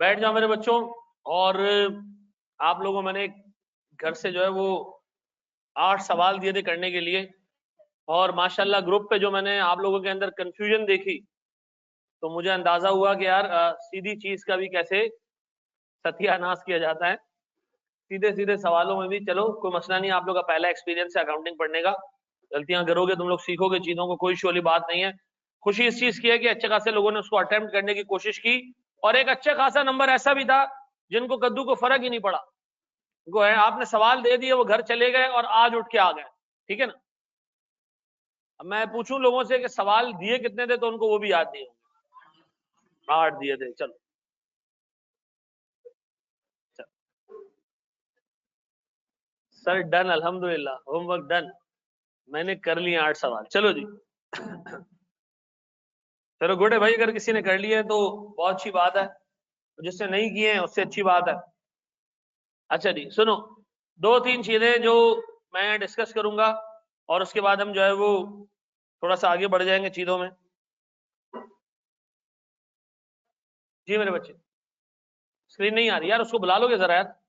बैठ जाओ मेरे बच्चों। और आप लोगों को मैंने घर से जो है वो 8 सवाल दिए थे करने के लिए, और माशाल्लाह ग्रुप पे जो मैंने आप लोगों के अंदर कंफ्यूजन देखी तो मुझे अंदाजा हुआ कि यार सीधी चीज का भी कैसे सत्यानाश किया जाता है। सीधे सीधे सवालों में भी चलो कोई मसला नहीं, आप लोग का पहला एक्सपीरियंस है अकाउंटिंग पढ़ने का, गलतियां करोगे तुम लोग सीखोगे चीजों को, कोई इशू वाली बात नहीं है। खुशी इस चीज की है कि अच्छे खासे लोगों ने उसको अटेम्प्ट करने की कोशिश की, और एक अच्छा खासा नंबर ऐसा भी था जिनको कद्दू को फर्क ही नहीं पड़ा, उनको है आपने सवाल दे दिए वो घर चले गए और आज उठ के आ गए। ठीक है ना। अब मैं पूछूं लोगों से कि सवाल दिए कितने थे तो उनको वो भी याद नहीं होंगे। 8 दिए थे। चलो सर डन, अल्हम्दुलिल्लाह होमवर्क डन, मैंने कर लिए 8 सवाल। चलो जी चलो गुड है भाई, अगर किसी ने कर लिए तो बहुत अच्छी बात है, जिसने नहीं किए हैं उससे अच्छी बात है। अच्छा जी सुनो, 2-3 चीजें जो मैं डिस्कस करूंगा और उसके बाद हम जो है वो थोड़ा सा आगे बढ़ जाएंगे चीजों में। जी मेरे बच्चे, स्क्रीन नहीं आ रही यार, उसको बुला लोगे जरा यार।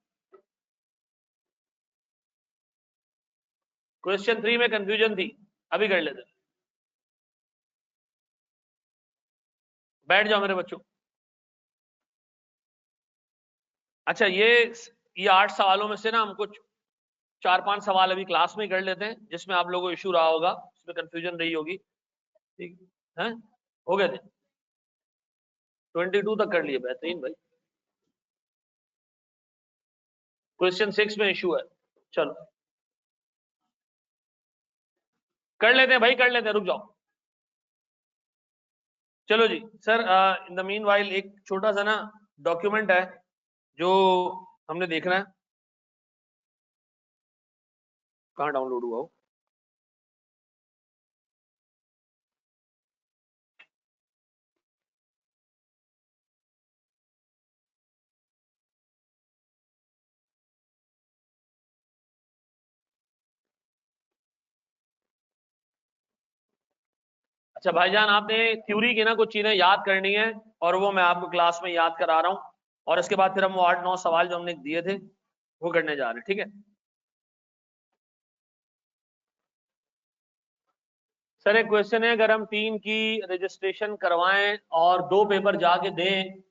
क्वेश्चन 3 में कंफ्यूजन थी, अभी कर लेते। बैठ जाओ मेरे बच्चों। अच्छा ये 8 सवालों में से ना हम कुछ 4-5 सवाल अभी क्लास में कर लेते हैं जिसमें आप लोगों को इशू रहा होगा, उसमें कंफ्यूजन रही होगी। ठीक है, हो गए थे 22 तक कर लिए, बेहतरीन भाई। क्वेश्चन 6 में इशू है, चलो कर लेते हैं भाई, कर लेते हैं, रुक जाओ। चलो जी sir, in the meanwhile एक छोटा सा ना डॉक्यूमेंट है जो हमने देखना है। कहाँ डाउनलोड हुआ हो? अच्छा भाईजान, आपने थ्योरी की ना कुछ चीजें याद करनी है और वो मैं आपको क्लास में याद करा रहा हूँ, और इसके बाद फिर हम वो 8-9 सवाल जो हमने दिए थे वो करने जा रहे हैं। ठीक है सर, एक क्वेश्चन है, अगर हम 3 की रजिस्ट्रेशन करवाएं और 2 पेपर जाके दें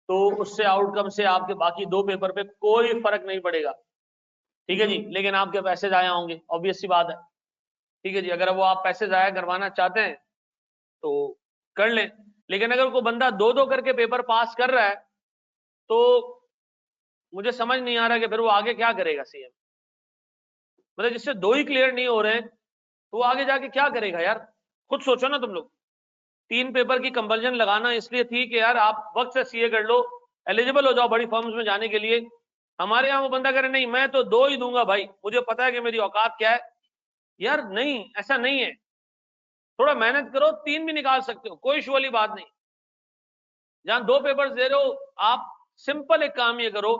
तो उससे आउटकम से आपके बाकी 2 पेपर पे कोई फर्क नहीं पड़ेगा। ठीक है जी, लेकिन आपके पैसे जाया होंगे, ऑब्वियस सी बात है। ठीक है जी, अगर वो आप पैसे जाया करवाना चाहते हैं तो कर लें, लेकिन अगर कोई बंदा 2-2 करके पेपर पास कर रहा है तो मुझे समझ नहीं आ रहा कि फिर वो आगे क्या करेगा सीएम। मतलब जिससे 2 ही क्लियर नहीं हो रहे हैं तो वो आगे जाके क्या करेगा यार, खुद सोचो ना तुम लोग। 3 पेपर की कंपल्जन लगाना इसलिए थी कि यार आप वक्त से सीए कर लो, एलिजिबल हो जाओ बड़ी फर्म्स में जाने के लिए। हमारे यहाँ वो बंदा करे नहीं मैं तो 2 ही दूंगा भाई, मुझे पता है कि मेरी औकात क्या है। यार नहीं, ऐसा नहीं है, थोड़ा मेहनत करो, 3 भी निकाल सकते हो, कोई इशू वाली बात नहीं। जहां 2 पेपर दे रहे हो आप, सिंपल एक काम ये करो,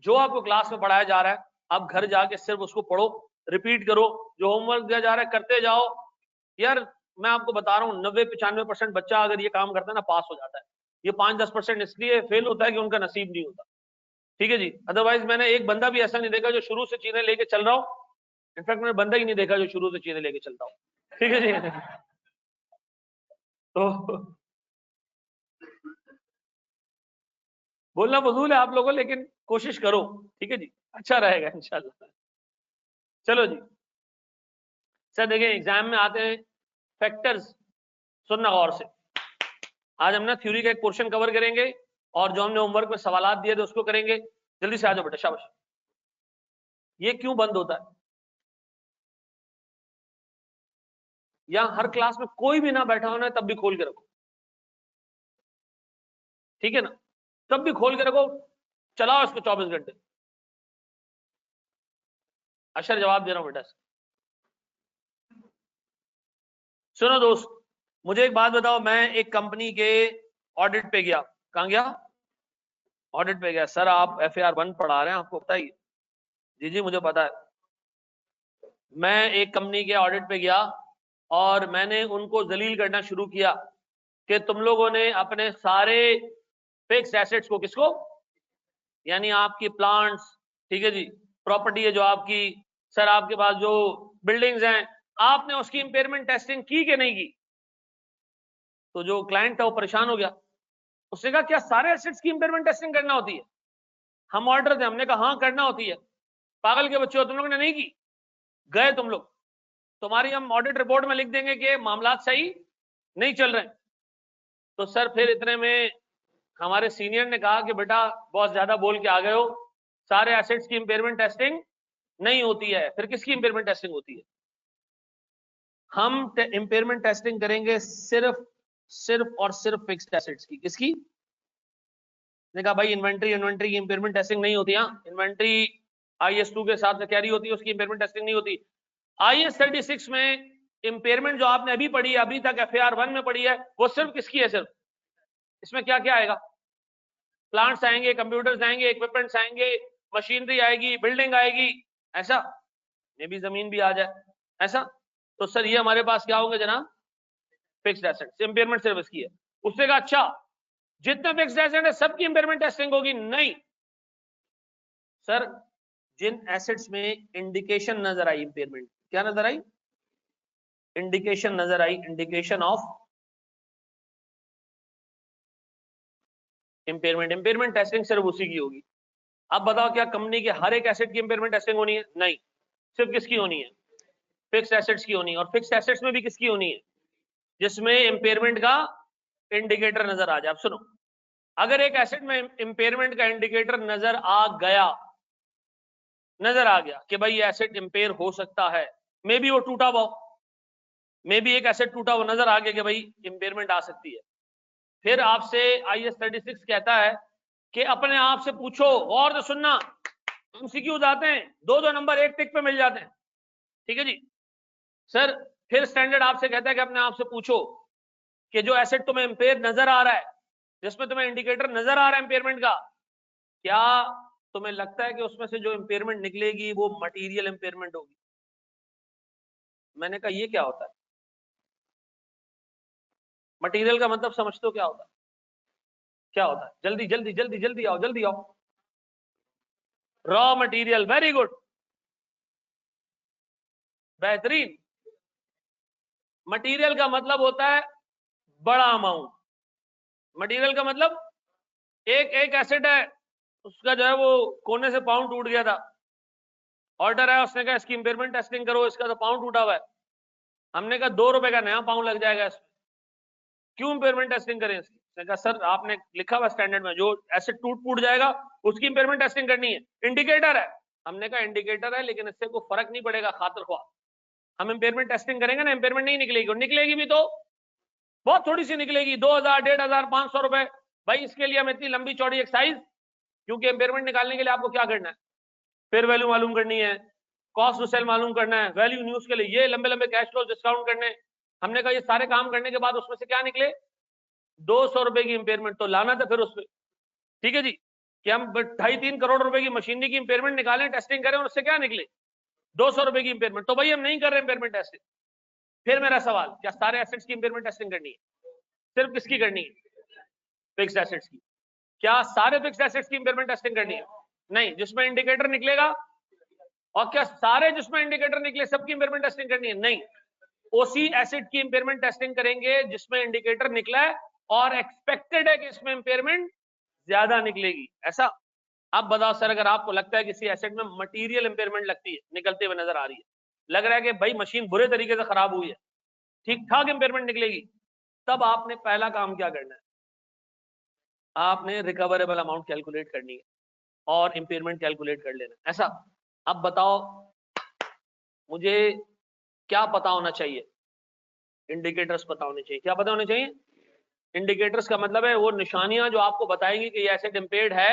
जो आपको क्लास में पढ़ाया जा रहा है आप घर जाके सिर्फ उसको पढ़ो, रिपीट करो, जो होमवर्क दिया जा रहा है करते जाओ। यार मैं आपको बता रहा हूँ 90-95% बच्चा अगर ये काम करता है ना पास हो जाता है। ये 5-10% इसलिए फेल होता है कि उनका नसीब नहीं होता। ठीक है जी, अदरवाइज मैंने एक बंदा भी ऐसा नहीं देखा जो शुरू से चीजें लेके चल रहा हूँ। इनफैक्ट मैंने बंदा ही नहीं देखा जो शुरू से चीजें लेके चलता हूँ। ठीक है जी तो बोलना फजूल है आप लोगों, लेकिन कोशिश करो। ठीक है जी, अच्छा रहेगा इंशाल्लाह। चलो जी सर, देखिए एग्जाम में आते हैं फैक्टर्स, सुनना गौर से। आज हम ना थ्योरी का एक पोर्शन कवर करेंगे और जो हमने होमवर्क में सवाल दिए थे उसको करेंगे। जल्दी से आ जाओ बेटा, शाबाश। ये क्यों बंद होता है? यहाँ हर क्लास में कोई भी ना बैठा होना है तब भी खोल के रखो, ठीक है ना, तब भी खोल के रखो, चलाओ इसको 24 घंटे। अशर जवाब दे रहा हूं बेटा। सुनो दोस्त, मुझे एक बात बताओ, मैं एक कंपनी के ऑडिट पे गया। कहां गया? ऑडिट पे गया। सर आप FAR 1 पढ़ा रहे हैं, आपको पता ही? जी जी मुझे पता है। मैं एक कंपनी के ऑडिट पे गया और मैंने उनको जलील करना शुरू किया कि तुम लोगों ने अपने सारे फिक्स एसेट्स को, किसको? यानी आपकी प्लांट्स, ठीक है जी, प्रॉपर्टी है जो आपकी, सर आपके पास जो बिल्डिंग्स हैं, आपने उसकी इंपेयरमेंट टेस्टिंग की कि नहीं की? तो जो क्लाइंट था वो परेशान हो गया, उसने कहा क्या सारे एसेट्स की इंपेयरमेंट टेस्टिंग करना होती है? हम ऑर्डर थे, हमने कहा हाँ करना होती है। पागल के बच्चे हो, तुम लोगों ने नहीं की, गए तुम लोग, तुम्हारी हम ऑडिट रिपोर्ट में लिख देंगे कि मामला सही नहीं चल रहे। तो सर फिर इतने में हमारे सीनियर ने कहा कि बेटा बहुत ज्यादा बोल के आ गए हो, सारे एसेट्स की इंपेयरमेंट टेस्टिंग नहीं होती है। फिर किसकी इंपेयरमेंट टेस्टिंग होती है? हम इंपेयरमेंट टेस्टिंग करेंगे सिर्फ सिर्फ और सिर्फ फिक्स्ड एसेट्स की। किसकी? ने कहा भाई इन्वेंट्री की इंपेयरमेंट टेस्टिंग नहीं होती। हाँ, इन्वेंट्री IS2 के साथ कैरी होती है, उसकी इंपेयरमेंट टेस्टिंग नहीं होती। IS 36 में इंपेयरमेंट जो आपने अभी पढ़ी है, अभी तक FAR 1 में पढ़ी है, वो सिर्फ किसकी है? सिर्फ इसमें क्या क्या आएगा? प्लांट्स आएंगे, कंप्यूटर्स आएंगे, इक्विपमेंट्स आएंगे, मशीनरी आएगी, बिल्डिंग आएगी, ऐसा ये भी जमीन भी आ जाए, ऐसा। तो सर ये हमारे पास क्या होंगे जनाब? Fixed assets. इंपेयरमेंट सिर्फ इसकी है। उसने कहा अच्छा जितने फिक्स्ड एसेट है सबकी इंपेयरमेंट टेस्टिंग होगी? नहीं सर, जिन एसेट्स में इंडिकेशन नजर आई, इंपेयरमेंट क्या नजर आई? इंडिकेशन नजर आई, indication of impairment, impairment testing सिर्फ उसी की होगी। अब बताओ क्या कंपनी के हर एक एसेट की इंपेयरमेंट टेस्टिंग होनी है? नहीं, सिर्फ किसकी होनी है? फिक्स एसेट्स की होनी है। और फिक्स एसेट्स में भी किसकी होनी है? जिसमें इंपेयरमेंट का इंडिकेटर नजर आ जाए। अब सुनो, अगर एक एसेट में इंपेयरमेंट का इंडिकेटर नजर आ गया कि भाई ये एसेट इंपेयर हो सकता है, मे बी वो टूटा हुआ, मे बी एक एसेट टूटा हुआ नजर आ गया कि भाई इंपेयरमेंट आ सकती है, फिर आपसे IS 36 कहता है कि अपने आप से पूछो, और तो सुनना, MCQs आते हैं, दो दो नंबर एक टिक पे मिल जाते हैं, ठीक है जी सर। फिर स्टैंडर्ड आपसे कहता है कि अपने आप से पूछो कि जो एसेट तुम्हें इंपेयर नजर आ रहा है, जिसमें तुम्हें इंडिकेटर नजर आ रहा है इंपेयरमेंट का, क्या तुम्हें लगता है कि उसमें से जो इंपेयरमेंट निकलेगी वो मटेरियल इंपेयरमेंट होगी? मैंने कहा ये क्या होता है? मटेरियल का मतलब समझते हो क्या होता है? क्या होता है? जल्दी जल्दी जल्दी जल्दी आओ, जल्दी आओ। रॉ मटेरियल, वेरी गुड, बेहतरीन। मटेरियल का मतलब होता है बड़ा अमाउंट। मटेरियल का मतलब एक एक एसेट है, उसका जो है वो कोने से पाउंड टूट गया था, ऑर्डर है, उसने कहा इसकी इंपेयरमेंट टेस्टिंग करो, इसका तो पाउंड टूटा हुआ है। हमने कहा 2 रुपए का नया पाउंड लग जाएगा इसमें, क्यों इंपेयरमेंट टेस्टिंग करें इसकी? उसने कहा सर आपने लिखा हुआ स्टैंडर्ड में जो एसेट टूट फूट जाएगा उसकी इंपेयरमेंट टेस्टिंग करनी है, इंडिकेटर है। हमने कहा इंडिकेटर है लेकिन इससे कोई फर्क नहीं पड़ेगा, खातिर ख्वाह हम इंपेयरमेंट टेस्टिंग करेंगे ना, इंपेयरमेंट नहीं निकलेगी, और निकलेगी भी तो बहुत थोड़ी सी निकलेगी, 2000, 1500, 500 रुपए। भाई इसके लिए हम इतनी लंबी चौड़ी एक्सरसाइज, क्योंकि इंपेयरमेंट निकालने के लिए आपको क्या करना है? फेयर वैल्यू मालूम करनी है, कॉस्ट टू सेल मालूम करना है, वैल्यू न्यूज के लिए ये लंबे लंबे कैश फ्लो डिस्काउंट करने। हमने कहा ये सारे काम करने के बाद उसमें से क्या निकले? 200 रुपए की इंपेयरमेंट। तो लाना था फिर उसमें, ठीक है जी, कि हम 2.5-3 करोड़ रुपए की मशीनरी की इंपेयरमेंट निकालें, टेस्टिंग करें, और उससे क्या निकले? 200 रुपए की इंपेयरमेंट। तो भाई हम नहीं कर रहे इंपेयरमेंट टेस्टिंग। फिर मेरा सवाल, क्या सारे एसेट्स की इंपेयरमेंट टेस्टिंग करनी है? सिर्फ किसकी करनी है? फिक्स्ड एसेट्स की। क्या सारे फिक्स्ड एसेट्स की इंपेयरमेंट टेस्टिंग करनी है? नहीं, जिसमें इंडिकेटर निकलेगा। और क्या सारे जिसमें इंडिकेटर निकले सबकी इंपेयरमेंट टेस्टिंग करनी है? नहीं, उसी एसेट की इंपेयरमेंट टेस्टिंग करेंगे जिसमें इंडिकेटर निकला है और एक्सपेक्टेड है कि इसमें इंपेयरमेंट ज्यादा निकलेगी, ऐसा। अब बताओ सर, अगर आपको लगता है किसी एसेट में मटेरियल इंपेयरमेंट लगती है, निकलते हुए नजर आ रही है, लग रहा है कि भाई मशीन बुरे तरीके से खराब हुई है, ठीक ठाक इंपेयरमेंट निकलेगी, तब आपने पहला काम क्या करना है? आपने रिकवरेबल अमाउंट कैलकुलेट करनी है और इंपेयरमेंट कैलकुलेट कर लेना, ऐसा। अब बताओ मुझे क्या पता होना चाहिए? इंडिकेटर्स पता होने चाहिए। क्या पता होने चाहिए? इंडिकेटर्स का मतलब है वो निशानियां जो आपको बताएंगी कि ये एसेट इंपेयर्ड है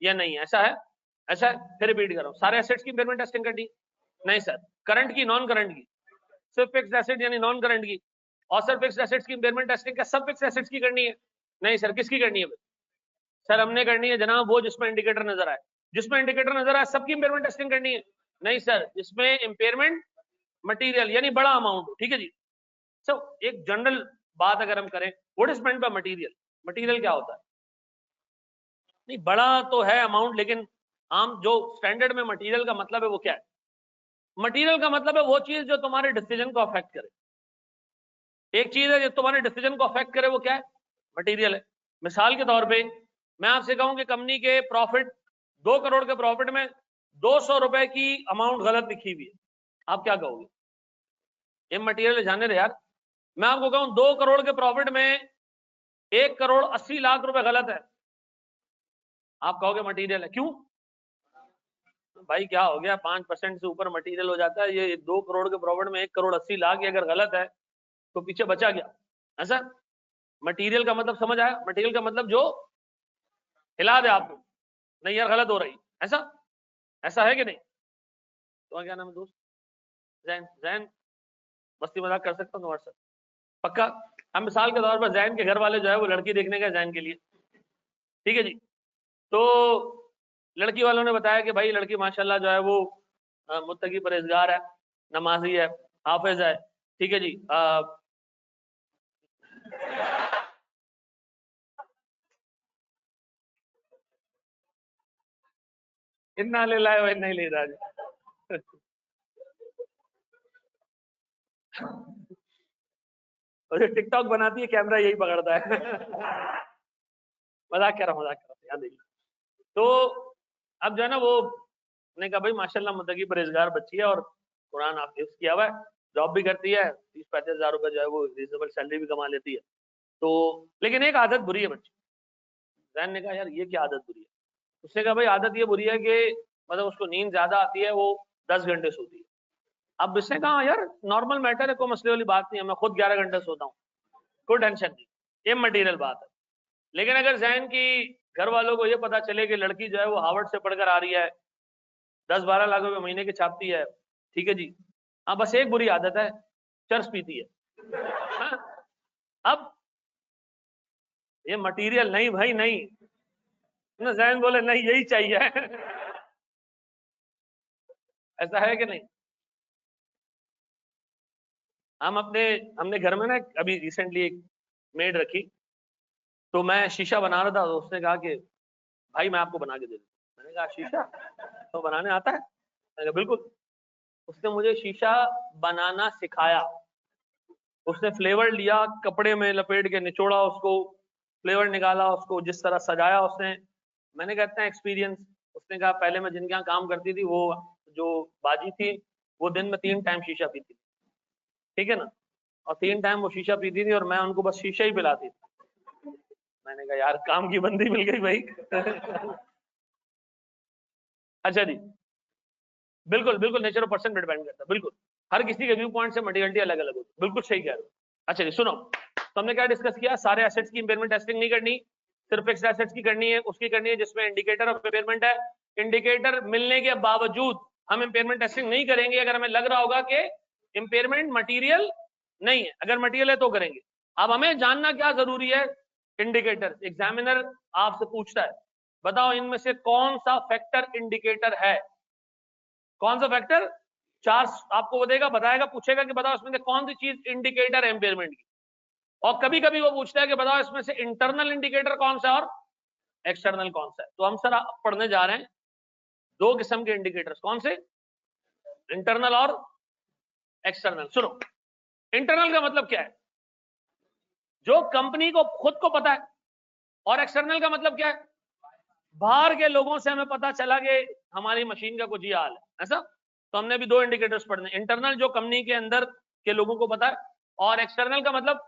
या नहीं, ऐसा है? ऐसा है? फिर रिपीट कर रहा हूं, सारे एसेट्स की इंपेयरमेंट टेस्टिंग करनी? नहीं सर, करंट की, नॉन करंट की? सिर्फ फिक्स्ड एसेट यानी नॉन करंट की। और सर फिक्स्ड एसेट्स की इंपेयरमेंट टेस्टिंग क्या सब फिक्स्ड एसेट्स की करनी है? नहीं सर, किसकी करनी है? सर हमने करनी है जनाब वो जिसमें इंडिकेटर नजर आए। जिसमें इंडिकेटर नजर आए सबकी इंपेयरमेंट टेस्टिंग करनी है? नहीं सर, जिसमें इंपेयरमेंट मटेरियल यानी बड़ा अमाउंट, ठीक है जी। सो एक जनरल बात अगर हम करें, what is meant by material? Material क्या होता है? नहीं, बड़ा तो है अमाउंट, लेकिन आम जो स्टैंडर्ड में मटेरियल का मतलब है वो क्या है? मटेरियल का मतलब है वो चीज जो तुम्हारे डिसीजन को अफेक्ट करे। एक चीज है जो तुम्हारे डिसीजन को अफेक्ट करे, वो क्या है? मटेरियल है। मिसाल के तौर पे मैं आपसे कहूं कि कंपनी के प्रॉफिट 2 करोड़ के प्रॉफिट में 200 रुपए की अमाउंट गलत लिखी हुई है, आप क्या कहोगे? ये मटेरियल जाने दे यार। मैं आपको कहूं 2 करोड़ के प्रॉफिट में 1 करोड़ 80 लाख रुपए गलत है, आप कहोगे मटेरियल है। क्यों भाई, क्या हो गया? 5% से ऊपर मटेरियल हो जाता है। ये 2 करोड़ के प्रॉफिट में 1 करोड़ 80 लाख ही अगर गलत है तो पीछे बचा गया। ऐसा मटेरियल का मतलब समझ आया? मटेरियल का मतलब जो हिला दे आपको, नहीं यार गलत हो रही, ऐसा ऐसा है कि नहीं? तो क्या नाम है दोस्त? जैन। जैन मस्ती मजाक कर सकता हूँ तुम्हारे साथ, पक्का? हम मिसाल के तौर पर जैन के घर वाले जो है वो लड़की देखने गए जैन के लिए, ठीक है जी। तो लड़की वालों ने बताया कि भाई लड़की माशाल्लाह जो है वो मुत्तकी परहेजगार है, नमाजी है, हाफिज है, ठीक है जी। इन्ना ले लाए वही नहीं ले रहा। और जो टिकटॉक बनाती है कैमरा यही पकड़ता है। मजाक कर रहा हूँ, मजाक कर रहा हूँ, याद देखिए। तो अब जो है ना वो ने कहा भाई माशाल्लाह मुत्तकी परहेजगार बच्ची है और कुरान आप हिफ्ज किया हुआ है, जॉब भी करती है, 30-35 हजार रुपए जो है वो रीजनेबल सैलरी भी कमा लेती है। तो लेकिन एक आदत बुरी है बच्ची। जैन ने कहा यार ये क्या आदत बुरी है? उसने कहा भाई आदत ये बुरी है कि मतलब उसको नींद ज्यादा आती है, वो 10 घंटे सोती है। अब इसने कहा यार नॉर्मल मैटर है, कोई मसले वाली बात नहीं है, मैं खुद 11 घंटे सोता हूँ, कोई टेंशन नहीं, ये मटीरियल बात है। लेकिन अगर जैन की घर वालों को ये पता चले कि लड़की जो है वो हार्वर्ड से पढ़कर आ रही है, 10-12 लाख रुपए महीने के छापती है, ठीक है जी, हाँ बस एक बुरी आदत है, चर्स पीती है। हाँ? अब ये मटेरियल नहीं भाई, नहीं ना। जैन बोले नहीं यही चाहिए। ऐसा है कि नहीं? हमने घर में ना अभी रिसेंटली एक मेड रखी, तो मैं शीशा बना रहा था, तो उसने कहा कि भाई मैं आपको बना के दे दूं। मैंने कहा शीशा तो बनाने आता है? मैंने कहा बिल्कुल। उसने मुझे शीशा बनाना सिखाया। उसने फ्लेवर लिया, कपड़े में लपेट के निचोड़ा उसको, फ्लेवर निकाला, उसको जिस तरह सजाया उसने। मैंने कहते हैं एक्सपीरियंस। उसने कहा पहले मैं जिनके यहाँ काम करती थी वो जो बाजी थी, वो दिन में 3 टाइम शीशा पीती थी, ठीक है ना, और 3 टाइम वो शीशा पीती थी और मैं उनको बस शीशा ही पिलाती थी। मैंने कहा यार काम की बंदी मिल गई भाई। अच्छा जी, बिल्कुल बिल्कुल नेचर ऑफ पर्सन पे डिपेंड करता है, बिल्कुल हर किसी के व्यू पॉइंट से मटेरियलिटी अलग अलग होती है, बिल्कुल सही कह रहे हो। अच्छा जी सुनो, तो हमने क्या डिस्कस किया? सारे एसेट्स की इंपेयरमेंट टेस्टिंग नहीं करनी, सिर्फ फिक्स्ड एसेट्स की करनी है, उसकी करनी है जिसमें इंडिकेटर ऑफ इंपेयरमेंट है। इंडिकेटर मिलने के बावजूद हम इंपेयरमेंट टेस्टिंग नहीं करेंगे अगर हमें लग रहा होगा कि इंपेयरमेंट मटीरियल नहीं है। अगर मटीरियल है तो करेंगे। अब हमें जानना क्या जरूरी है? इंडिकेटर। एग्जामिनर आपसे पूछता है बताओ इनमें से कौन सा फैक्टर इंडिकेटर है? कौन सा फैक्टर? 4 आपको वो देगा, बताएगा, पूछेगा कि बताओ इसमें से कौन सी चीज इंडिकेटर है इंपेयरमेंट की। और कभी कभी वो पूछता है कि बताओ इसमें से इंटरनल इंडिकेटर कौन सा और एक्सटर्नल कौन सा है। तो हम सर पढ़ने जा रहे हैं 2 किस्म के इंडिकेटर्स। कौन से? इंटरनल और एक्सटर्नल। सुनो, इंटरनल का मतलब क्या है? जो कंपनी को खुद को पता है। और एक्सटर्नल का मतलब क्या है? बाहर के लोगों से हमें पता चला कि हमारी मशीन का कुछ ये हाल है, ऐसा। तो हमने भी 2 इंडिकेटर्स पढ़ने, इंटरनल जो कंपनी के अंदर के लोगों को पता है, और एक्सटर्नल का मतलब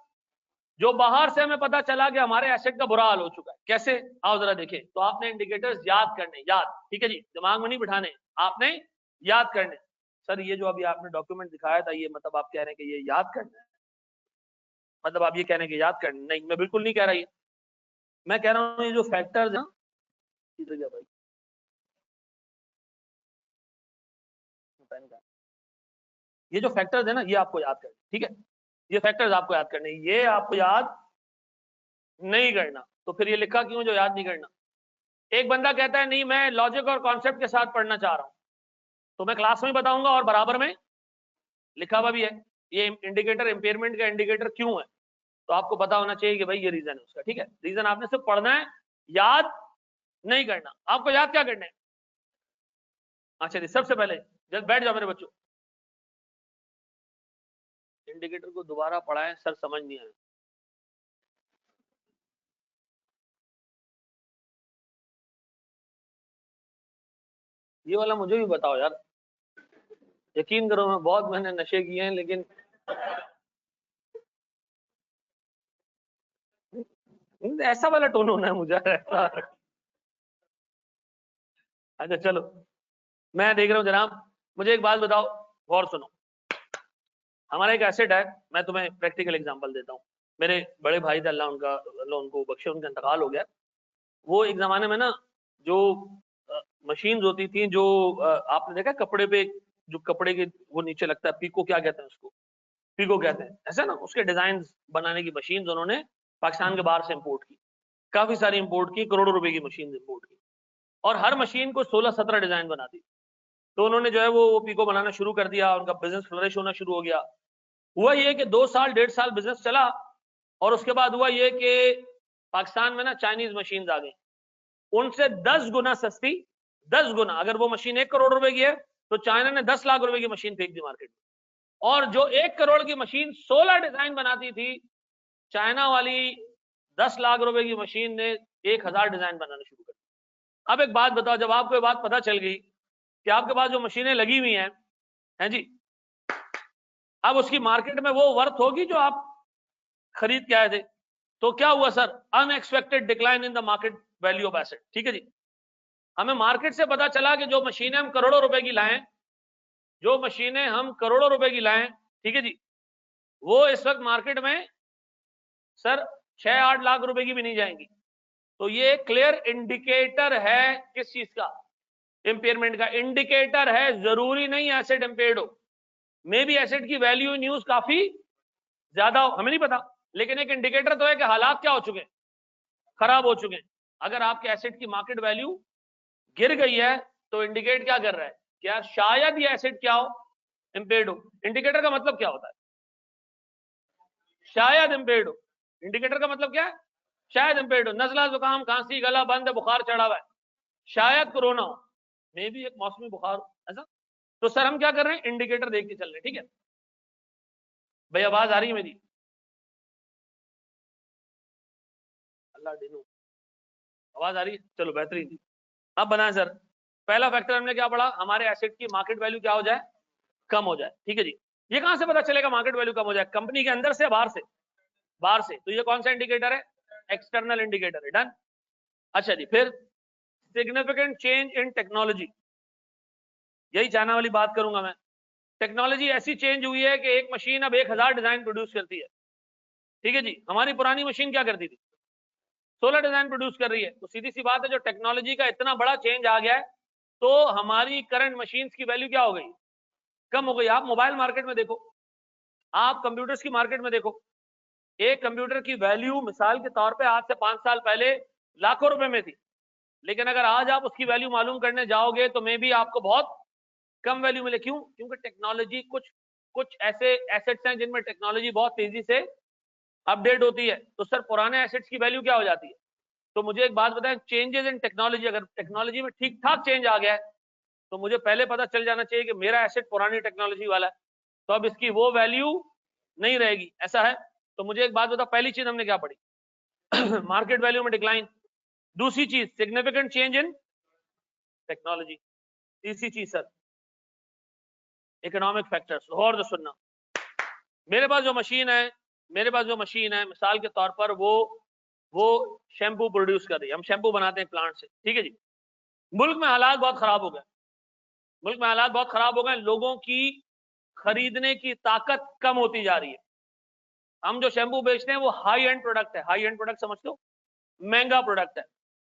जो बाहर से हमें पता चला कि हमारे एसेट का बुरा हाल हो चुका है। कैसे? आओ जरा देखें। तो आपने इंडिकेटर्स याद करने, याद, ठीक है जी, दिमाग में नहीं बिठाने, आपने याद करने। सर ये जो अभी आपने डॉक्यूमेंट दिखाया था, ये मतलब आप कह रहे हैं कि ये याद करना है? मतलब आप ये कह रहे हैं कि याद करना? नहीं, मैं बिल्कुल नहीं कह रहा। ये मैं कह रहा हूँ ये जो फैक्टर्स है ना, इधर गया भाई, ये जो फैक्टर्स है ना, ये आपको याद करना, ठीक है? ये फैक्टर्स आपको याद करने, ये आपको याद नहीं करना। तो फिर ये लिखा क्यों जो याद नहीं करना? एक बंदा कहता है नहीं मैं लॉजिक और कॉन्सेप्ट के साथ पढ़ना चाह रहा हूं, तो मैं क्लास में बताऊंगा और बराबर में लिखा हुआ भी है ये इंडिकेटर इंपेयरमेंट का इंडिकेटर क्यों है। तो आपको पता होना चाहिए कि भाई ये रीजन है उसका, ठीक है? रीजन आपने सिर्फ पढ़ना है, याद नहीं करना। आपको याद क्या करना है? अच्छा जी, सबसे पहले जब बैठ जाओ मेरे बच्चों, इंडिकेटर को दोबारा पढ़ाएं, सर समझ नहीं आया। ये वाला मुझे भी बताओ यार, यकीन करो मैं बहुत मैंने नशे किए हैं, लेकिन ऐसा वाला टोन होना है मुझे ऐसा। अच्छा चलो, मैं देख रहा हूँ जनाब, मुझे एक बात बताओ, गौर सुनो। हमारा एक एसेट है, मैं तुम्हें प्रैक्टिकल एग्जांपल देता हूँ। मेरे बड़े भाई थे, अल्लाह उनको बख्शे, उनका इंतकाल हो गया। वो एक जमाने में ना, जो मशीन्स होती थी, जो आपने देखा कपड़े पे, जो कपड़े के वो नीचे लगता है, पीको क्या कहते हैं उसको, पीको कहते हैं, ऐसा ना, उसके डिजाइन बनाने की मशीन उन्होंने पाकिस्तान के बाहर से इंपोर्ट की, काफी सारी इंपोर्ट की, करोड़ों रुपए की मशीन इंपोर्ट की, और हर मशीन को 16-17 डिजाइन बनाती। तो उन्होंने जो है वो पीको बनाना शुरू कर दिया, उनका बिजनेस फ्लरिश होना शुरू हो गया। हुआ ये कि 2 साल 1.5 साल बिजनेस चला, और उसके बाद हुआ ये कि पाकिस्तान में ना चाइनीज मशीन आ गई, उनसे 10 गुना सस्ती, 10 गुना। अगर वो मशीन 1 करोड़ रुपए की है, तो चाइना ने 10 लाख रुपए की मशीन फेंक दी मार्केट में। और जो 1 करोड़ की मशीन 16 डिजाइन बनाती थी, चाइना वाली 10 लाख रुपए की मशीन ने 1000 डिजाइन बनाना शुरू कर दिया। अब एक बात बताओ, जब आपको ये बात पता चल गई कि आपके पास जो मशीनें लगी हुई हैं जी, अब उसकी मार्केट में वो वर्थ होगी जो आप खरीद के आए थे। तो क्या हुआ sir? Unexpected decline in the market value of asset. ठीक है जी, हमें मार्केट से पता चला कि जो मशीनें हम करोड़ों रुपए की लाएं, जो मशीनें हम करोड़ों रुपए की लाएं, ठीक है जी, वो इस वक्त मार्केट में सर 6-8 लाख रुपए की भी नहीं जाएंगी। तो ये क्लियर इंडिकेटर है किस चीज का? इंपेयरमेंट का इंडिकेटर है। जरूरी नहीं एसेट इंपेयर्ड हो, मे बी एसेट की वैल्यू इन यूज काफी ज्यादा हो, हमें नहीं पता, लेकिन एक इंडिकेटर तो है कि हालात क्या हो चुके हैं, खराब हो चुके हैं। अगर आपके एसेट की मार्केट वैल्यू गिर गई है, तो इंडिकेट क्या कर रहा है? क्या शायद ये एसेट क्या हो? इंपेयर्ड हो। इंडिकेटर का मतलब क्या होता है? शायद इंपेयर्ड हो। इंडिकेटर का मतलब क्या है? शायद इंपेयर्ड हो। नजला, जुकाम, खांसी, गला बंद है, बुखार चढ़ा हुआ है, शायद कोरोना हो, मे भी एक मौसमी बुखार हो, ऐसा। तो सर हम क्या कर रहे हैं? इंडिकेटर देख के चल रहे हैं। ठीक है भाई, आवाज आ रही है मेरी? अल्लाह डिनू, आवाज आ रही है? चलो बेहतरीन। अब बनाए सर, पहला फैक्टर हमने क्या पढ़ा? हमारे एसेट की मार्केट वैल्यू क्या हो जाए? कम हो जाए। ठीक है जी, ये कहां से पता चलेगा मार्केट वैल्यू कम हो जाए? कंपनी के अंदर से या बाहर से? बाहर से। तो ये कौन सा इंडिकेटर है? एक्सटर्नल इंडिकेटर है। डन। अच्छा जी, फिर सिग्निफिकेंट चेंज इन टेक्नोलॉजी, यही चाइना वाली बात करूंगा मैं। टेक्नोलॉजी ऐसी चेंज हुई है कि एक मशीन अब 1000 डिजाइन प्रोड्यूस करती है। ठीक है जी, हमारी पुरानी मशीन क्या करती थी? 16 डिजाइन प्रोड्यूस कर रही है। तो सीधी सी बात है, जो टेक्नोलॉजी का इतना बड़ा चेंज आ गया है, तो हमारी करंट मशीन्स की वैल्यू क्या हो गई? कम हो गई। आप मोबाइल मार्केट में देखो, आप कंप्यूटर्स की मार्केट में देखो, एक कंप्यूटर की वैल्यू मिसाल के तौर पे आज से 5 साल पहले लाखों रुपए में थी, लेकिन अगर आज आप उसकी वैल्यू मालूम करने जाओगे तो मे बी आपको बहुत कम वैल्यू मिले। क्यों? क्योंकि टेक्नोलॉजी, कुछ कुछ ऐसे एसेट्स हैं जिनमें टेक्नोलॉजी बहुत तेजी से अपडेट होती है। तो सर पुराने एसेट्स की वैल्यू क्या हो जाती है? तो मुझे एक बात बताएं, चेंजेस इन टेक्नोलॉजी, अगर टेक्नोलॉजी में ठीक ठाक चेंज आ गया है, तो मुझे पहले पता चल जाना चाहिए कि मेरा एसेट पुरानी टेक्नोलॉजी वाला है, तो अब इसकी वो वैल्यू नहीं रहेगी, ऐसा है। तो मुझे एक बात बताओ, पहली चीज हमने क्या पढ़ी? मार्केट वैल्यू में डिक्लाइन। दूसरी चीज सिग्निफिकेंट चेंज इन टेक्नोलॉजी। तीसरी चीज सर इकोनॉमिक फैक्टर्स। और जो सुनना, मेरे पास जो मशीन है, मेरे पास जो मशीन है, मिसाल के तौर पर वो शैम्पू प्रोड्यूस कर रही है, हम शैम्पू बनाते हैं प्लांट से। ठीक है जी, मुल्क में हालात बहुत खराब हो गए, मुल्क में हालात बहुत खराब हो गए, लोगों की खरीदने की ताकत कम होती जा रही है। हम जो शैम्पू बेचते हैं वो हाई एंड प्रोडक्ट है, हाई एंड प्रोडक्ट समझते हो, महंगा प्रोडक्ट है।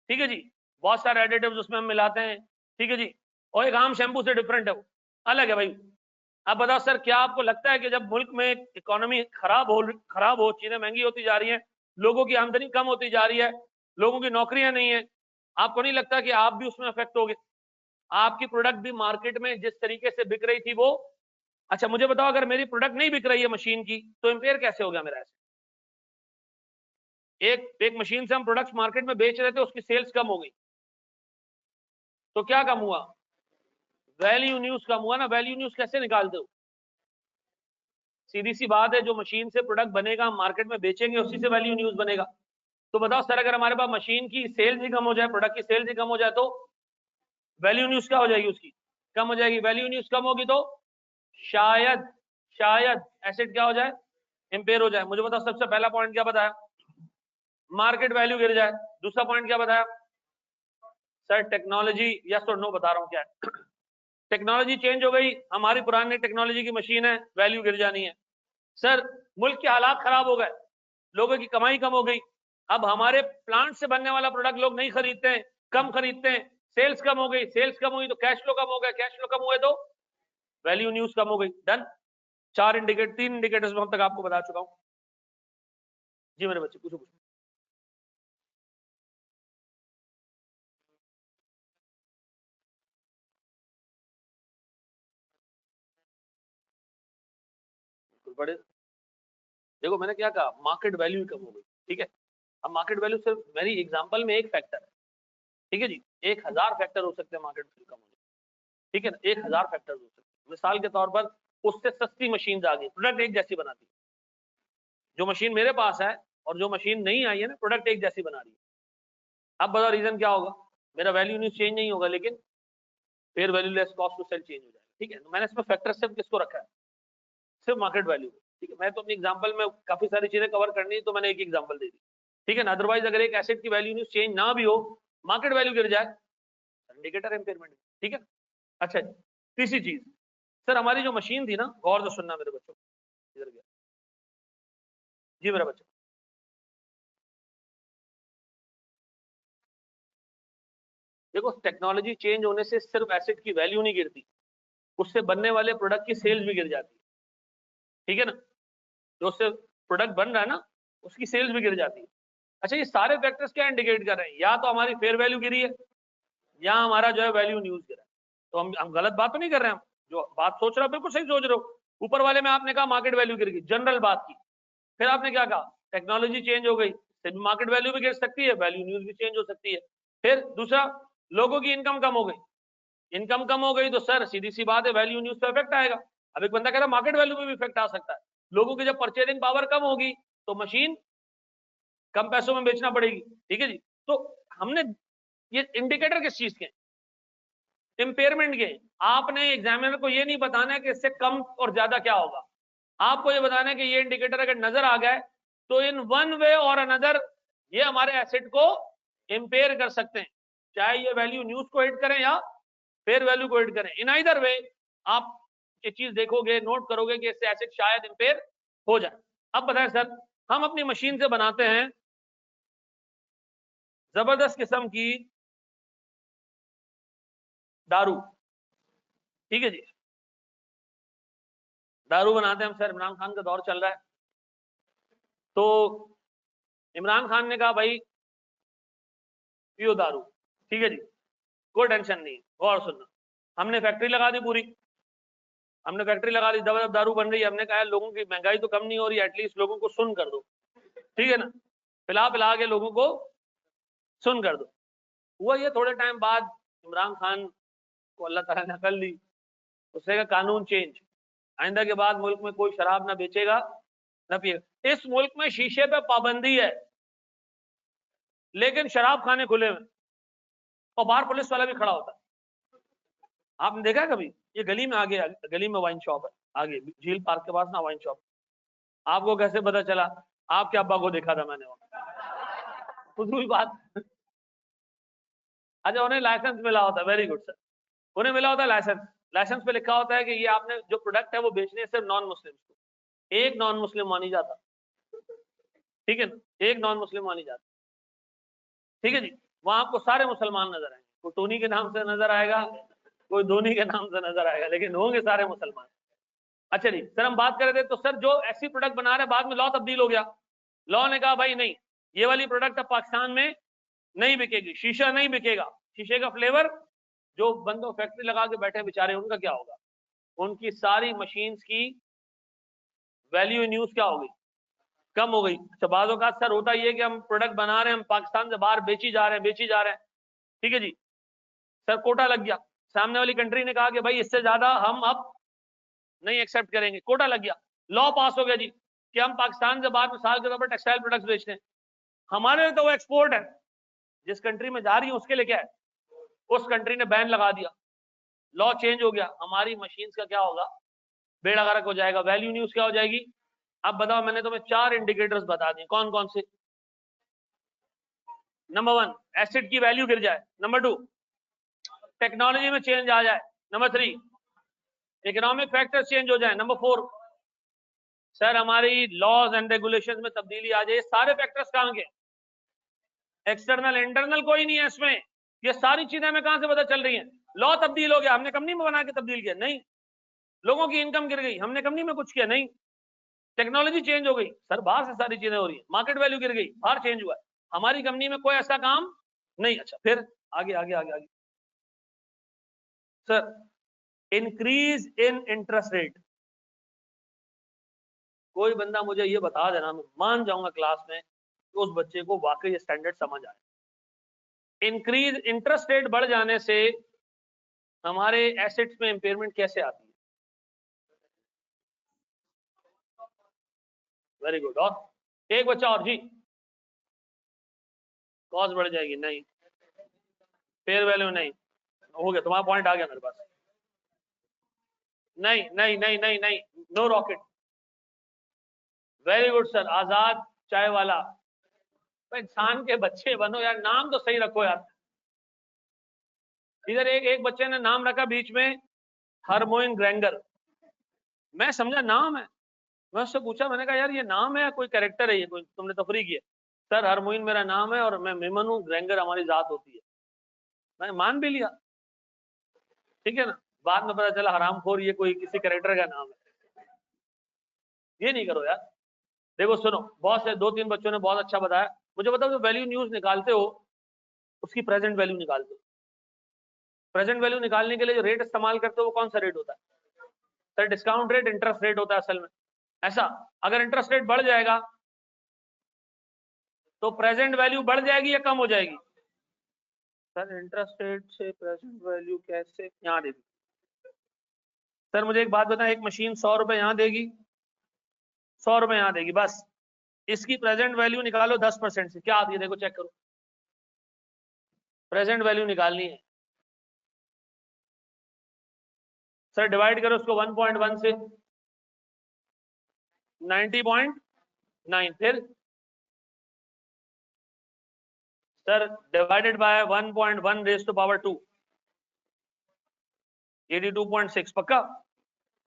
ठीक है जी, बहुत सारे एडिटिव्स उसमें हम मिलाते हैं। ठीक है जी, और एक आम शैम्पू से डिफरेंट है, वो अलग है भाई। आप बताओ सर, क्या आपको लगता है कि जब मुल्क में इकोनॉमी खराब हो, चीजें महंगी होती जा रही हैं, लोगों की आमदनी कम होती जा रही है, लोगों की नौकरियां नहीं है, आपको नहीं लगता कि आप भी उसमें अफेक्ट होगे? आपकी प्रोडक्ट भी मार्केट में जिस तरीके से बिक रही थी वो, अच्छा मुझे बताओ, अगर मेरी प्रोडक्ट नहीं बिक रही है मशीन की, तो इंपेयर कैसे हो गया मेरा? ऐसे एक मशीन से हम प्रोडक्ट्स मार्केट में बेच रहे थे, उसकी सेल्स कम हो गई, तो क्या कम हुआ? वैल्यू न्यूज कम हुआ ना। वैल्यू न्यूज कैसे निकालते हो? सीधी सी बात है, जो मशीन से प्रोडक्ट बनेगा हम मार्केट में बेचेंगे, उसी से वैल्यू न्यूज बनेगा। तो बताओ सर, अगर हमारे पास मशीन की सेल्स ही कम हो जाए, प्रोडक्ट की सेल्स ही कम हो जाए, तो वैल्यू न्यूज क्या हो जाएगी? उसकी कम हो जाएगी। वैल्यू न्यूज कम होगी तो शायद शायद एसेट क्या हो जाए? इंपेयर हो जाए। मुझे बताओ, सबसे पहला पॉइंट क्या बताया? मार्केट वैल्यू गिर जाए। दूसरा पॉइंट क्या बताया? सर टेक्नोलॉजी, यस और नो बता रहा हूं क्या है। टेक्नोलॉजी चेंज हो गई, हमारी पुरानी टेक्नोलॉजी की मशीन है, वैल्यू गिर जानी है। सर मुल्क के हालात खराब हो गए, लोगों की कमाई कम हो गई, अब हमारे प्लांट से बनने वाला प्रोडक्ट लोग नहीं खरीदते हैं, कम खरीदते हैं, सेल्स कम हो गई, सेल्स कम हुई तो कैश फ्लो कम हो गया, कैश फ्लो कम हुए तो वैल्यू न्यूज कम हो गई। डन। तीन इंडिकेटर्स में अब तक आपको बता चुका हूं। जी मेरे बच्चे पूछो। बड़े देखो, मैंने क्या कहा? मार्केट वैल्यू कम हो गई, ठीक है। अब मार्केट वैल्यू सिर्फ मेरी एग्जांपल में एक फैक्टर है, ठीक है जी। 1000 फैक्टर हो सकते हैं मार्केट वैल्यू कम होने, ठीक है ना। 1000 फैक्टर हो सकते हैं। मिसाल के तौर पर उससे सस्ती मशीन आ गई, प्रोडक्ट एक जैसी बनाती है। जो मशीन मेरे पास है और जो मशीन नहीं आई है ना, प्रोडक्ट एक जैसी बना रही है। अब बताओ रीजन क्या होगा? मेरा वैल्यू न्यूज चेंज नहीं होगा, लेकिन fair value less cost to sell change हो जाएगा, ठीक है। तो मैंने इसमें फैक्टर सिर्फ किसको रखा है? सिर्फ मार्केट वैल्यू, ठीक है। मैं तो अपनी एग्जांपल में काफी सारी चीजें कवर करनी है, तो मैंने एक एग्जांपल दे दी, ठीक है ना। अदरवाइज अगर एक एसेट की वैल्यू न्यूज चेंज ना भी हो, मार्केट वैल्यू गिर जाए, इंडिकेटर इम्पेयरमेंट, ठीक है। अच्छा जी, तीसरी चीज, सर हमारी जो मशीन थी ना, गौर से सुनना मेरे बच्चों, इधर गया जी मेरा बच्चा। देखो, टेक्नोलॉजी चेंज होने से सिर्फ एसेट की वैल्यू नहीं गिरती, उससे बनने वाले प्रोडक्ट की सेल्स भी गिर जाती है, ठीक है ना। जो उससे प्रोडक्ट बन रहा है ना, उसकी सेल्स भी गिर जाती है। अच्छा, ये सारे फैक्टर्स क्या इंडिकेट कर रहे हैं? या तो हमारी फेयर वैल्यू गिरी है, या हमारा जो है वैल्यू न्यूज गिरा है। तो हम गलत बात तो नहीं कर रहे हैं। हम जो बात सोच रहे हो बिल्कुल सही सोच रहे हो। ऊपर वाले में आपने कहा मार्केट वैल्यू गिर गई, जनरल बात की। फिर आपने क्या कहा? टेक्नोलॉजी चेंज हो गई, मार्केट वैल्यू भी गिर सकती है, वैल्यू न्यूज भी चेंज हो सकती है। फिर दूसरा, लोगों की इनकम कम हो गई। इनकम कम हो गई तो सर सीधी सी बात है, वैल्यू न्यूज पे इफेक्ट आएगा। अब एक बंदा कह रहा है मार्केट वैल्यू में भी इफेक्ट आ सकता है। लोगों की जब परचेजिंग पावर कम होगी तो मशीन कम पैसों में बेचना पड़ेगी, ठीक है जी। तो हमने ये इंडिकेटर किस चीज के? इंपेयरमेंट के। आपने एग्जामिनर को ये नहीं बताना है कि इससे कम और ज्यादा क्या होगा। आपको ये बताना है कि ये इंडिकेटर अगर नजर आ गए तो इन वन वे और अनदर ये हमारे एसेट को इंपेयर कर सकते हैं, चाहे ये वैल्यू न्यूज को हिट करें या फेयर वैल्यू को हिट करें। इन आइदर वे आप ये चीज देखोगे, नोट करोगे कि इससे एसेट शायद इंपेयर हो जाए। अब बताएं सर, हम अपनी मशीन से बनाते हैं जबरदस्त किस्म की दारू, ठीक है जी। दारू बनाते हैं हम, सर इमरान खान का दौर चल रहा है, तो इमरान खान ने कहा भाई पियो दारू, ठीक है जी, कोई टेंशन नहीं। गौर सुनना, हमने फैक्ट्री लगा दी पूरी, हमने फैक्ट्री लगा दी, जब दारू बन रही है। हमने कहा लोगों की महंगाई तो कम नहीं हो रही, एटलीस्ट लोगों को सुन कर दो, ठीक है ना। पिला पिला के लोगों को सुन कर दो। हुआ ये, थोड़े टाइम बाद इमरान खान को अल्लाह ताला ने अकल दी, उसने कहा कानून चेंज, आइंदा के बाद मुल्क में कोई शराब ना बेचेगा ना पिएगा। इस मुल्क में शीशे पे पाबंदी है, लेकिन शराब खाने खुले हुए, और बाहर पुलिस वाला भी खड़ा होता है। आपने देखा है कभी? ये गली में आगे, गली में वाइन शॉप है आगे, झील पार्क के पास ना वाइन शॉप। आपको कैसे पता चला? आपके अब्बा को देखा था मैंने वहां। फजूल बात। अच्छा, उन्हें लाइसेंस मिला होता है, वेरी गुड सर। उन्हें मिला होता है लाइसेंस, लाइसेंस पे लिखा होता है कि ये आपने जो प्रोडक्ट है वो बेचने है सिर्फ नॉन मुस्लिम को। एक नॉन मुस्लिम वहां नहीं जाता, ठीक है ना, एक नॉन मुस्लिम वहां नहीं जाता, ठीक है जी। वहां आपको सारे मुसलमान नजर आएंगे, कोई टोनी के नाम से नजर आएगा, कोई धोनी के नाम से नजर आएगा, लेकिन होंगे सारे मुसलमान। अच्छा जी सर, हम बात कर रहे थे, तो सर जो ऐसी प्रोडक्ट बना रहे, बाद में लॉ तब्दील हो गया। लॉ ने कहा भाई नहीं, ये वाली प्रोडक्ट अब पाकिस्तान में नहीं बिकेगी, शीशा नहीं बिकेगा, शीशे का फ्लेवर। जो बंदो फैक्ट्री लगा के बैठे बेचारे, उनका क्या होगा? उनकी सारी मशीन्स की वैल्यू न्यूज क्या हो गई? कम हो गई। अच्छा, बाज़ों का सर होता ये कि हम प्रोडक्ट बना रहे हैं, हम पाकिस्तान से बाहर बेची जा रहे हैं, बेची जा रहे हैं, ठीक है जी। सर कोटा लग गया, सामने वाली कंट्री ने कहा कि भाई इससे ज्यादा हम अब नहीं एक्सेप्ट करेंगे, कोटा लग गया, लॉ पास हो गया जी कि हम पाकिस्तान से बाद में साल के तौर पर टेक्सटाइल प्रोडक्ट्स बेचते हैं। हमारे लिए तो वो एक्सपोर्ट है, जिस कंट्री में जा रही है उसके लिए क्या है, उस कंट्री ने बैन लगा दिया, लॉ चेंज हो गया, हमारी मशीन का क्या होगा, बेड़ा गर्क हो जाएगा, वैल्यू न्यूज क्या हो जाएगी। अब बताओ, मैंने तुम्हें 4 इंडिकेटर्स बता दिए, कौन कौन से। नंबर 1, एसिड की वैल्यू गिर जाए। नंबर 2, टेक्नोलॉजी में चेंज आ जाए। नंबर 3, इकोनॉमिक फैक्टर्स चेंज हो जाए। नंबर 4, सर हमारी लॉज एंड रेगुलेशन में तब्दीली आ जाए। सारे फैक्टर्स कहां के, एक्सटर्नल इंटरनल कोई नहीं है इसमें, ये सारी चीजें हमें कहां से पता चल रही हैं। लॉ तब्दील हो गया, हमने कंपनी में बना के तब्दील किया नहीं। लोगों की इनकम गिर गई, हमने कंपनी में कुछ किया नहीं। टेक्नोलॉजी चेंज हो गई, सर बाहर से सारी चीजें हो रही है। मार्केट वैल्यू गिर गई, बाहर चेंज हुआ है, हमारी कंपनी में कोई ऐसा काम नहीं। अच्छा फिर आगे आगे आगे आगे, sir increase in interest rate. कोई बंदा मुझे ये बता देना, मैं मान जाऊंगा क्लास में कि उस बच्चे को वाकई स्टैंडर्ड समझ आए। इंक्रीज इंटरेस्ट रेट बढ़ जाने से हमारे एसेट्स में इंपेयरमेंट कैसे आती है। Very good. और एक बच्चा और जी, कॉस्ट बढ़ जाएगी नहीं, फेयर वैल्यू नहीं, हो गया तुम्हारा पॉइंट आ गया मेरे पास। नहीं नहीं नहीं नहीं नहीं, no rocket. Very good sir, Azad चाय वाला। तो इंसान के बच्चे बनो यार, नाम तो सही रखो यार। इधर एक बच्चे ने नाम रखा बीच में हरमोइन ग्रेंगर, मैं समझा नाम है। मैं उससे पूछा, मैंने कहा यार ये नाम है या कोई कैरेक्टर है, ये कोई तुमने तफरी की है। सर हरमोइन मेरा नाम है और मैं मेमन हूँ, ग्रेंगर हमारी जात होती है। मैंने मान भी लिया, ठीक है ना। बाद में पता चला हरामखोर ये कोई किसी कैरेक्टर का नाम है। ये नहीं करो यार। देखो सुनो, बहुत से 2-3 बच्चों ने बहुत अच्छा बताया। मुझे बताओ, जो वैल्यू न्यूज निकालते हो उसकी प्रेजेंट वैल्यू निकालते हो, प्रेजेंट वैल्यू निकालने के लिए जो रेट इस्तेमाल करते हो वो कौन सा रेट होता है। Sir discount rate, interest rate होता है असल में। ऐसा, अगर इंटरेस्ट रेट बढ़ जाएगा तो प्रेजेंट वैल्यू बढ़ जाएगी या कम हो जाएगी। सर इंटरेस्ट रेट से प्रेजेंट वैल्यू कैसे, यहाँ देगी। सर मुझे एक बात बताएं, एक मशीन 100 रुपए यहाँ देगी, 100 रुपए यहाँ देगी, बस इसकी प्रेजेंट वैल्यू निकालो 10% से, क्या आती है देखो, चेक करो। प्रेजेंट वैल्यू निकालनी है सर, डिवाइड करो उसको 1.1 से, 90.9, फिर sir divided by 1.1 raise to power 2, 82.6। पक्का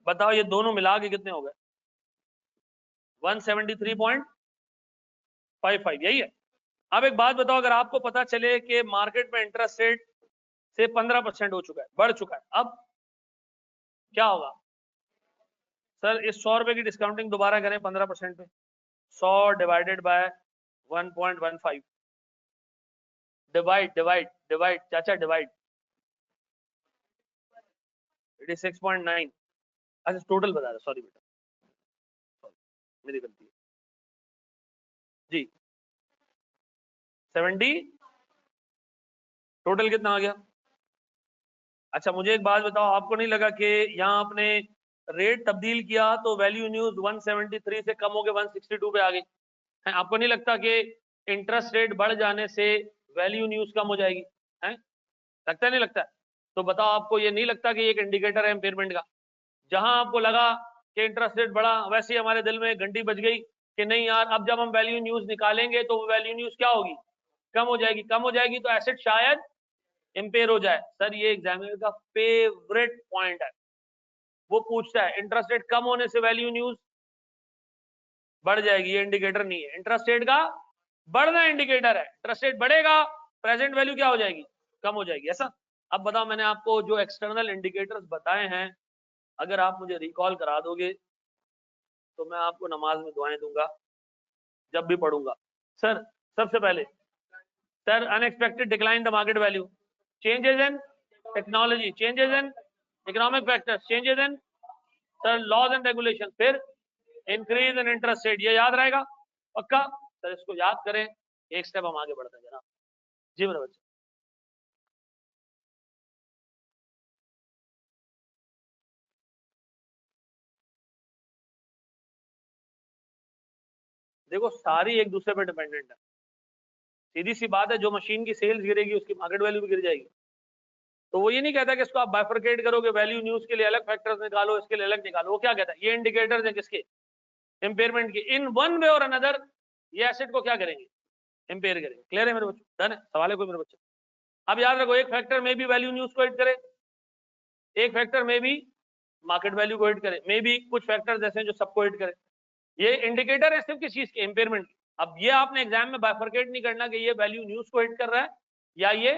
बताओ ये दोनों मिला के कितने हो गए, 173.55, यही है। अब एक बात बताओ, अगर आपको पता चले कि मार्केट में इंटरेस्ट रेट से 15% हो चुका है, बढ़ चुका है, अब क्या होगा। सर इस 100 रुपए की डिस्काउंटिंग दोबारा करें 15% पे, 100 divided by 1.15, divide divide divide चाचा डिवाइड, 86.9। अच्छा टोटल बता रहा, सॉरी बेटा, मेरी गलती है जी। 70, टोटल कितना आ गया। अच्छा मुझे एक बात बताओ, आपको नहीं लगा कि यहाँ आपने रेट तब्दील किया तो वैल्यू न्यूज 173 से कम हो गए 162 पे आ गई है। आपको नहीं लगता कि इंटरेस्ट रेट बढ़ जाने से वैल्यू न्यूज कम हो जाएगी है, लगता है नहीं लगता है? तो बताओ, आपको ये नहीं लगता कि एक इंडिकेटर है इम्पेयरमेंट का। जहां आपको लगा कि इंटरेस्ट रेट बढ़ा, वैसे ही हमारे दिल में घंटी बज गई कि नहीं यार, अब जब हम वैल्यू न्यूज निकालेंगे तो वैल्यू न्यूज क्या होगी, कम हो जाएगी। कम हो जाएगी तो एसेट शायद इंपेयर हो जाए। सर ये एग्जामिनर का फेवरेट पॉइंट है, वो पूछता है इंटरेस्ट रेट कम होने से वैल्यू न्यूज बढ़ जाएगी, ये इंडिकेटर नहीं है, इंटरेस्ट रेट का बढ़ना इंडिकेटर है। इंटरेस्ट रेट बढ़ेगा, प्रेजेंट वैल्यू क्या हो जाएगी, कम हो जाएगी। ऐसा। अब बताओ, मैंने आपको जो एक्सटर्नल इंडिकेटर्स बताए हैं, अगर आप मुझे रिकॉल करा दोगे तो मैं आपको नमाज में दुआएं दूंगा जब भी पढ़ूंगा। सर सबसे पहले, sir unexpected decline the market value, changes in technology, changes in economic factors, changes in sir laws and regulation, फिर इंक्रीज इन इंटरेस्ट रेट। ये याद रहेगा पक्का। सर इसको याद करें, एक स्टेप हम आगे बढ़ते हैं जनाब। जी मेरे बच्चे। देखो सारी एक दूसरे पर डिपेंडेंट है, सीधी सी बात है, जो मशीन की सेल्स गिरेगी उसकी मार्केट वैल्यू भी गिर जाएगी। तो वो ये नहीं कहता कि इसको आप बाइफरकेट करोगे, वैल्यू न्यूज के लिए अलग फैक्टर्स निकालो, इसके लिए अलग निकालो। वो क्या कहता है, ये इंडिकेटर्स हैं किसके, इम्पेयरमेंट के। इन वन वे और अनदर ये एसेट को क्या करेंगे, इम्पेयर करेंगे। क्लियर है मेरे बच्चों, डन है, सवाल है कोई मेरे बच्चों? अब याद रखो, एक फैक्टर में भी वैल्यू न्यूज को हिट करे, एक फैक्टर में भी मार्केट वैल्यू को हिट करे, मे भी कुछ फैक्टर्स ऐसे हैं जो सबको हिट करे। ये इंडिकेटर है सिर्फ किस चीज के, इम्पेयरमेंट की। अब ये आपने एग्जाम में बाइफरकेट नहीं करना कि ये वैल्यू न्यूज को हिट कर रहा है या ये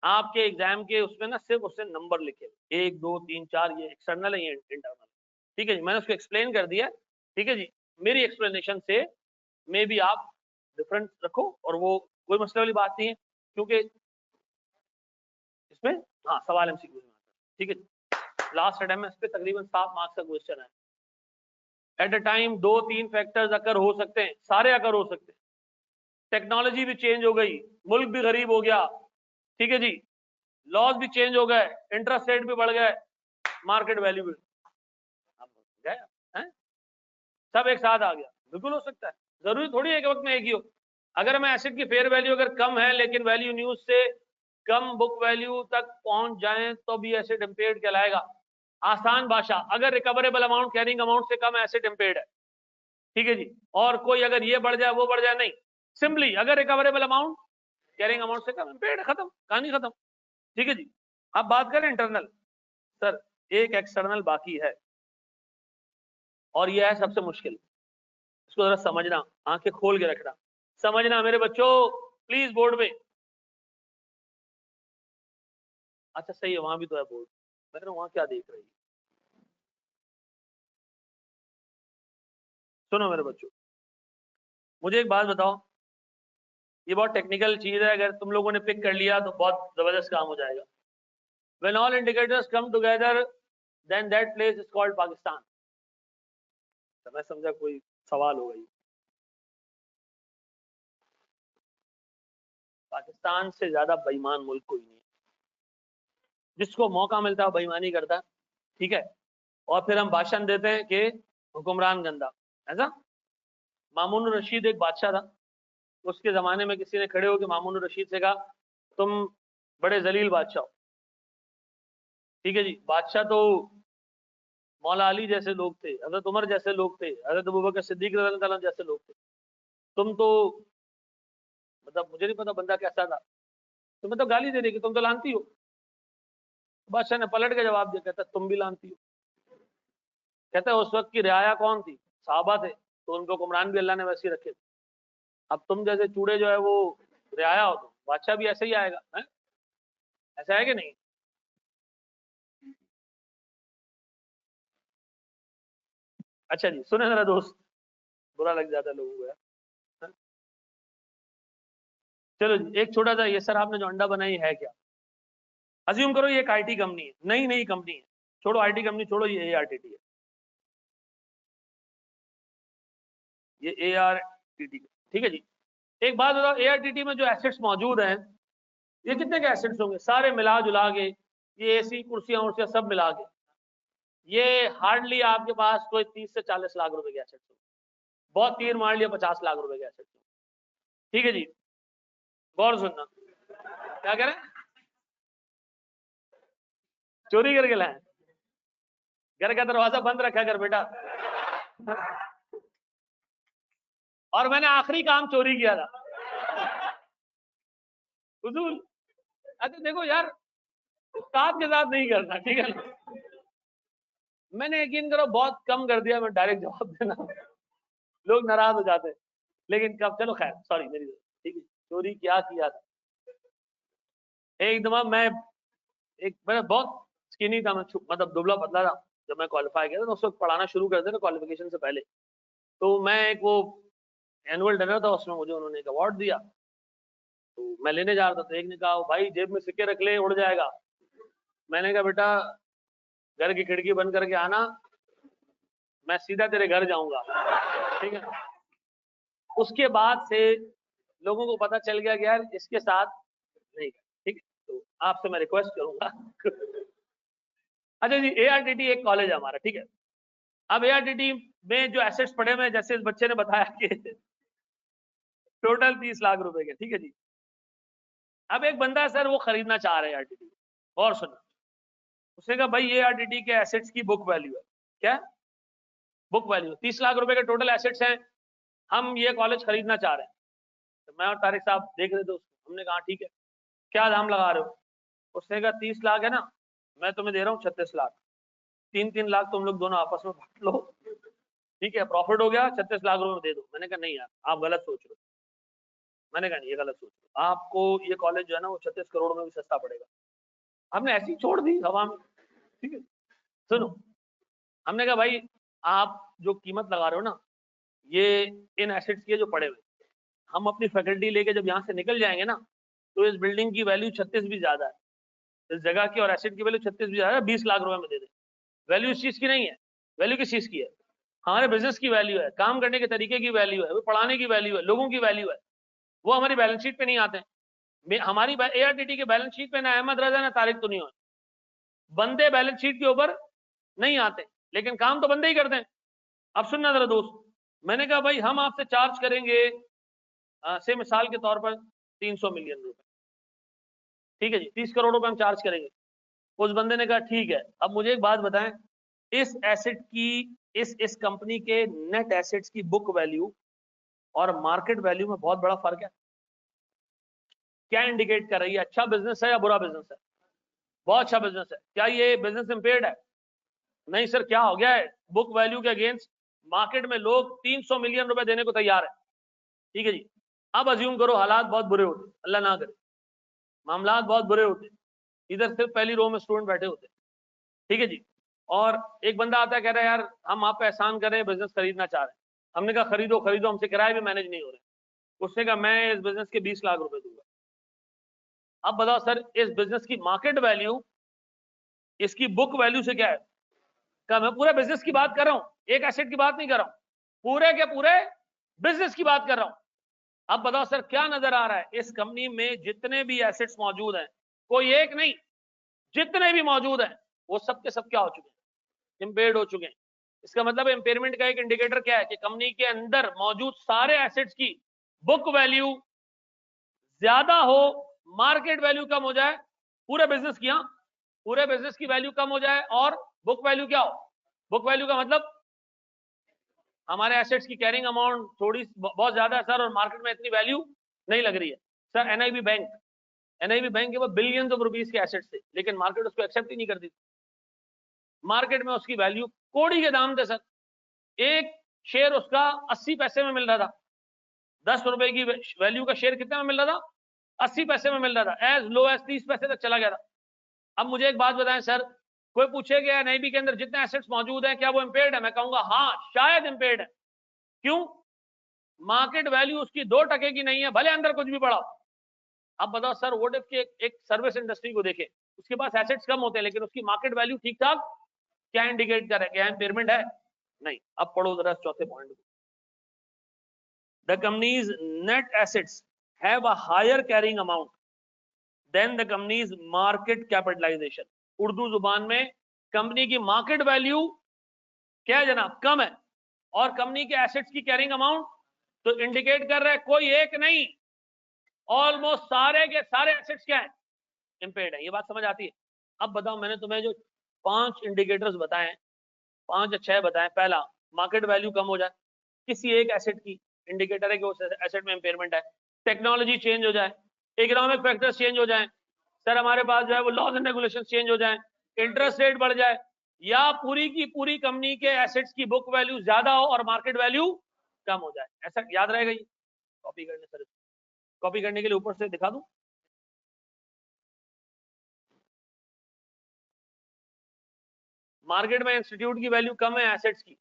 आपके एग्जाम के उसमें ना सिर्फ उससे नंबर लिखे 1 2 3 4, ये एक्सटर्नल है, ये इंटरनल। ठीक है जी, मैंने उसको एक्सप्लेन कर दिया। ठीक है जी, मेरी एक्सप्लेनेशन से मे भी आप डिफरेंस रखो, और वो कोई मसले वाली बात नहीं है, क्योंकि इसमें हाँ सवाल एमसीक्यू में आता है। ठीक है जी, लास्ट अटेम्प्ट में इस पे तकरीबन 7 मार्क्स का क्वेश्चन है। एट अ टाइम 2-3 फैक्टर्स अकर हो सकते हैं, सारे अकर हो सकते हैं। टेक्नोलॉजी भी चेंज हो गई, मुल्क भी गरीब हो गया, ठीक है जी, लॉज भी चेंज हो गए, इंटरेस्ट रेट भी बढ़ गए, मार्केट वैल्यू भी गए, सब एक साथ आ गया। बिल्कुल हो सकता है, जरूरी थोड़ी है एक वक्त में एक ही हो। अगर मैं एसेट की फेयर वैल्यू अगर कम है लेकिन वैल्यू न्यूज से कम बुक वैल्यू तक पहुंच जाए तो भी एसेट इम्पेयर्ड कहलाएगा। आसान भाषा, अगर रिकवरेबल अमाउंट कैरिंग अमाउंट से कम एसेट इम्पेयर्ड है। ठीक है जी, और कोई अगर ये बढ़ जाए वो बढ़ जाए नहीं, सिंपली अगर रिकवरेबल अमाउंट कैरिंग अमाउंट से कम, इम्पेयर्ड, खत्म, कहानी खत्म। ठीक है जी, अब बात करें इंटरनल। सर एक एक्सटर्नल बाकी है, और यह है सबसे मुश्किल, इसको जरा समझना, आंखें खोल के रखना, समझना मेरे बच्चों प्लीज। बोर्ड पे, अच्छा सही है, वहां भी तो है बोर्ड, मैं वहां क्या देख रही है। सुनो मेरे बच्चों, मुझे एक बात बताओ, ये बहुत टेक्निकल चीज है, अगर तुम लोगों ने पिक कर लिया तो बहुत जबरदस्त काम हो जाएगा। When all indicators come together, then that place is called Pakistan। तो मैं समझा कोई सवाल होगा ये। पाकिस्तान से ज्यादा बेईमान मुल्क कोई नहीं है, जिसको मौका मिलता है बेईमानी करता है। ठीक है, और फिर हम भाषण देते हैं कि हुक्मरान गंदा। ऐसा मामून रशीद एक बादशाह था, उसके जमाने में किसी ने खड़े होकर मामून रशीद से कहा तुम बड़े जलील बादशाह हो। ठीक है जी, बादशाह तो मौला अली जैसे लोग थे, हजरत उमर जैसे लोग थे, हजरत अबू बकर सिद्दीक रज़ी अल्लाह तआला जैसे लोग थे। तुम तो मतलब मुझे नहीं पता बंदा कैसा था, तुम्हें तो गाली दे रही कि तुम तो लानती हो। बादशाह ने पलट के जवाब दिया, कहता तुम भी लानती हो। कहता उस वक्त की रियाया कौन थी, साहबा थे, तो उनको हुक्मरान भी अल्लाह ने वैसे ही रखे थे। अब तुम जैसे चूड़े जो है वो रियाया हो, तो बादशाह भी ऐसे ही आएगा है? ऐसा है कि नहीं? अच्छा जी, सुने जरा दोस्त, बुरा लग जाता है लोगों को यार। हाँ? चलो जी, एक छोटा सा, ये सर आपने जो अंडा बनाई है क्या, अज्यूम करो ये एक आईटी कंपनी है, नई नई कंपनी है, छोड़ो आईटी कंपनी छोड़ो, ये एआरटीटी है, ये एआरटीटी। ठीक है जी, एक बात बताओ, एआरटीटी में जो एसेट्स मौजूद हैं, ये कितने के एसेट्स होंगे सारे मिला जुला के, ये एसी कुर्सियां उर्सियां सब मिला के, ये हार्डली आपके पास कोई 30 से 40 लाख रुपए के एसेट्स होंगे, बहुत तीर मार लिया 50 लाख रुपए के एसेट्स होंगे। ठीक है जी, गौर सुनना, क्या कह रहे हैं, चोरी करके लाए, घर का दरवाजा बंद रखा कर बेटा। और मैंने आखिरी काम चोरी किया था, हुजूर। अच्छा देखो यार, उस्ताद के साथ नहीं करना, ठीक है ना। मैंने यकीन करो बहुत कम कर दिया, मैं डायरेक्ट जवाब देना, लोग नाराज हो जाते हैं। लेकिन कब, चलो खैर, सॉरी मेरी, ठीक है, चोरी क्या किया था, एक दफा मैं बहुत स्किनी था, मैं मतलब दुबला पतला था। जब मैं क्वालिफाई किया था तो उस वक्त पढ़ाना शुरू कर दिया था क्वालिफिकेशन से पहले। तो मैं एक वो एनुअल डिनर था, उसमें मुझे उन्होंने एक अवार्ड दिया, तो मैं लेने जा रहा था, तो एक ने कहा भाई जेब में सिक्के रख ले उड़ जाएगा। मैंने कहा बेटा घर की खिड़की बंद करके आना, मैं सीधा तेरे घर जाऊंगा। ठीक है, उसके बाद से लोगों को पता चल गया कि यार इसके साथ नहीं। ठीक है, तो आपसे मैं रिक्वेस्ट करूंगा। अच्छा जी, एआरटीटी एक कॉलेज है हमारा, ठीक है। अब एआरटीटी में जो एसेट्स पड़े हुए हैं, जैसे इस बच्चे ने बताया कि टोटल 30 लाख रुपए के, ठीक है जी। अब एक बंदा सर वो खरीदना चाह रहे हैं आरटीडी, और सुनना, उसने कहा भाई ये आरटीडी के एसेट्स की बुक वैल्यू है, क्या बुक वैल्यू 30 लाख रुपए के टोटल एसेट्स हैं, हम ये कॉलेज खरीदना चाह रहे हैं। तो मैं और तारिक साहब देख रहे थे उसको, हमने कहा ठीक है, क्या दाम लगा रहे हो? उसने कहा 30 लाख है ना, मैं तुम्हें दे रहा हूँ 36 लाख, 3-3 लाख तुम लोग दोनों आपस में बांट लो, ठीक है, प्रॉफिट हो गया, 36 लाख रुपए दे दो। मैंने कहा नहीं यार, आप गलत सोच रहे हो। मैंने कहा नहीं, ये गलत सोच रहे हो, आपको ये कॉलेज जो है ना वो 36 करोड़ में भी सस्ता पड़ेगा। हमने ऐसी छोड़ दी हवा में, ठीक है। सुनो, हमने कहा भाई आप जो कीमत लगा रहे हो ना, ये इन एसेट्स के जो पड़े हुए, हम अपनी फैकल्टी लेके जब यहाँ से निकल जाएंगे ना, तो इस बिल्डिंग की वैल्यू 36 भी ज्यादा है, इस जगह की और एसेट की वैल्यू 36 भी ज्यादा है, 20 लाख रुपए में दे दे। वैल्यू इस चीज की नहीं है, वैल्यू किस चीज की है? हमारे बिजनेस की वैल्यू है, काम करने के तरीके की वैल्यू है, वो पढ़ाने की वैल्यू है, लोगों की वैल्यू है, वो हमारी बैलेंस शीट पे नहीं आते हैं। हमारी एआरटीटी के बैलेंस शीट पे ना अहमद रजा ना तारिक तो नहीं हो, बंदे बैलेंस शीट के ऊपर नहीं आते, लेकिन काम तो बंदे ही करते हैं। अब सुनना जरा दोस्त, मैंने कहा भाई हम आपसे चार्ज करेंगे से मिसाल के तौर पर 300 मिलियन रुपए, ठीक है जी, 30 करोड़ रुपए हम चार्ज करेंगे। उस बंदे ने कहा ठीक है, अब मुझे एक बात बताएं, इस एसेट की, इस कंपनी के नेट एसेट्स की बुक वैल्यू और मार्केट वैल्यू में बहुत बड़ा फर्क है। क्या इंडिकेट कर रही है, अच्छा बिजनेस है या बुरा बिजनेस है? बहुत अच्छा बिजनेस है। क्या ये बिजनेस इंपेयर्ड है? नहीं सर, क्या हो गया है? बुक वैल्यू के अगेंस्ट मार्केट में लोग 300 मिलियन रुपए देने को तैयार है, ठीक है जी। अब अज्यूम करो हालात बहुत बुरे होते, अल्लाह ना करे, मामलात बहुत बुरे होते, इधर सिर्फ पहली रो में स्टूडेंट बैठे होते, ठीक है जी, और एक बंदा आता है कह रहा है यार हम आप पे एहसान कर रहे हैं, बिजनेस खरीदना चाह रहे हैं। हमने कहा खरीदो खरीदो, हमसे किराए भी मैनेज नहीं हो रहे। उसने कहा मैं इस बिजनेस के 20 लाख रुपए दूंगा। अब बताओ सर, इस बिजनेस की मार्केट वैल्यू इसकी बुक वैल्यू से क्या है? क्या मैं पूरे बिजनेस की बात कर रहा हूं, एक एसेट की बात नहीं कर रहा हूं, पूरे के पूरे बिजनेस की बात कर रहा हूं। अब बताओ सर क्या नजर आ रहा है, इस कंपनी में जितने भी एसेट्स मौजूद हैं, कोई एक नहीं, जितने भी मौजूद हैं वो सब के सब क्या हो चुके हैं? इंपेयर्ड हो चुके हैं। इसका मतलब इंपेयरमेंट का एक इंडिकेटर क्या है कि कंपनी के अंदर मौजूद सारे एसेट्स की बुक वैल्यू ज्यादा हो, मार्केट वैल्यू कम हो जाए, पूरे बिजनेस की, हाँ पूरे बिजनेस की वैल्यू कम हो जाए और बुक वैल्यू क्या हो? बुक वैल्यू का मतलब हमारे एसेट्स की कैरिंग अमाउंट थोड़ी बहुत ज्यादा है सर, और मार्केट में इतनी वैल्यू नहीं लग रही है। सर एनआईबी बैंक के वो बिलियंस ऑफ रुपीस के एसेट्स थे, लेकिन मार्केट उसको एक्सेप्ट ही नहीं करती। मार्केट में उसकी वैल्यू कोड़ी के दाम थे सर। एक शेयर उसका 80 पैसे में मिल रहा था, 10 रुपए की वैल्यू का शेयर कितने में मिल रहा था? 80 पैसे में मिल रहा था, एज लो एज 30 पैसे तक चला गया था। अब मुझे एक बात बताएं सर, कोई पूछेगा एनआईबी के अंदर जितने एसेट्स मौजूद हैं क्या वो इंपेयर्ड है? मैं कहूंगा हाँ शायद इंपेयर्ड है। क्यों? मार्केट वैल्यू उसकी 2% की नहीं है, भले अंदर कुछ भी पड़ा। अब बताओ सर, व्हाट इफ के एक सर्विस इंडस्ट्री को देखें, उसके पास एसेट्स कम होते हैं लेकिन उसकी मार्केट वैल्यू ठीक ठाक, क्या इंडिकेट कर रहा है? क्या इंपेयरमेंट है? नहीं। अब पढ़ो जरा चौथे पॉइंट को, the company's net assets have a higher carrying amount than the company's market capitalization. Urdu जुबान में कंपनी की मार्केट वैल्यू क्या है जनाब? कम है, और कंपनी के एसेट्स की कैरिंग अमाउंट तो इंडिकेट कर रहा है कोई एक नहीं, ऑलमोस्ट सारे के सारे एसेट्स क्या है? इंपेयर्ड है। ये बात समझ आती है? अब बताओ, मैंने तुम्हें जो 5 इंडिकेटर्स बताए, 5 या 6 बताए, पहला मार्केट वैल्यू कम हो जाए किसी एक एसेट की, इंडिकेटर है कि उस एसेट में इंपेयरमेंट है। टेक्नोलॉजी चेंज हो जाए, इकोनॉमिक फैक्टर्स चेंज हो जाए, सर हमारे पास जो है वो लॉज एंड रेगुलेशन चेंज हो जाए, इंटरेस्ट रेट बढ़ जाए, या पूरी की पूरी कंपनी के एसेट्स की बुक वैल्यू ज्यादा हो और मार्केट वैल्यू कम हो जाए। ऐसा याद रहेगा? ये कॉपी करने सर, कॉपी करने के लिए ऊपर से दिखा दूं? मार्केट में इंस्टीट्यूट की वैल्यू कम है एसेट्स की।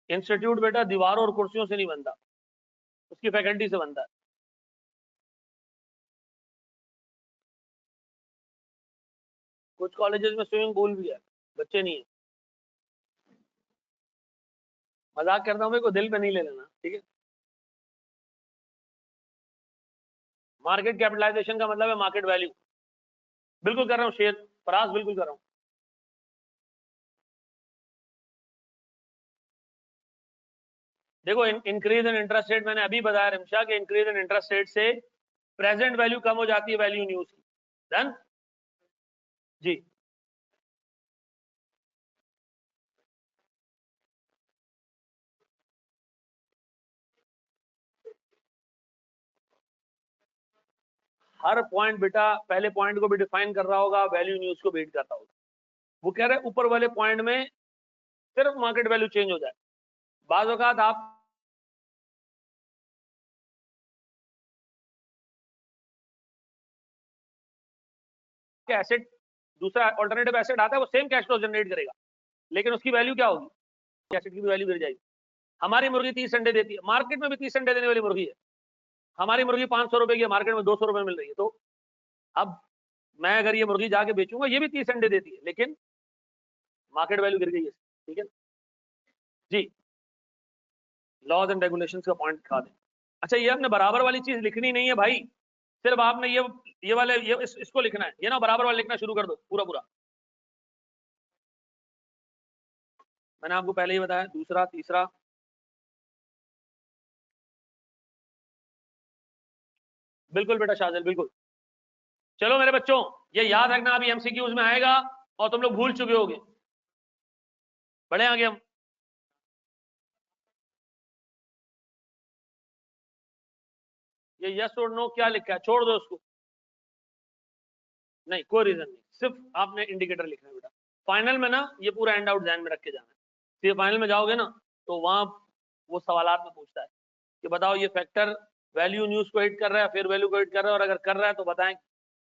इंस्टीट्यूट बेटा दीवारों और कुर्सियों से नहीं बनता, उसकी फैकल्टी से बनता है। कुछ कॉलेजेस में स्विमिंग पूल भी है, बच्चे नहीं है। मजाक करता हूँ, मेरे को दिल पे नहीं ले लेना, ठीक है। मार्केट कैपिटलाइजेशन का मतलब है मार्केट वैल्यू। बिल्कुल कर रहा हूँ शेर फराज, बिल्कुल कर रहा हूँ। देखो इंक्रीज इन इंटरेस्ट रेट मैंने अभी बताया रिमशा के इंक्रीज इन इंटरेस्ट रेट से प्रेजेंट वैल्यू कम हो जाती है वैल्यू न्यूज की। डन जी। हर पॉइंट बेटा पहले पॉइंट को भी डिफाइन कर रहा होगा, वैल्यू न्यूज को बीट करता होगा। वो कह रहे हैं ऊपर वाले पॉइंट में सिर्फ मार्केट वैल्यू चेंज हो जाए। बाज़ औक़ात आप एसेट दूसरा ऑल्टरनेटिव एसेट आता है, वो सेम कैश फ्लो जनरेट करेगा, लेकिन उसकी वैल्यू क्या होगी, एसेट की भी वैल्यू गिर जाएगी। हमारी मुर्गी 30 अंडे देती है, मार्केट में भी 30 अंडे देने वाली मुर्गी है। हमारी मुर्गी 500 रुपए की, मार्केट में 200 रुपए मिल रही है। तो अब मैं अगर ये मुर्गी जाके बेचूंगा, ये भी 30 अंडे देती है, लेकिन मार्केट वैल्यू गिर गई है। ठीक है जी, लॉज एंड रेगुलेशंस का पॉइंट दिखा दें। अच्छा, ये आपने बराबर वाली चीज लिखनी नहीं है भाई, सिर्फ आपने ये वाले इसको लिखना है, ये ना बराबर वाला लिखना शुरू कर दो पूरा पूरा। मैंने आपको पहले ही बताया, दूसरा तीसरा बिल्कुल बेटा शाजिल बिल्कुल। चलो मेरे बच्चों, ये याद रखना, अभी एमसीक्यूज में आएगा और तुम लोग भूल चुके होगे। बढ़े आगे हम। ये यस और नो क्या लिखा है, छोड़ दो उसको, नहीं कोई रीजन नहीं, सिर्फ आपने इंडिकेटर लिखना है बेटा। फाइनल में ना ये पूरा एंड आउट ध्यान में रख के जाना है। फिर फाइनल में जाओगे ना तो वहां वो सवालात में पूछता है कि बताओ ये फैक्टर वैल्यू न्यूज को हिट कर रहा है, फेयर वैल्यू को हिट कर रहा है, और अगर कर रहा है तो बताएं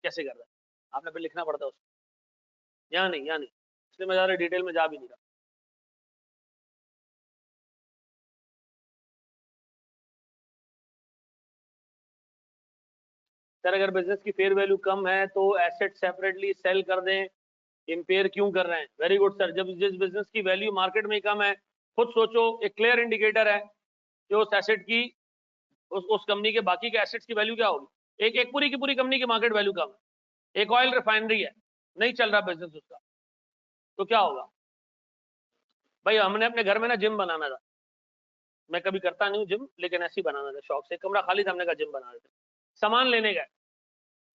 कैसे कर रहा है। आपने फिर लिखना पड़ता है उसको, यहाँ नहीं यहाँ नहीं, इसलिए मैं ज़्यादा डिटेल में जा भी नहीं रहा। सर अगर बिजनेस की फेयर वैल्यू कम है तो एसेट सेपरेटली सेल कर दें, इंपेयर क्यों कर रहे हैं? वेरी गुड सर, जब जिस बिजनेस की वैल्यू मार्केट में कम है, खुद सोचो, एक क्लियर इंडिकेटर है कि उस एसेट की उस कंपनी के बाकी के एसेट्स की वैल्यू क्या होगी। एक पूरी की पूरी कंपनी की मार्केट वैल्यू कम है, एक ऑयल रिफाइनरी है, नहीं चल रहा बिजनेस उसका, तो क्या होगा भाई? हमने अपने घर में ना जिम बनाना था, मैं कभी करता नहीं हूँ जिम, लेकिन ऐसे ही बनाना था शौक से, कमरा खाली था, हमने कहा जिम बना देते। सामान लेने गए,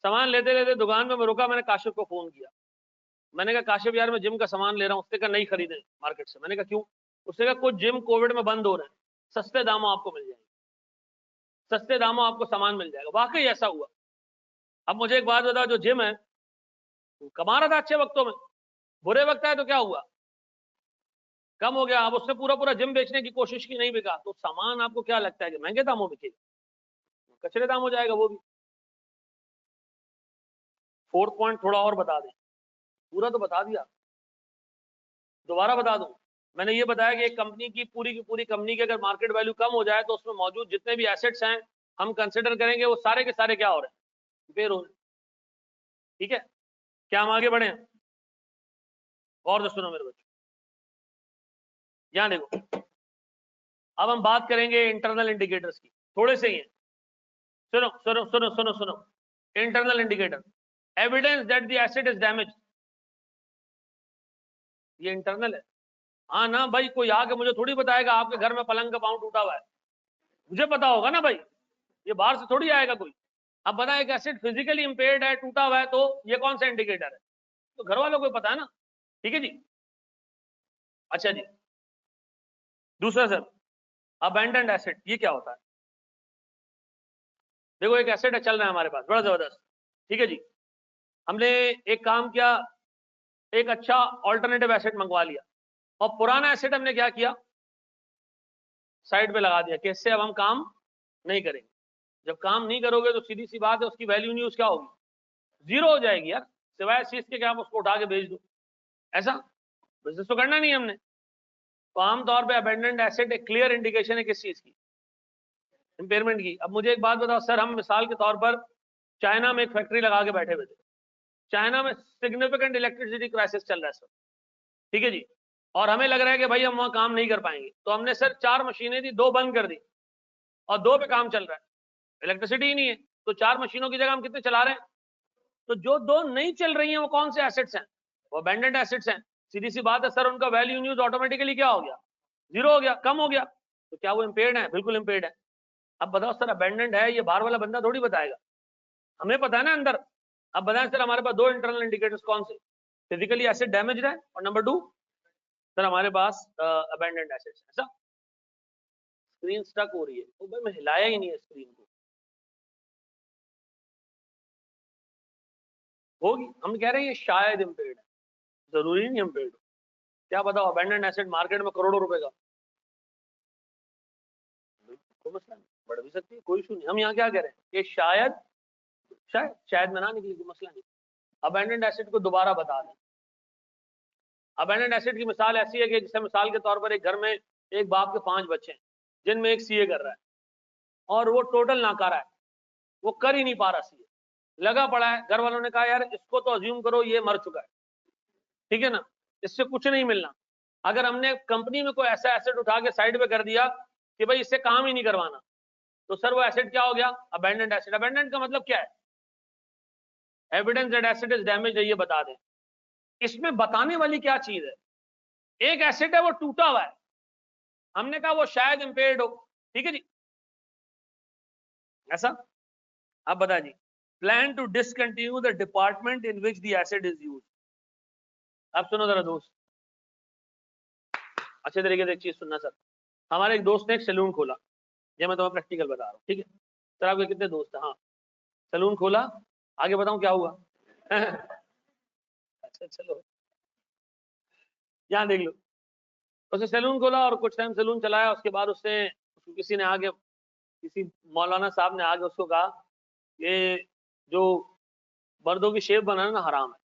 सामान लेते लेते दुकान में मैं रुका, मैंने काशिफ को फोन किया, मैंने कहा काशिफ यार मैं जिम का सामान ले रहा हूँ। उसने कहा नहीं खरीदे मार्केट से। मैंने कहा क्यों? उसने कहा कुछ जिम कोविड में बंद हो रहे हैं, सस्ते दामों आपको मिल जाएंगे, सस्ते दामों आपको सामान मिल जाएगा। वाकई ऐसा हुआ। अब मुझे एक बात बताओ, जो जिम है कमा रहा था अच्छे वक्तों में, बुरे वक्त आए तो क्या हुआ, कम हो गया। अब उसने पूरा पूरा जिम बेचने की कोशिश की, नहीं बिका, तो सामान आपको क्या लगता है कि महंगे दामों बिकेगा? कचरे दाम हो जाएगा वो भी। फोर्थ पॉइंट थोड़ा और बता दें, पूरा तो बता दिया, दोबारा बता दूं। मैंने ये बताया कि एक कंपनी की पूरी कंपनी की अगर मार्केट वैल्यू कम हो जाए तो उसमें मौजूद जितने भी एसेट्स हैं हम कंसिडर करेंगे, वो सारे के सारे क्या हो रहे हैं, बेर हो रहे हैं। ठीक है, क्या हम आगे बढ़े? और तो सुनो मेरे बच्चों, यहाँ देखो, अब हम बात करेंगे इंटरनल इंडिकेटर्स की, थोड़े से ही हैं। सुनो सुनो सुनो सुनो सुनो, internal indicator, evidence that the asset is damage, ये इंटरनल है। हाँ ना भाई, कोई आके मुझे थोड़ी बताएगा आपके घर में पलंग का पाँव टूटा हुआ है, मुझे पता होगा ना भाई, ये बाहर से थोड़ी आएगा कोई। अब बताए एक एसेट फिजिकली इंपेयर्ड है, टूटा हुआ है, तो ये कौन सा इंडिकेटर है? तो घर वालों को पता है ना। ठीक है जी। अच्छा जी, दूसरा सर, अबैंडन्ड एसेट, ये क्या होता है? देखो एक एसेट है चल रहा है हमारे पास बड़ा जबरदस्त, ठीक है जी, हमने एक काम किया, एक अच्छा ऑल्टरनेटिव एसेट मंगवा लिया, और पुराना एसेट हमने क्या किया, साइड पे लगा दिया कि इससे अब हम काम नहीं करेंगे। जब काम नहीं करोगे तो सीधी सी बात है उसकी वैल्यू न्यूज क्या होगी, जीरो हो जाएगी यार, सिवाय इस चीज के कि आप उसको उठा के भेज दो। ऐसा बिजनेस तो करना नहीं हमने। तो आमतौर पे अबेंडेंट एसेट एक क्लियर इंडिकेशन है किस चीज की, इंपेयरमेंट की। अब मुझे एक बात बताओ सर, हम मिसाल के तौर पर चाइना में एक फैक्ट्री लगा के बैठे हुए थे, चाइना में सिग्निफिकेंट इलेक्ट्रिसिटी क्राइसिस चल रहा है सर, ठीक है जी, और हमें लग रहा है कि भाई हम वहां काम नहीं कर पाएंगे, तो हमने सर 4 मशीनें दी, 2 बंद कर दी और 2 पे काम चल रहा है, इलेक्ट्रिसिटी ही नहीं है, तो 4 मशीनों की जगह हम कितने चला रहे हैं? तो जो 2 नहीं चल रही हैं वो कौन से एसेट्स हैं? वो अबैंडेंट एसेट्स हैं। सीधी सी बात है सर, उनका वैल्यू न्यूज ऑटोमेटिकली क्या हो गया, जीरो हो गया, कम हो गया। तो क्या वो इम्पेयर्ड है? बिल्कुल इम्पेयर्ड है। अब बताओ सर अबेंडेंट है, ये बाहर वाला बंदा थोड़ी बताएगा, हमें पता है ना अंदर। अब बताएं सर हमारे पास दो इंटरनल इंडिकेटर्स कौन से, फिजिकली एसेट डैमेज है और नंबर 2 सर हमारे पास अबेंडेंट एसेट्स। ऐसा स्क्रीन स्टक हो रही है, तो भाई मैं हिलाया ही नहीं है स्क्रीन को, होगी। हम कह रहे हैं ये शायद इम्पेयर्ड है, जरूरी नहीं इम्पेयर्ड हो। क्या बताओ अबेंडेंट एसेट मार्केट में करोड़ों रुपए का, कोई मसला नहीं, बढ़ भी सकती है, कोई इशू नहीं। हम यहाँ क्या कह रहे हैं कि शायद शायद में ना निकली, कोई मसला नहीं। अबेंडेंट एसेट को दोबारा बता दें। अबेंडेंट एसेट की मिसाल ऐसी है कि जैसे मिसाल के तौर पर एक घर में एक बाप के 5 बच्चे हैं, जिनमें एक सीए कर रहा है और वो टोटल नाकारा है, वो कर ही नहीं पा रहा सीए, लगा पड़ा है। घर वालों ने कहा यार इसको तो अज्यूम करो ये मर चुका है, ठीक है ना, इससे कुछ नहीं मिलना। अगर हमने कंपनी में कोई ऐसा एसेट उठा के साइड पे कर दिया कि भाई इससे काम ही नहीं करवाना, तो सर वो एसेट क्या हो गया? Abundant asset. अबेंडेंट का मतलब क्या है? Evidence that asset is damage है, ये बता दें। इसमें बताने वाली क्या चीज है? एक एसेट है वो टूटा हुआ है, हमने कहा वो शायद इंपेयर्ड हो, ठीक है जी। ऐसा अब बता जी, plan to discontinue the department in which the asset is used. अब सुनो जरा दोस्त, अच्छे तरीके से एक चीज सुनना सर। हमारे एक दोस्त ने एक सैलून खोला, ये मैं तुम्हें प्रैक्टिकल बता रहा हूँ, ठीक है सर। आपके कितने दोस्त हैं? हाँ, सैलून खोला, आगे बताऊं क्या हुआ? अच्छा चलो यहाँ देख लो। उसने सैलून खोला और कुछ टाइम सैलून चलाया, उसके बाद उसने किसी ने आगे, किसी मौलाना साहब ने आगे उसको कहा ये जो मर्दों की शेव बनाना ना हराम है।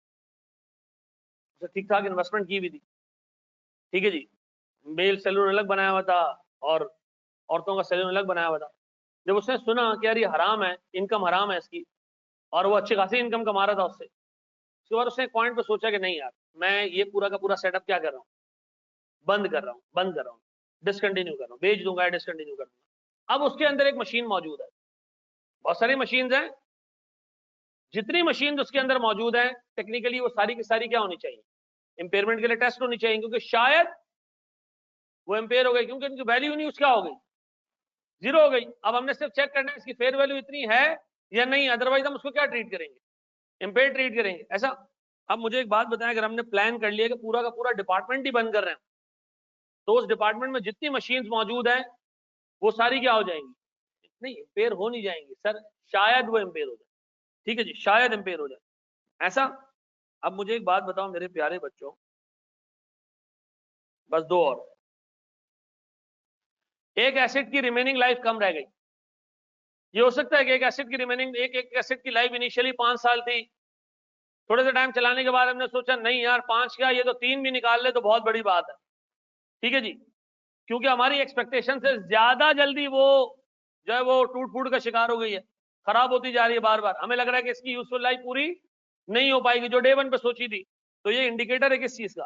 उसने ठीक ठाक इन्वेस्टमेंट की भी थी, ठीक है जी। मेल सैलून अलग बनाया हुआ था और औरतों का सैलून अलग बनाया हुआ था। जब उसने सुना कि यार ये हराम है, इनकम हराम है इसकी, और वो अच्छी खासी इनकम कमा रहा था उससे, उसके बाद उसने एक पॉइंट पे सोचा कि नहीं यार मैं ये पूरा का पूरा सेटअप क्या कर रहा हूँ, बंद कर रहा हूँ, डिसकंटिन्यू कर रहा हूँ, बेच दूंगा, डिसकंटिन्यू कर दूंगा। अब उसके अंदर एक मशीन मौजूद है, बहुत सारी मशीन हैं, जितनी मशीन उसके अंदर मौजूद है टेक्निकली वो सारी की सारी क्या होनी चाहिए? इंपेयरमेंट के लिए टेस्ट होनी चाहिए, क्योंकि शायद वो इंपेयर हो गई, क्योंकि उनकी वैल्यू न्यूज क्या हो गई? जीरो हो गई। अब हमने सिर्फ चेक करना है इसकी फेयर वैल्यू इतनी है या नहीं, अदरवाइज हम उसको क्या ट्रीट करेंगे? इंपेयर ट्रीट करेंगे। ऐसा अब मुझे एक बात बताएं, अगर हमने प्लान कर लिया कि पूरा का पूरा डिपार्टमेंट ही बंद कर रहे हैं, तो उस डिपार्टमेंट में जितनी मशीन मौजूद हैं वो सारी क्या हो जाएंगी? नहीं, इंपेयर हो नहीं जाएंगी सर, शायद वो इंपेयर हो जाए, ठीक है जी, शायद इंपेयर हो जाए। ऐसा अब मुझे एक बात बताओ मेरे प्यारे बच्चों, बस दो और, एक एसेट की रिमेनिंग लाइफ कम रह गई। ये हो सकता है कि एक एसेट की रिमेनिंग, एक एसेट की लाइफ इनिशियली 5 साल थी, थोड़े से टाइम चलाने के बाद हमने सोचा नहीं यार 5 क्या, ये तो 3 भी निकाल ले तो बहुत बड़ी बात है, ठीक है जी। क्योंकि हमारी एक्सपेक्टेशन से ज्यादा जल्दी वो जो है वो टूट फूट का शिकार हो गई है, खराब होती जा रही है बार बार, हमें लग रहा है कि इसकी यूजफुल लाइफ पूरी नहीं हो पाएगी जो डे 1 पे सोची थी। तो ये इंडिकेटर है किस चीज का?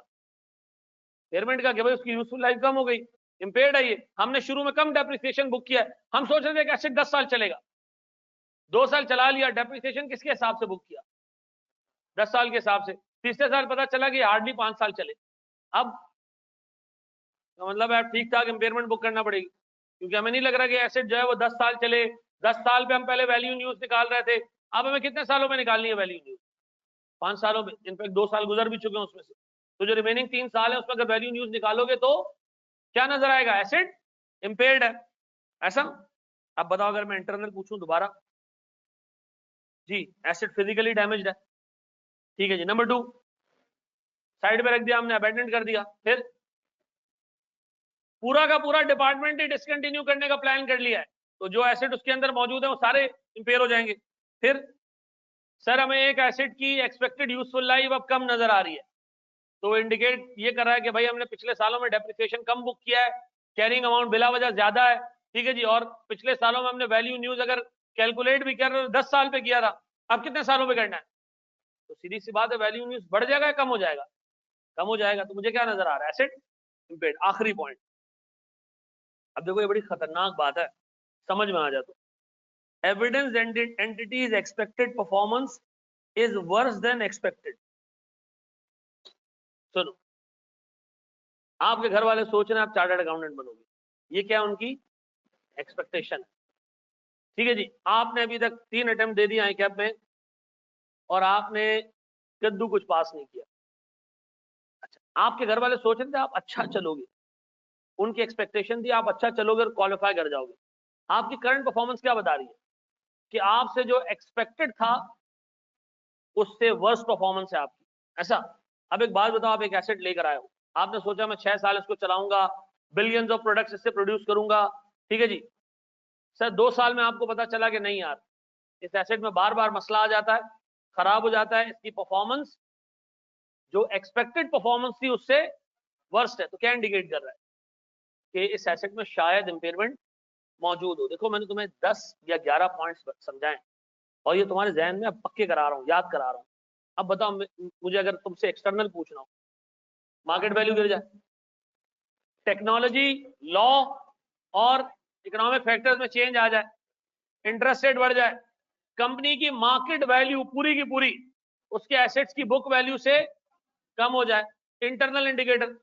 पेमेंट का, कि भाई उसकी यूजफुल लाइफ कम हो गई, इंपेयर्ड है ये। हमने शुरू में कम डेप्रिसिएशन बुक किया है, हम सोच रहे थे कि एसेट 10 साल चलेगा, 2 साल चला लिया, डेप्रिसिएशन किसके हिसाब से बुक किया? 10 साल के हिसाब से। तीसरे साल पता चला कि हार्डली 5 साल चले। अब तो मतलब है ठीक ठाक इंपेयरमेंट बुक करना पड़ेगी, क्योंकि हमें नहीं लग रहा कि एसेट जो है वो 10 साल चले। 10 साल पे हम पहले वैल्यू न्यूज निकाल रहे थे, अब हमें कितने सालों में निकालनी है वैल्यू न्यूज? 5 सालों में। इनफैक्ट 2 साल गुजर भी चुके हैं उसमें से, तो जो रिमेनिंग 3 साल है उसमें अगर वैल्यू न्यूज निकालोगे तो क्या नजर आएगा? एसेट इंपेयर्ड है। ऐसा अब बताओ अगर मैं इंटरनल पूछूं दोबारा, जी एसेट फिजिकली डैमेज्ड है, ठीक है जी। नंबर 2 साइड पे रख दिया हमने, अबेंडन कर दिया, फिर पूरा का पूरा डिपार्टमेंट ही डिसकंटिन्यू करने का प्लान कर लिया है, तो जो एसेट उसके अंदर मौजूद है वो सारे इंपेयर हो जाएंगे। फिर सर हमें एक एसेट की एक्सपेक्टेड यूजफुल लाइफ अब कम नजर आ रही है, तो इंडिकेट ये कर रहा है कि भाई हमने पिछले सालों में डेप्रिसिएशन कम बुक किया है, कैरिंग अमाउंट बिला वजह ज्यादा है, ठीक है जी। और पिछले सालों में हमने वैल्यू न्यूज अगर कैलकुलेट भी कर 10 साल पे किया था, अब कितने सालों पे करना है? तो सीधी सी बात है वैल्यू न्यूज बढ़ जाएगा या कम हो जाएगा? कम हो जाएगा। तो मुझे क्या नजर आ रहा है? Asset impaired. आखिरी पॉइंट, अब देखो ये बड़ी खतरनाक बात है, समझ में आ जाए तो, evidence entities expected performance is worse than expected. सुनो, आपके घर वाले सोच रहे हैं आप चार्टर्ड अकाउंटेंट बनोगे, ये क्या है उनकी एक्सपेक्टेशन है। ठीक है जी, आपने अभी तक 3 अटेम्प्ट दे दिए आई कैप में और आपने कद्दू कुछ पास नहीं किया। अच्छा, आपके घर वाले सोच रहे थे आप अच्छा चलोगे, उनकी एक्सपेक्टेशन थी आप अच्छा चलोगे और क्वालिफाई कर जाओगे। आपकी करंट परफॉर्मेंस क्या बता रही है कि आपसे जो एक्सपेक्टेड था उससे वर्स्ट परफॉर्मेंस है आपकी। ऐसा, अब एक बात बताओ, आप एक एसेट लेकर आए हो, आपने सोचा मैं 6 साल इसको चलाऊंगा, बिलियंस ऑफ प्रोडक्ट्स इससे प्रोड्यूस करूंगा। ठीक है जी, सर 2 साल में आपको पता चला कि नहीं यार, इस एसेट में बार बार मसला आ जाता है, खराब हो जाता है, इसकी परफॉर्मेंस जो एक्सपेक्टेड परफॉर्मेंस थी उससे वर्स्ट है। तो क्या इंडिकेट कर रहा है कि इस एसेट में शायद इंपेयरमेंट मौजूद हो। देखो मैंने तुम्हें 10 या 11 पॉइंट्स समझाएं और ये तुम्हारे जहन में अब पक्के करा रहा हूँ, याद करा रहा हूँ। अब बताओ मुझे अगर तुमसे एक्सटर्नल पूछना हो, मार्केट वैल्यू गिर जाए, टेक्नोलॉजी, लॉ और इकोनॉमिक फैक्टर्स में चेंज आ जाए, इंटरेस्ट रेट बढ़ जाए, कंपनी की मार्केट वैल्यू पूरी की पूरी उसके एसेट्स की बुक वैल्यू से कम हो जाए, इंटरनल इंडिकेटर,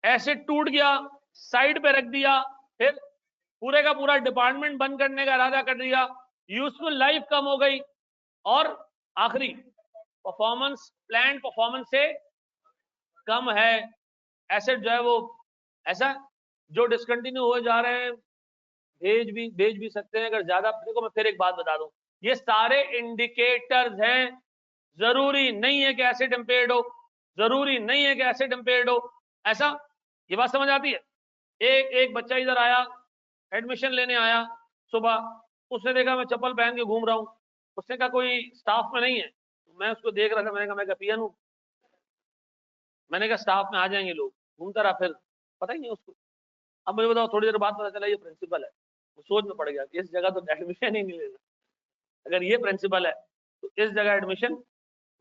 एसेट टूट गया, साइड पे रख दिया, फिर पूरे का पूरा डिपार्टमेंट बंद करने का इरादा कर दिया, यूजफुल लाइफ कम हो गई, और आखिरी परफॉर्मेंस प्लान परफॉर्मेंस से कम है, एसेट जो है वो ऐसा जो डिसकंटिन्यू हो जा रहे हैं, भेज भी सकते हैं अगर ज्यादा। देखो मैं फिर एक बात बता दूं, ये सारे इंडिकेटर्स हैं, जरूरी नहीं है कि एसेट इंपेयर्ड हो, जरूरी नहीं है कि एसेट इंपेयर्ड हो। ऐसा, ये बात समझ आती है। एक बच्चा इधर आया, एडमिशन लेने आया सुबह, उसने देखा मैं चप्पल पहन के घूम रहा हूँ, उसने कहा कोई स्टाफ में नहीं है, मैं उसको देख रहा था, मैंने कहा पियन हूँ, मैंने कहा स्टाफ में आ जाएंगे लोग, घूमता रहा, फिर पता ही नहीं उसको। अब मुझे बताओ, थोड़ी देर बाद पता चला ये प्रिंसिपल है, वो सोच में पड़ गया कि इस जगह तो एडमिशन ही नहीं लेना, अगर ये प्रिंसिपल है तो इस जगह एडमिशन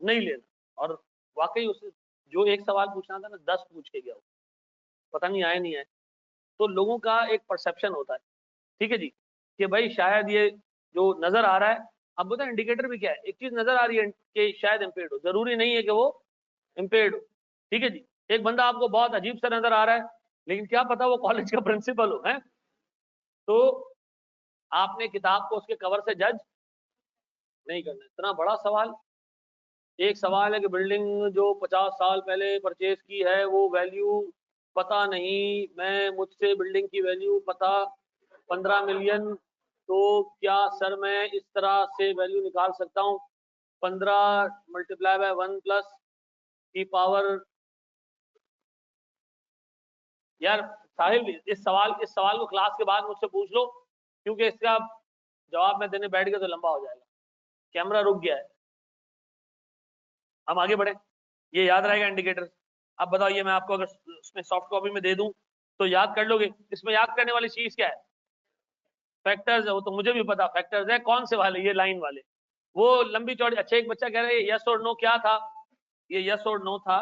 नहीं लेना। और वाकई उसने जो एक सवाल पूछना था ना 10 पूछ के गया, पता नहीं आए नहीं आए। तो लोगों का एक परसेप्शन होता है, ठीक है जी, कि भाई शायद ये जो नजर आ रहा है, अब बता इंडिकेटर भी क्या है, एक चीज नजर आ रही है कि शायद इम्पेयर्ड हो, जरूरी नहीं है कि वो इम्पेयर्ड हो। ठीक है जी, एक बंदा आपको बहुत अजीब सा नजर आ रहा है, लेकिन क्या पता वो कॉलेज का प्रिंसिपल हो, है? तो आपने किताब को उसके कवर से जज नहीं करना। इतना बड़ा सवाल, एक सवाल है कि बिल्डिंग जो 50 साल पहले परचेज की है वो वैल्यू पता नहीं, मैं मुझसे बिल्डिंग की वैल्यू पता 15 मिलियन, तो क्या सर मैं इस तरह से वैल्यू निकाल सकता हूँ 15 मल्टीप्लाई बाय 1 प्लस की पावर। यार साहिल, इस सवाल को क्लास के बाद मुझसे पूछ लो, क्योंकि इसका जवाब मैं देने बैठ गया तो लंबा हो जाएगा। कैमरा रुक गया है, हम आगे बढ़े, ये याद रहेगा इंडिकेटर। अब बताओ, ये मैं आपको अगर उसमें सॉफ्ट कॉपी में दे दूं तो याद कर लोगे? इसमें याद करने वाली चीज क्या है? फैक्टर्स है, वो तो मुझे भी पता फैक्टर्स है, कौन से वाले? ये लाइन वाले, वो लंबी चौड़ी। अच्छा, एक बच्चा कह रहा है यस और नो क्या था, ये यस और नो था,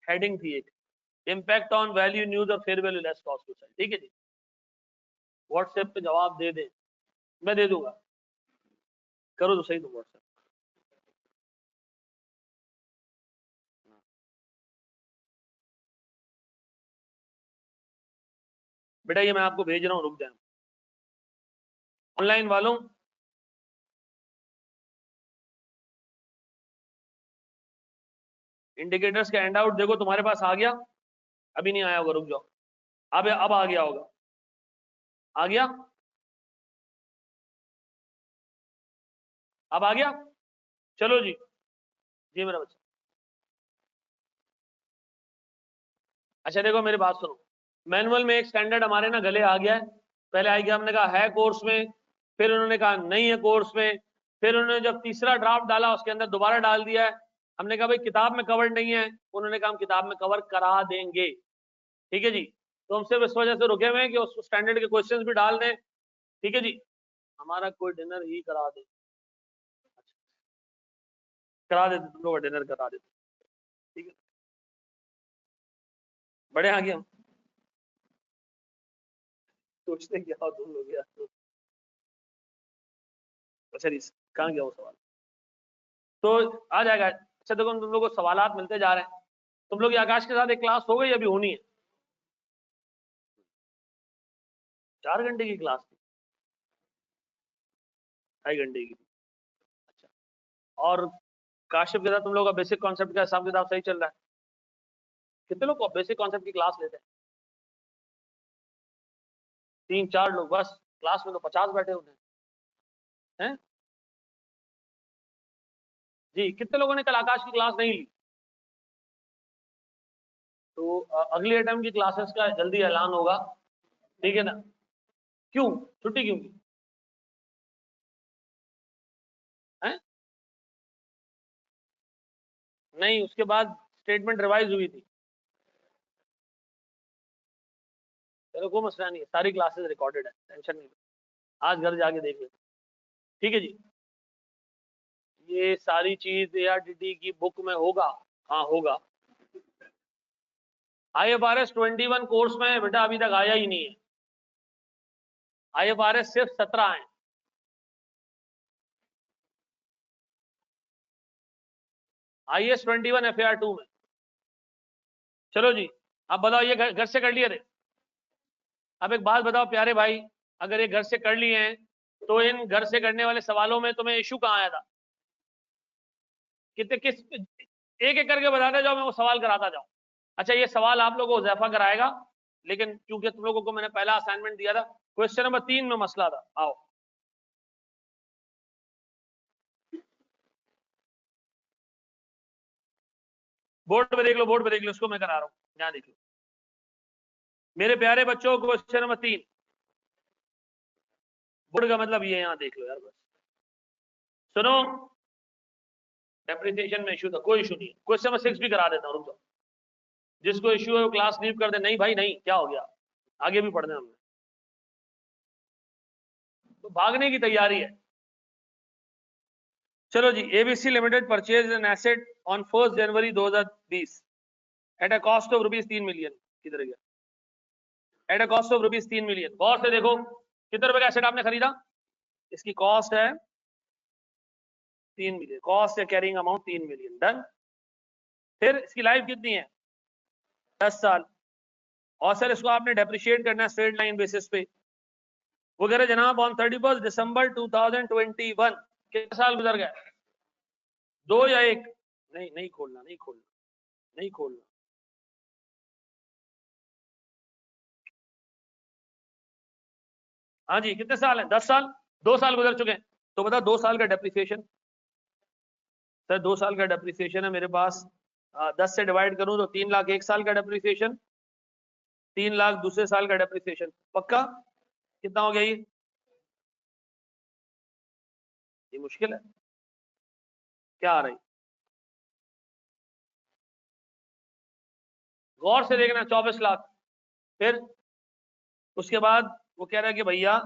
हेडिंग थी एक, इम्पैक्ट ऑन वैल्यू न्यूज और fair value less cost to sell. ठीक है जी, व्हाट्सएप पे जवाब दे दें, मैं दे दूंगा, करो तो सही तुम व्हाट्सएप। बेटा ये मैं आपको भेज रहा हूँ, रुक जाए। ऑनलाइन वालों, इंडिकेटर्स का हैंड आउट देखो तुम्हारे पास आ गया, अभी नहीं आया होगा, रुक जाओ, अब आ गया होगा, आ गया, अब आ गया, चलो जी, जी मेरा बच्चा। अच्छा देखो मेरी बात सुनो, मैनुअल में एक स्टैंडर्ड हमारे ना गले आ गया है, पहले आ गया, हमने कहा है कोर्स में, फिर उन्होंने कहा नहीं है कोर्स में, फिर उन्होंने जब तीसरा ड्राफ्ट डाला उसके अंदर दोबारा डाल दिया है, हमने कहा भाई किताब में कवर नहीं है, उन्होंने कहा हम किताब में कवर करा देंगे। ठीक है जी, तो हम सिर्फ इस वजह से रुके हुए हैं कि उस स्टैंडर्ड के क्वेश्चंस भी डाल दें। ठीक है जी, हमारा कोई डिनर ही करा दे, करा देते तुम लोग, डिनर करा देते। ठीक है, बड़े आगे हम सोचते क्या हो तुम लोग यार। अच्छा कहाँ गया वो सवाल? तो आ जाएगा। अच्छा देखो तुम लोग को सवालात मिलते जा रहे हैं, तुम लोग ये आकाश के साथ एक क्लास हो गई अभी होनी है? 4 घंटे की क्लास थी, 2.5 घंटे की। अच्छा, और काशिफ के साथ तुम लोग का बेसिक कॉन्सेप्ट का हिसाब किताब सही चल रहा है? कितने लोग बेसिक कॉन्सेप्ट की क्लास लेते हैं? 3-4 लोग बस। क्लास में तो 50 बैठे होते हैं। जी, कितने लोगों ने कल आकाश की क्लास नहीं ली? तो अगली अटेम्प्ट की क्लासेस का जल्दी ऐलान होगा, ठीक है ना? क्यों छुट्टी क्यों की है? नहीं, उसके बाद स्टेटमेंट रिवाइज हुई थी। चलो कोई मसला नहीं है, सारी क्लासेस रिकॉर्डेड है, टेंशन नहीं। आज घर जाके देख लेते, ठीक है जी। ये सारी चीज ARTT की बुक में होगा। हाँ होगा। IFRS 21 कोर्स में बेटा अभी तक आया ही नहीं है। IFRS सिर्फ 17 है। IAS 21 FAR 2 में। चलो जी, अब बताओ ये घर से कर लिए थे? अब एक बात बताओ प्यारे भाई, अगर ये घर से कर लिए हैं तो इन घर से करने वाले सवालों में तुम्हें इशू कहाँ आया था? कितने किस एक एक करके बताते जाओ, मैं वो सवाल कराता जाऊं। अच्छा, ये सवाल आप लोगों को हुज़ैफा कराएगा, लेकिन क्योंकि तुम लोगों को मैंने पहला असाइनमेंट दिया था, क्वेश्चन नंबर 3 में मसला था। आओ बोर्ड पे देख लो, बोर्ड पे देख लो, इसको मैं करा रहा हूँ, यहाँ देख लो मेरे प्यारे बच्चों। क्वेश्चन नंबर 3, बोर्ड का मतलब ये, यहाँ देख लो यार बस। सुनो, डेप्रिसिएशन में इशू था, कोई इशू नहीं। क्वेश्चन नंबर 6 भी करा देता हूँ, रुक जाओ। जिसको इशू है वो क्लास लीव कर दे। नहीं भाई नहीं, क्या हो गया, आगे भी पढ़ना हमने, तो भागने की तैयारी है। चलो जी, ABC limited purchase an asset on 1 January 2020 at a cost of ₹3 million. किधर गया? At a cost of ₹3 million. गौर से देखो, कितने रुपए का एसेट आपने खरीदा? इसकी कॉस्ट है 3 मिलियन, कॉस्ट या कैरिंग अमाउंट 3 मिलियन। डन। फिर इसकी लाइफ कितनी है? 10 साल। और सर इसको आपने डेप्रिशिएट करना है स्ट्रेट लाइन बेसिस पे। वो कह रहे जनाब ऑन 31 दिसंबर 2021 कितने साल गुजर गए? 2 या 1? नहीं, नहीं खोलना, नहीं खोलना, नहीं खोलना। हाँ जी, कितने साल है? 10 साल। 2 साल गुजर चुके हैं, तो बता 2 साल का डेप्रिसिएशन। सर 2 साल का डेप्रिसिएशन है मेरे पास, 10 से डिवाइड करूं तो 3 लाख 1 साल का डेप्रिसिएशन, 3 लाख दूसरे साल का डेप्रिसिएशन। पक्का? कितना हो गया ये मुश्किल है, क्या आ रही? गौर से देखना, 24 लाख। फिर उसके बाद वो कह रहा है कि भैया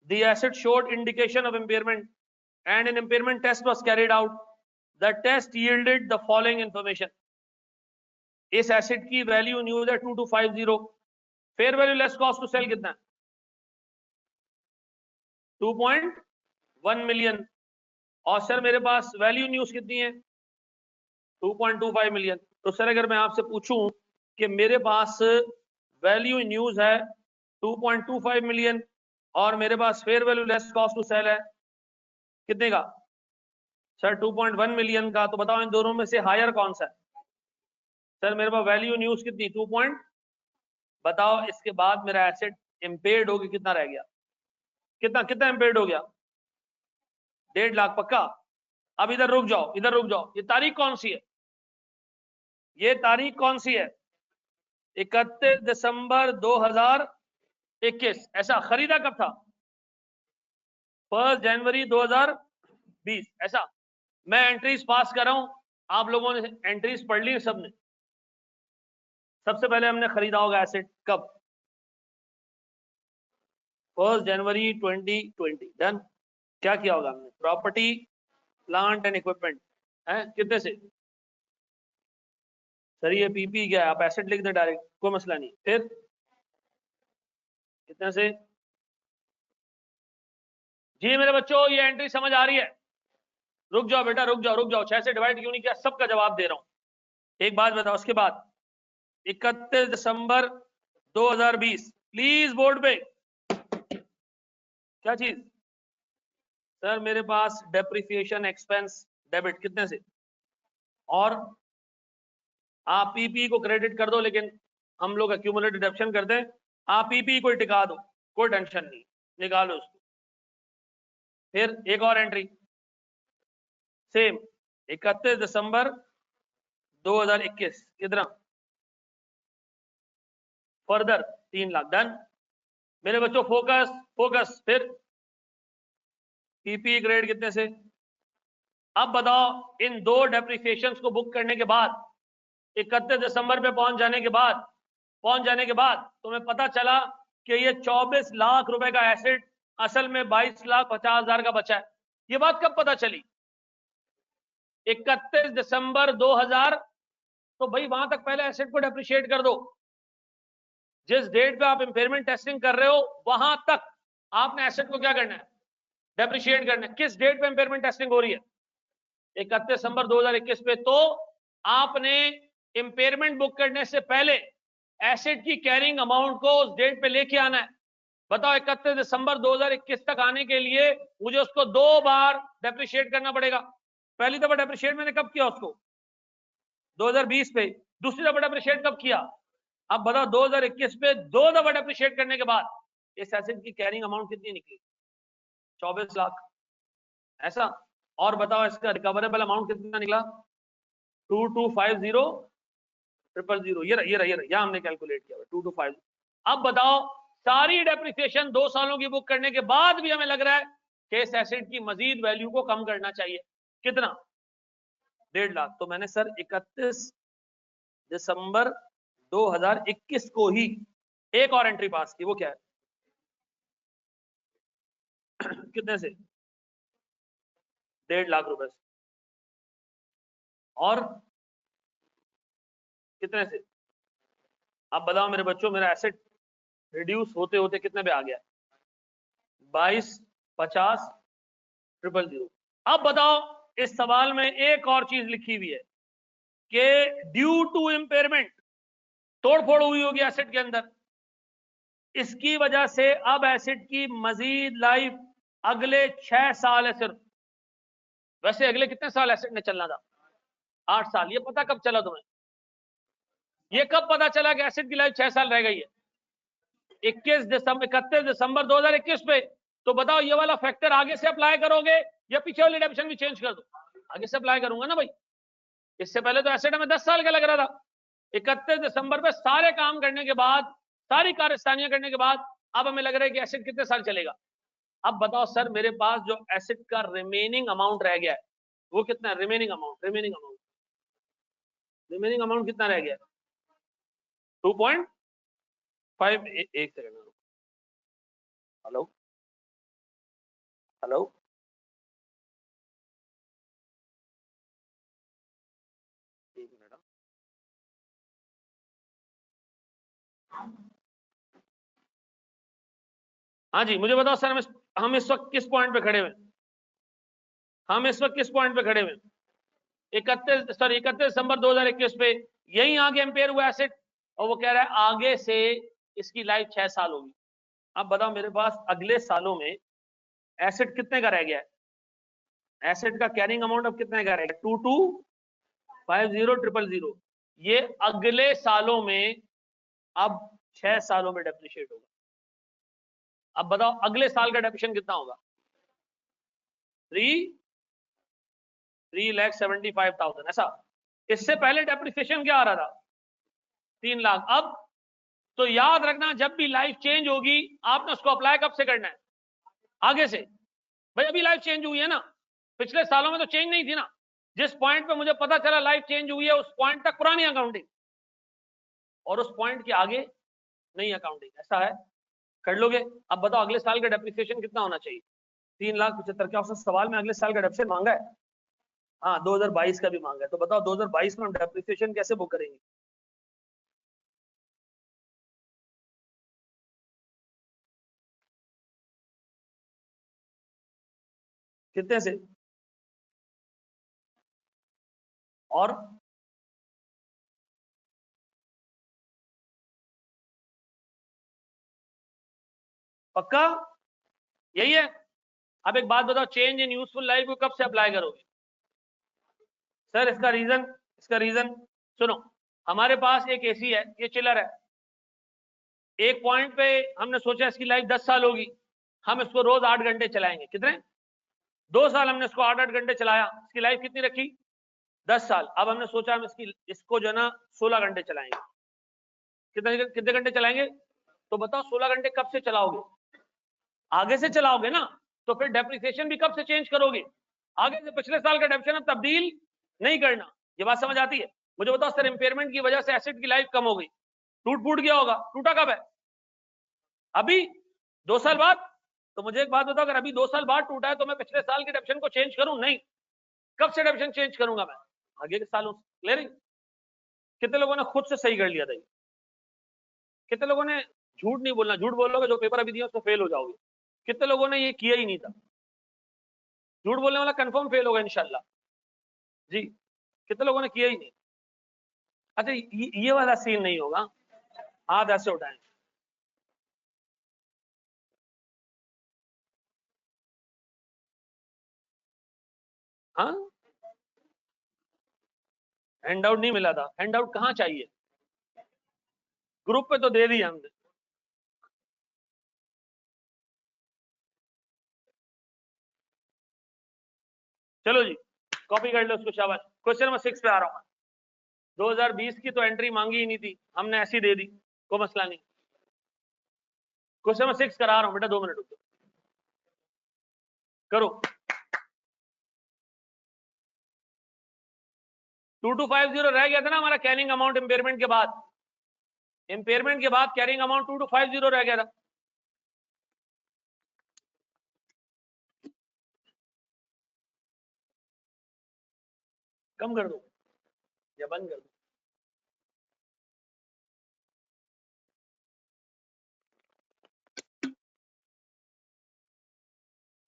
the asset showed indication of impairment and an impairment test was carried out. The test yielded the following information. इस एसेट की वैल्यू न्यूज है 2250, fair value less cost to sell कितना है? 2.1 मिलियन। और सर मेरे पास वैल्यू न्यूज कितनी है? 2.25 million. तो सर अगर मैं आपसे पूछूं कि मेरे पास वैल्यू न्यूज है 2.25 मिलियन और मेरे पास fair value less cost to sell है कितने का? सर 2.1 मिलियन का। तो बताओ इन दोनों में से हायर कौन सा है? सर मेरे पास वैल्यू न्यूज कितनी? 2 पॉइंट। बताओ इसके बाद मेरा एसेट इम्पेयर्ड होगी कितना रह गया? कितना कितना इम्पेयर्ड हो गया? 1.5 लाख। पक्का? अब इधर रुक जाओ, इधर रुक जाओ। ये तारीख कौन सी है? ये तारीख कौन सी है? 31 दिसंबर 2021। ऐसा खरीदा कब था? 1 जनवरी 2020। ऐसा? मैं एंट्रीज पास कर रहा हूं, आप लोगों ने एंट्रीज पढ़ ली सबने? सबसे पहले हमने खरीदा होगा एसेट कब? 1 जनवरी 2020। डन। क्या किया होगा हमने? प्रॉपर्टी प्लांट एंड इक्विपमेंट है कितने से? सर ये पीपी क्या है, आप एसेट लिख दें डायरेक्ट, कोई मसला नहीं। फिर कितने से? जी मेरे बच्चों ये एंट्री समझ आ रही है? रुक जाओ बेटा, रुक जाओ, रुक जाओ। 6 से डिवाइड क्यों नहीं किया? सबका जवाब दे रहा हूं। एक बात बताओ, उसके बाद 31 दिसंबर 2020 प्लीज बोर्ड पे क्या चीज सर? मेरे पास डेप्रिसिएशन एक्सपेंस डेबिट कितने से, और आप पीपी को क्रेडिट कर दो, लेकिन हम लोग एक्यूमुलेटेड डिडक्शन करते हैं। आप पीपी को टिका दो, कोई टेंशन नहीं, निकालो उसको। फिर एक और एंट्री सेम 31 दिसंबर 2021 कितना, फर्दर 3 लाख डन। मेरे बच्चों फोकस फोकस। फिर पीपी ग्रेड कितने से। अब बताओ इन दो डेप्रिसिएशन को बुक करने के बाद 31 दिसंबर पे पहुंच जाने के बाद तुम्हें पता चला कि ये 24 लाख रुपए का एसेट असल में 22,50,000 का बचा है। ये बात कब पता चली? 31 दिसंबर 2000। तो भाई वहां तक पहले एसेट को डेप्रिशिएट कर दो। जिस डेट पे आप इंपेयरमेंट टेस्टिंग कर रहे हो वहां तक आपने एसेट को क्या करना है, डेप्रिशिएट करना है। किस डेट पे इंपेयरमेंट टेस्टिंग हो रही है? 31 दिसंबर 2021 पे। तो आपने इंपेयरमेंट बुक करने से पहले एसेट की कैरिंग अमाउंट को उस डेट पे लेके आना है। बताओ 31 दिसंबर 2021 तक आने के लिए मुझे उसको 2 बार डेप्रिशिएट करना पड़ेगा। पहली दफा डेप्रिशिएट मैंने कब किया उसको? 2020 पे। दूसरी दफा डेप्रिशिएट कब किया? अब बताओ 2021 पे 2 दफा डेप्रिशिएट करने के बाद इस एसेट की कैरिंग अमाउंट कितनी निकली? 24 लाख। ऐसा। और बताओ इसका रिकवरेबल अमाउंट कितना निकला? 2250,000,000। ये हमने कैलकुलेट किया 2250। अब बताओ सारी डेप्रिसिएशन 2 सालों की बुक करने के बाद भी हमें लग रहा है कि इस एसेट की मजीद वैल्यू को कम करना चाहिए। कितना? 1.5 लाख। तो मैंने सर 31 दिसंबर 2021 को ही एक और एंट्री पास की। वो क्या है? कितने से? 1.5 लाख रुपए से। और कितने से? अब बताओ मेरे बच्चों, मेरा एसेट रिड्यूस होते होते कितने पे आ गया? 22,50,000,000। अब बताओ इस सवाल में एक और चीज लिखी हुई है कि ड्यू टू इंपेयरमेंट तोड़फोड़ हुई होगी एसेट के अंदर। इसकी वजह से अब एसेट की मजीद लाइफ अगले 6 साल है सिर्फ। वैसे अगले कितने साल एसेट ने चलना था? 8 साल। ये पता कब चला तुम्हें? ये कब पता चला कि एसेट की लाइफ 6 साल रह गई है? 31 दिसंबर 2021 पे। तो बताओ ये वाला फैक्टर आगे से अप्लाई करोगे या पीछे वाली डेफिनेशन भी चेंज कर दो? आगे से अप्लाई करूंगा ना भाई। इससे पहले तो एसेट हमें 10 साल का लग रहा था। 31 दिसंबर पे सारे काम करने के बाद, सारी कार्यस्तानियां करने के बाद अब हमें लग रहा है कि एसेट कितने साल चलेगा। अब बताओ सर मेरे पास जो एसेट का रिमेनिंग अमाउंट रह गया है वो कितना है? रिमेनिंग अमाउंट कितना रह गया? 2.5। एक सेकंड। Hello hello. एक मिनट। हाँ जी, मुझे बताओ सर हम इस वक्त किस पॉइंट पे खड़े हुए? हम इस वक्त किस पॉइंट पे खड़े हुए? 31 दिसंबर 2021 पे यही आगे एम्पेयर हुआ एसेट, और वो कह रहा है आगे से इसकी लाइफ 6 साल होगी। अब बताओ मेरे पास अगले सालों में एसेट कितने का रह गया है? एसेट का कैरिंग अमाउंट अब कितने का रह गया? 2250,000,000। ये अगले सालों में अब 6 सालों में डेप्रिशिएट होगा। अब बताओ अगले साल का डेप्रिशिएशन कितना होगा? 3,75,000। ऐसा। इससे पहले डेप्रिसिएशन क्या आ रहा था? 3 लाख। अब तो याद रखना जब भी लाइफ चेंज होगी आपने उसको अप्लाई कब से करना है? आगे से। भाई अभी लाइफ चेंज हुई है ना, पिछले सालों में तो चेंज नहीं थी ना। जिस पॉइंट पे मुझे पता चला लाइफ चेंज हुई है उस पॉइंट तक पुरानी अकाउंटिंग, और उस पॉइंट के आगे नई अकाउंटिंग। ऐसा है, कर लोगे? अब बताओ अगले साल का डेप्रिसिएशन कितना होना चाहिए? 3,75,000। क्या उसने सवाल में अगले साल का डेप्रिसिएशन मांगा है? हाँ, 2022 का भी मांगा है। तो बताओ 2022 में हम डेप्रिसिएशन कैसे बुक करेंगे? कितने से? और पक्का? यही है। अब एक बात बताओ, चेंज इन यूजफुल लाइफ को कब से अप्लाई करोगे? सर इसका रीजन सुनो, हमारे पास एक एसी है, ये चिलर है, एक पॉइंट पे हमने सोचा इसकी लाइफ 10 साल होगी, हम इसको रोज 8 घंटे चलाएंगे। कितने? 2 साल हमने इसको 8-8 घंटे चलाया, इसकी लाइफ कितनी रखी? 10 साल। अब हमने सोचा हम इसको जो है ना 16 घंटे चलाएंगे। कितने कितने घंटे चलाएंगे? तो बताओ 16 घंटे कब से चलाओगे? आगे से चलाओगे ना, तो फिर डेप्रिसिएशन भी कब से चेंज करोगे? आगे से। पिछले साल का डेप्रिसिएशन तब्दील नहीं करना। ये बात समझ आती है? मुझे बताओ सर, इंपेयरमेंट की वजह से एसेट की लाइफ कम हो गई, टूट फूट गया होगा, टूटा कब है? अभी 2 साल बाद। तो मुझे एक बात बताओ, अगर अभी 2 साल बाद टूटा है तो मैं पिछले साल के डेप्रिसिएशन को चेंज करूं? नहीं। कब से डेप्रिसिएशन चेंज करूंगा मैं? आगे के सालों से। क्लियर? कितने लोगों ने खुद से सही कर लिया था? कितने लोगों ने, झूठ नहीं बोलना, झूठ बोलोगे जो पेपर अभी दिया उसको फेल हो जाओगे। कितने लोगों ने ये किया ही नहीं था? झूठ बोलने वाला कंफर्म फेल होगा इंशाल्लाह जी। कितने लोगों ने किया ही नहीं? अच्छा, ये वाला सीन नहीं होगा, हाथ ऐसे उठाएं। हाँ, हैंड आउट नहीं मिला था। हैंड आउट कहाँ चाहिए? ग्रुप पे तो दे दिया हमने। चलो जी, कॉपी कर लो उसको, शाबाश। क्वेश्चन नंबर 6 पे आ रहा हूं मैं। 2020 की तो एंट्री मांगी ही नहीं थी, हमने ऐसी दे दी, कोई मसला नहीं। क्वेश्चन नंबर 6 करा रहा हूं बेटा, 2 मिनट रुको, करो। 2250 रह गया था ना हमारा कैरिंग अमाउंट इंपेयरमेंट के बाद। इंपेयरमेंट के बाद कैरिंग अमाउंट 2250 रह गया था। कम कर दो या बंद कर दो?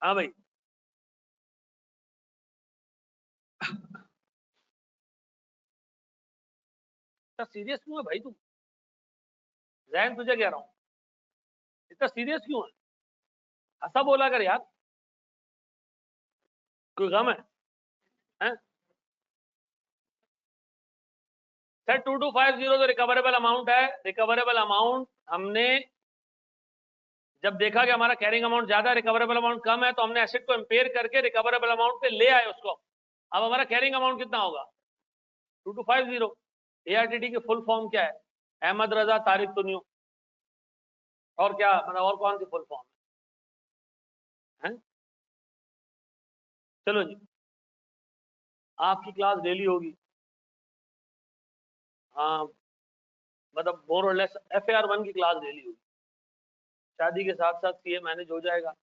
हाँ भाई। इतना सीरियस क्यों है भाई तू? जैन तुझे कह रहा हूं, इतना सीरियस क्यों है? ऐसा बोला कर यार, कोई गम है? हैं? सर 2250 तो रिकवरेबल अमाउंट है। रिकवरेबल अमाउंट हमने जब देखा कि हमारा कैरिंग अमाउंट ज्यादा, रिकवरेबल अमाउंट कम है, तो हमने एसेट को इंपेयर करके रिकवरेबल अमाउंट पे ले आए उसको। अब हमारा कैरिंग अमाउंट कितना होगा? 2250। एआरटीटी की फुल फॉर्म क्या है? अहमद रजा तारिक तुनियो। और क्या मतलब, और कौन सी फुल फॉर्म है? चलो जी, आपकी क्लास डेली होगी। हाँ, मतलब मोर और लेस FAR 1 की क्लास डेली होगी। शादी के साथ साथ सीए मैनेज हो जाएगा।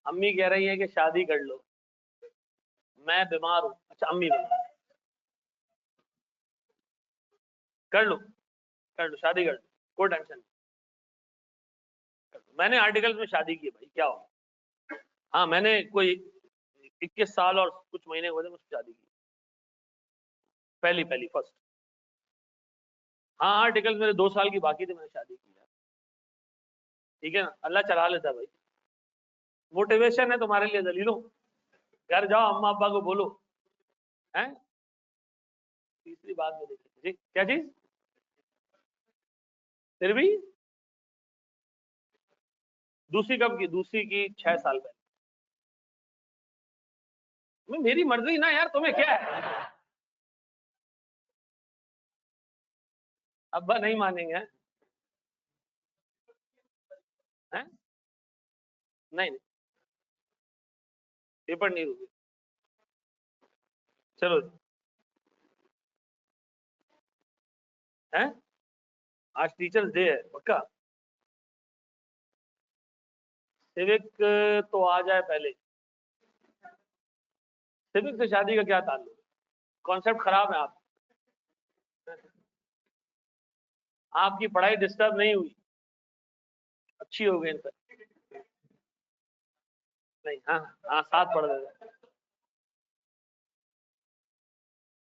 अम्मी कह रही है कि शादी कर लो, मैं बीमार हूँ। अच्छा, अम्मी बीमार, कर लो, कर लो, शादी कर लो, कोई टेंशन नहीं। मैंने आर्टिकल्स में शादी की है भाई, क्या होगा? हाँ, मैंने कोई 21 साल और कुछ महीने हुए थे मुझसे शादी की, पहली पहली फर्स्ट। हाँ, आर्टिकल्स मेरे 2 साल की बाकी थे, मैंने शादी की है। ठीक है ना, अल्लाह चला लेता भाई। मोटिवेशन है तुम्हारे लिए दलीलों। घर जाओ, अम्मा अब्बा को बोलो। हैं? तीसरी बात में देखिए जी, क्या चीज? फिर भी दूसरी कब की? दूसरी की 6 साल पहले। मेरी मर्जी ना यार, तुम्हें क्या है? अब्बा नहीं मानेंगे? हैं? नहीं नहीं, पेपर नहीं रुके। चलो, हैं? आज टीचर्स डे है पक्का? सिविक तो आ जाए पहले। सिविक से शादी का क्या ताल्लुक? कॉन्सेप्ट खराब है। आप, आपकी पढ़ाई डिस्टर्ब नहीं हुई, अच्छी हो गई इनफैक्ट। नहीं, हाँ हाँ, साथ पढ़ रहे।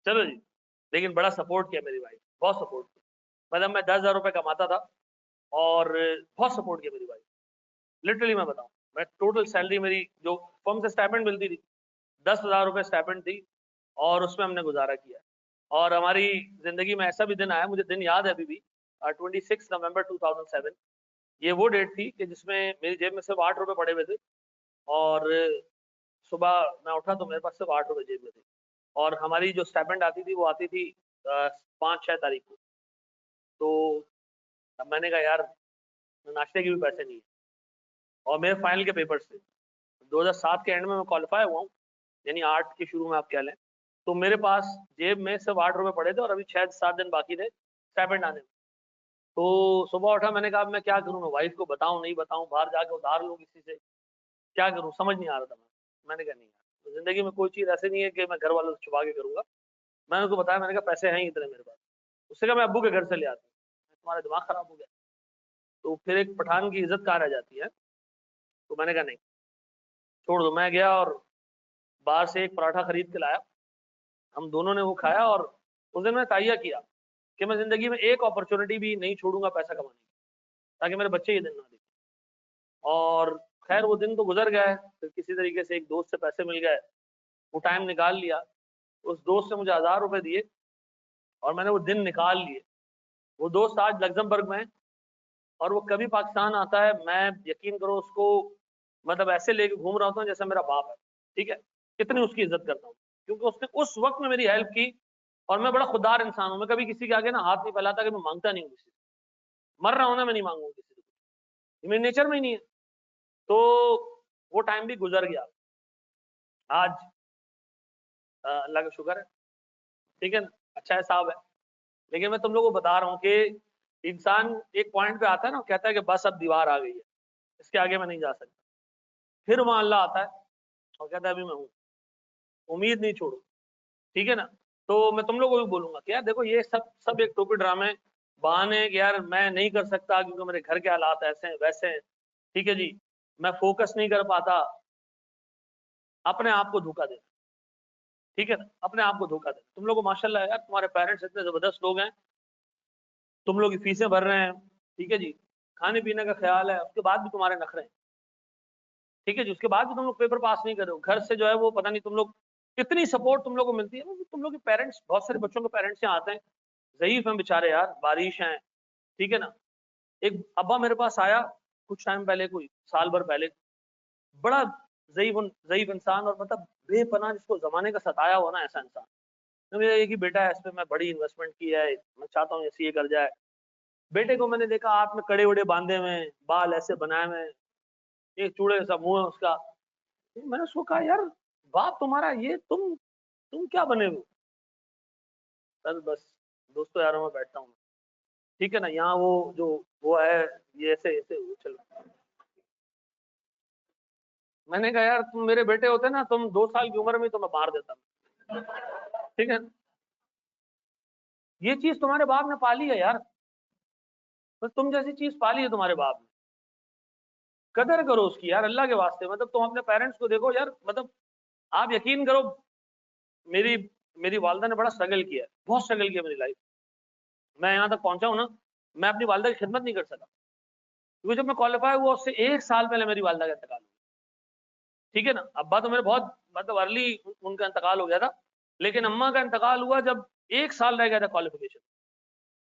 चलो जी, लेकिन बड़ा सपोर्ट किया मेरी वाइफ, बहुत सपोर्ट किया। मतलब मैं 10,000 रुपये कमाता था और बहुत सपोर्ट किया मेरी वाइफ। लिटरली मैं बताऊं, मैं टोटल सैलरी मेरी जो फर्म से स्टाइपेंड मिलती थी 10,000 रुपए स्टाइपेंड थी, और उसमें हमने गुजारा किया। और हमारी जिंदगी में ऐसा भी दिन आया, मुझे दिन याद है अभी भी, 26 नवंबर 2007, ये वो डेट थी कि जिसमें मेरी जेब में सिर्फ 8 रुपए पड़े हुए थे, और सुबह मैं उठा तो मेरे पास सिर्फ 8 रुपए जेब में थे, और हमारी जो स्टाइपेंड आती थी वो आती थी 5-6 तारीख को। तो अब मैंने कहा यार नाश्ते के भी पैसे नहीं है, और मेरे फाइनल के पेपर्स थे 2007 के एंड में, मैं क्वालिफाई हुआ हूँ, यानी 8 के शुरू में आप कह लें, तो मेरे पास जेब में सिर्फ 8 रुपए पड़े थे, और अभी 6-7 दिन बाकी थे स्टाइपेंड आने में। तो सुबह उठा, मैंने कहा मैं क्या करूँ, मैं वाइफ को बताऊं नहीं बताऊं, बाहर जाके उधार लूं किसी से, क्या करूं, समझ नहीं आ रहा था। मैंने कहा नहीं यार, तो जिंदगी में कोई चीज ऐसे नहीं है कि मैं घर वालों से छुपा के करूंगा। मैंने उसको बताया, मैंने कहा पैसे हैं इतने मेरे पास। उससे कहा मैं अब्बू के घर से ले आता हूँ। तुम्हारा दिमाग खराब हो गया? तो फिर एक पठान की इज्जत कहाँ रह जाती है। तो मैंने कहा नहीं, छोड़ दो। मैं गया और बाहर से एक पराठा खरीद के लाया, हम दोनों ने वो खाया, और उस दिन मैंने तय किया कि मैं जिंदगी में एक अपॉर्चुनिटी भी नहीं छोड़ूंगा पैसा कमाने की, ताकि मेरे बच्चे ये दिन ना देखें। और खैर वो दिन तो गुजर गए, फिर किसी तरीके से एक दोस्त से पैसे मिल गए, वो टाइम निकाल लिया, उस दोस्त ने मुझे 1000 रुपए दिए, और मैंने वो दिन निकाल लिए। वो दोस्त आज लग्जमबर्ग में है, और वो कभी पाकिस्तान आता है, मैं यकीन करो उसको मतलब ऐसे लेके घूम रहा होता हूँ जैसे मेरा बाप है, ठीक है, इतनी उसकी इज्जत करता हूँ, क्योंकि उसने उस वक्त में मेरी हेल्प की। और मैं बड़ा खुददार इंसान हूँ, मैं कभी किसी के आगे ना हाथ नहीं फैलाता, कि मैं मांगता नहीं हूँ किसी से, मर रहा हूँ ना मैं नहीं मांगूंगा किसी से, मेरे नेचर में ही नहीं है। तो वो टाइम भी गुजर गया, आज अल्लाह का शुक्र है, ठीक है ना, अच्छा हिसाब है। लेकिन मैं तुम लोगों को बता रहा हूँ कि इंसान एक पॉइंट पे आता है ना, कहता है कि बस अब दीवार आ गई है, इसके आगे मैं नहीं जा सकता। फिर वहां अल्लाह आता है और कहता है अभी मैं हूँ, उम्मीद नहीं छोड़ो, ठीक है ना। तो मैं तुम लोगों को भी बोलूंगा कि यार देखो, ये सब सब एक टोपी ड्रामे, बहाने कि यार मैं नहीं कर सकता क्योंकि मेरे घर के हालात ऐसे हैं वैसे हैं, ठीक है जी, मैं फोकस नहीं कर पाता, अपने आप को धोखा देना, ठीक है ना, अपने आप को धोखा देना। तुम लोग को माशाल्लाह यार, तुम्हारे पेरेंट्स इतने जबरदस्त लोग हैं, तुम लोग की फीसें भर रहे हैं, ठीक है जी, खाने पीने का ख्याल है, उसके बाद भी तुम्हारे नखरे हैं, ठीक है जी, उसके बाद भी तुम लोग पेपर पास नहीं कर रहे हो, घर से जो है वो पता नहीं तुम लोग इतनी सपोर्ट तुम लोग को मिलती है। तुम लोग के पेरेंट्स, बहुत सारे बच्चों के पेरेंट्स यहाँ आते हैं, ज़ईफ हैं बेचारे यार, बारिश हैं, ठीक है ना। एक अब्बा मेरे पास आया कुछ टाइम पहले, कोई साल भर पहले, बड़ा ज़ईफ ज़ईफ इंसान, और मतलब बेपनाह, जिसको जमाने का सताया हुआ ना ऐसा इंसान। तो मेरा एक ही बेटा है, इस पे मैं बड़ी इन्वेस्टमेंट की है, मैं चाहता हूँ ऐसे ये कर जाए। बेटे को मैंने देखा हाथ में कड़े वड़े बांधे हुए, बाल ऐसे बनाए हुए, एक चूड़े सा मुंह है उसका। मैंने उसको कहा यार, बाप तुम्हारा ये, तुम क्या बने हो? सर बस दोस्तों यारों में बैठता हूँ, ठीक है ना, यहाँ वो जो वो है, ये ऐसे ऐसे चलो। मैंने कहा यार तुम मेरे बेटे होते ना, तुम 2 साल की उम्र में तो मैं मार देता, ठीक है। ये चीज तुम्हारे बाप ने पाली है यार, तो तुम जैसी चीज पाली है तुम्हारे बाप ने, कदर करो उसकी यार, अल्लाह के वास्ते। मतलब तुम अपने पेरेंट्स को देखो यार, मतलब आप यकीन करो, मेरी मेरी वालदा ने बड़ा स्ट्रगल किया है, बहुत स्ट्रगल किया मेरी लाइफ। मैं यहाँ तक पहुंचा हूँ ना, मैं अपनी वालदा की खिदमत नहीं कर सका, क्योंकि जब मैं क्वालिफाई हुआ उससे 1 साल पहले मेरी वालदा का इंतकाल हुआ, ठीक है ना। अब्बा तो मेरे बहुत मतलब अर्ली उनका इंतकाल हो गया था, लेकिन अम्मा का इंतकाल हुआ जब 1 साल रह गया था क्वालिफिकेशन,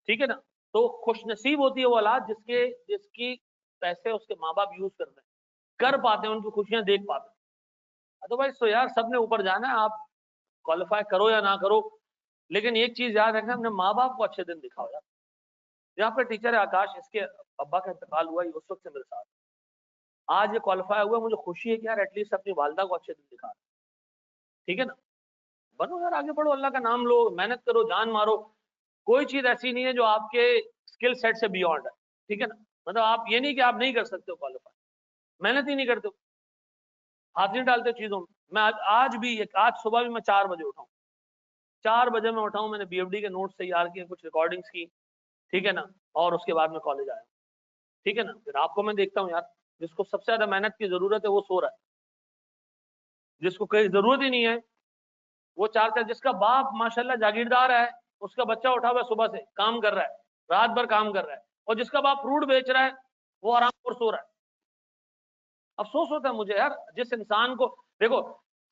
ठीक है ना। तो खुशनसीब होती है वो औलाद जिसके जिसकी पैसे उसके माँ बाप यूज करते हैं, कर पाते हैं, उनकी खुशियां देख पाते हैं। अदरवाइज तो यार सबने ऊपर जाना है, आप क्वालिफाई करो या ना करो, लेकिन एक चीज याद रखना, अपने माँ बाप को अच्छे दिन दिखाओ यार। यहाँ पे टीचर है आकाश, इसके अब्बा का इंतकाल हुआ, उस वक्त से मेरे साथ, आज ये क्वालिफाई हुआ, मुझे खुशी है कि यार एटलीस्ट अपनी वालदा को अच्छे दिन दिखा, ठीक है ना। बनो यार, आगे बढ़ो, अल्लाह का नाम लो, मेहनत करो, जान मारो। कोई चीज ऐसी नहीं है जो आपके स्किल सेट से बियॉन्ड है, ठीक है ना। मतलब आप ये नहीं कि आप नहीं कर सकते हो क्वालिफाई, मेहनत ही नहीं करते हो, हाथ नहीं डालते चीजों में। मैं आज भी, आज सुबह भी मैं 4 बजे उठाऊं, 4 बजे मैं उठाऊं, मैंने बीएफडी के नोट्स तैयार किए, कुछ रिकॉर्डिंग्स की, ठीक है ना, और उसके बाद में कॉलेज आया, ठीक है ना। फिर आपको मैं देखता हूँ यार, जिसको सबसे ज्यादा मेहनत की जरूरत है वो सो रहा है, जिसको कोई जरूरत ही नहीं है वो चार चार, जिसका बाप माशाल्लाह जागीरदार है, उसका बच्चा उठा हुआ सुबह से काम कर रहा है, रात भर काम कर रहा है, और जिसका बाप फ्रूट बेच रहा है वो आराम पर सो रहा है, अफसोस होता है मुझे यार, जिस इंसान को देखो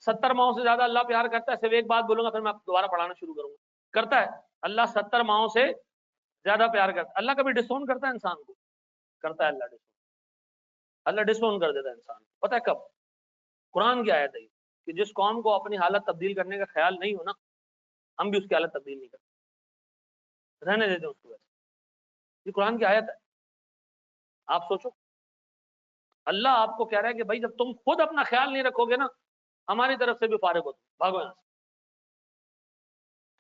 70 माहों से ज्यादा अल्लाह प्यार करता है। सिर्फ एक बात बोलूंगा फिर मैं दोबारा पढ़ाना शुरू करूंगा। करता है अल्लाह 70 माहों से ज्यादा प्यार करता है। अल्लाह कभी डिसोन करता है इंसान को? करता है अल्लाह डिसोन। अल्लाह डिसोन कर देता है इंसान को। पता है कब? कुरान की आयत है कि जिस कौम को अपनी हालत तब्दील करने का ख्याल नहीं हो ना, हम भी उसकी हालत तब्दील नहीं करते, रहने देते हैं उसको वैसे। ये कुरान की आयत है। आप सोचो, अल्लाह आपको कह रहा है कि भाई जब तुम खुद अपना ख्याल नहीं रखोगे ना, हमारी तरफ से भी फारिग हो, भागो यहां से।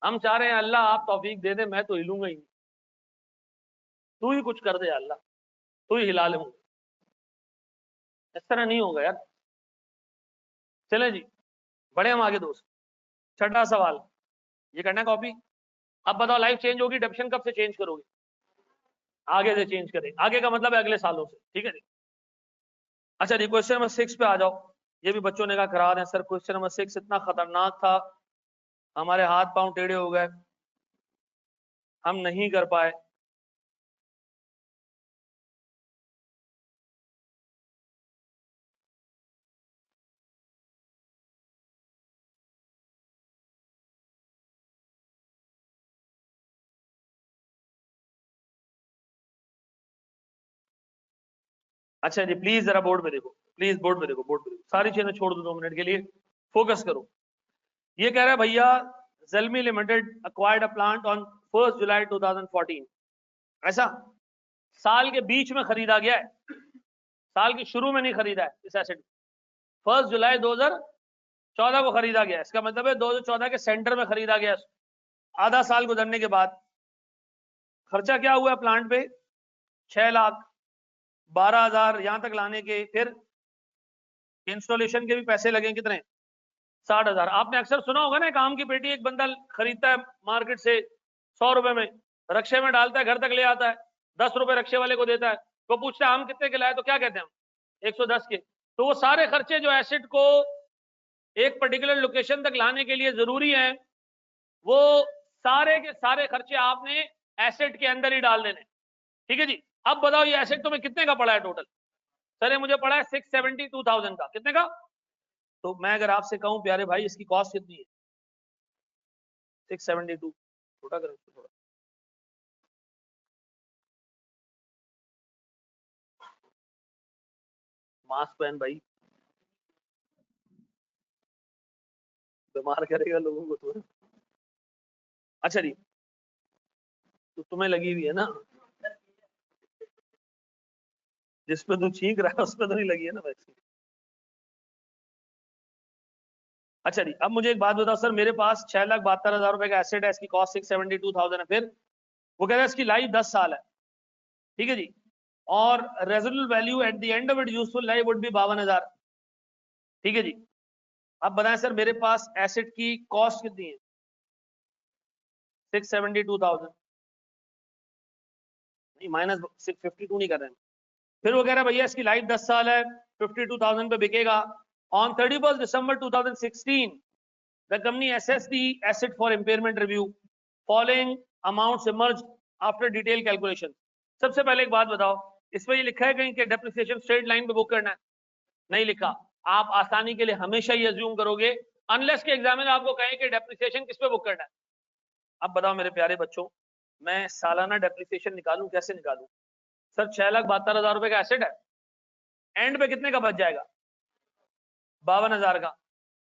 हम चाह रहे हैं अल्लाह आप तौफीक दे दे, मैं तो हिलूंगा ही नहीं, तू ही कुछ कर दे अल्लाह, तू ही हिला ले मुझे। इस तरह नहीं होगा यार। चले जी, बड़े हम आगे दोस्त। छठा सवाल, ये करना कॉपी। अब बताओ लाइफ चेंज होगी, डेप्शन कब से चेंज करोगे? आगे से चेंज करें, आगे का मतलब है अगले सालों से, ठीक है जी। अच्छा जी, क्वेश्चन नंबर 6 पे आ जाओ। ये भी बच्चों ने कहा करा दें सर, क्वेश्चन नंबर 6 इतना खतरनाक था, हमारे हाथ पांव टेढ़े हो गए, हम नहीं कर पाए। अच्छा जी, प्लीज जरा बोर्ड पे देखो, प्लीज बोर्ड पे देखो, बोर्ड पे देखो, सारी चीजें छोड़ दो 2 मिनट के लिए, फोकस करो। ये कह रहा है भैया Zalmi limited acquired a plant on 1 जुलाई 2014। ऐसा साल के बीच में खरीदा गया है, साल के शुरू में नहीं खरीदा है इस एसेट। 1 जुलाई 2014 को खरीदा गया, इसका मतलब है 2014 के सेंटर में खरीदा गया। आधा साल गुजरने के बाद खर्चा क्या हुआ प्लांट पे? 6,12,000 यहां तक लाने के, फिर इंस्टॉलेशन के भी पैसे लगे कितने? 60,000। आपने अक्सर सुना होगा ना, एक आम की पेटी एक बंदा खरीदता है मार्केट से 100 रुपए में, रक्षे में डालता है, घर तक ले आता है, 10 रुपए रक्षे वाले को देता है, वो पूछता है आम कितने के लाए, तो क्या कहते हैं हम? 110 के। तो वो सारे खर्चे जो एसेट को एक पर्टिकुलर लोकेशन तक लाने के लिए जरूरी है, वो सारे के सारे खर्चे आपने एसेट के अंदर ही डाल देने। ठीक है जी। अब बताओ ये एसेट तुम्हें कितने का पड़ा है टोटल? सर ये मुझे पड़ा है 672,000 का। कितने का? तो मैं अगर आपसे कहूं प्यारे भाई इसकी कॉस्ट कितनी है? 672, छोटा करो थोड़ा, मास्क पहन भाई, बीमार करेगा लोगों को तो। अच्छा जी, तो तुम्हें लगी हुई है ना, जिस पे तू छींक रहा है उस पे तो नहीं लगी है ना वैसे। अच्छा जी, अब मुझे एक बात बताओ सर, मेरे पास 6,72,000 रुपए का एसेट है, इसकी कॉस्ट 672,000 है, फिर वो कह रहा है इसकी लाइफ 10 साल है, ठीक है जी, और residual value at the end of it useful life would be 52,000। ठीक है जी। अब बताएं सर मेरे पास एसेट की कॉस्ट कितनी है? 672,000, नहीं माइनस 652 नहीं कर रहे हैं। फिर वो कह रहा है भैया इसकी लाइफ 10 साल है, 52,000 पे बिकेगा। On 31 December 2016 the company assessed the asset for impairment review, following amounts emerged after detailed calculation। सबसे पहले एक बात बताओ, इसमें ये लिखा है कहीं कि डेप्रिसिएशन स्ट्रेट लाइन पे बुक करना है? नहीं लिखा। आप आसानी के लिए हमेशा ये अज्यूम करोगे अनलेस के एग्जामिनर आपको कहें कि डेप्रिसिएशन किस पे बुक करना है। अब बताओ मेरे प्यारे बच्चों, मैं सालाना डेप्रिसिएशन निकालूं, कैसे निकालूं? सर 6,72,000 रुपए का एसेट है, एंड पे कितने का बच जाएगा? 52,000 का।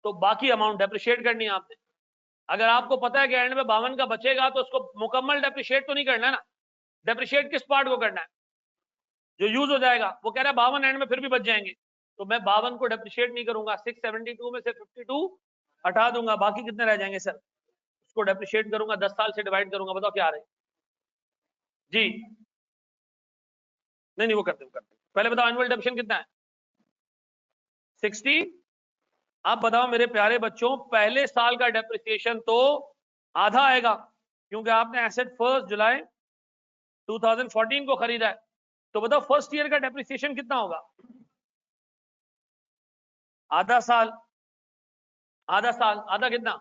तो बाकी अमाउंट डेप्रिशिएट करनी है आपने। अगर आपको पता है कि एंड में 52 का बचेगा तो उसको मुकम्मल डेप्रिशिएट तो नहीं करना है ना। डेप्रिशिएट किस पार्ट को करना है? जो यूज हो जाएगा। वो कह रहा है 52 एंड में फिर भी बच जाएंगे, तो मैं 52 को डेप्रिशिएट नहीं करूंगा, 672 में से 52 हटा दूंगा, बाकी कितने रह जाएंगे सर? उसको डेप्रिशिएट करूंगा, 10 साल से डिवाइड करूंगा, बताओ क्या आ रहे जी? नहीं नहीं वो करते पहले बताओ एनुअल डेप्रिशिएशन कितना है? 60। आप बताओ मेरे प्यारे बच्चों, पहले साल का डेप्रिसिएशन तो आधा आएगा, क्योंकि आपने एसेट 1 जुलाई 2014 को खरीदा है। तो बताओ फर्स्ट ईयर का डेप्रिसिएशन कितना होगा? आधा साल, आधा साल, आधा कितना?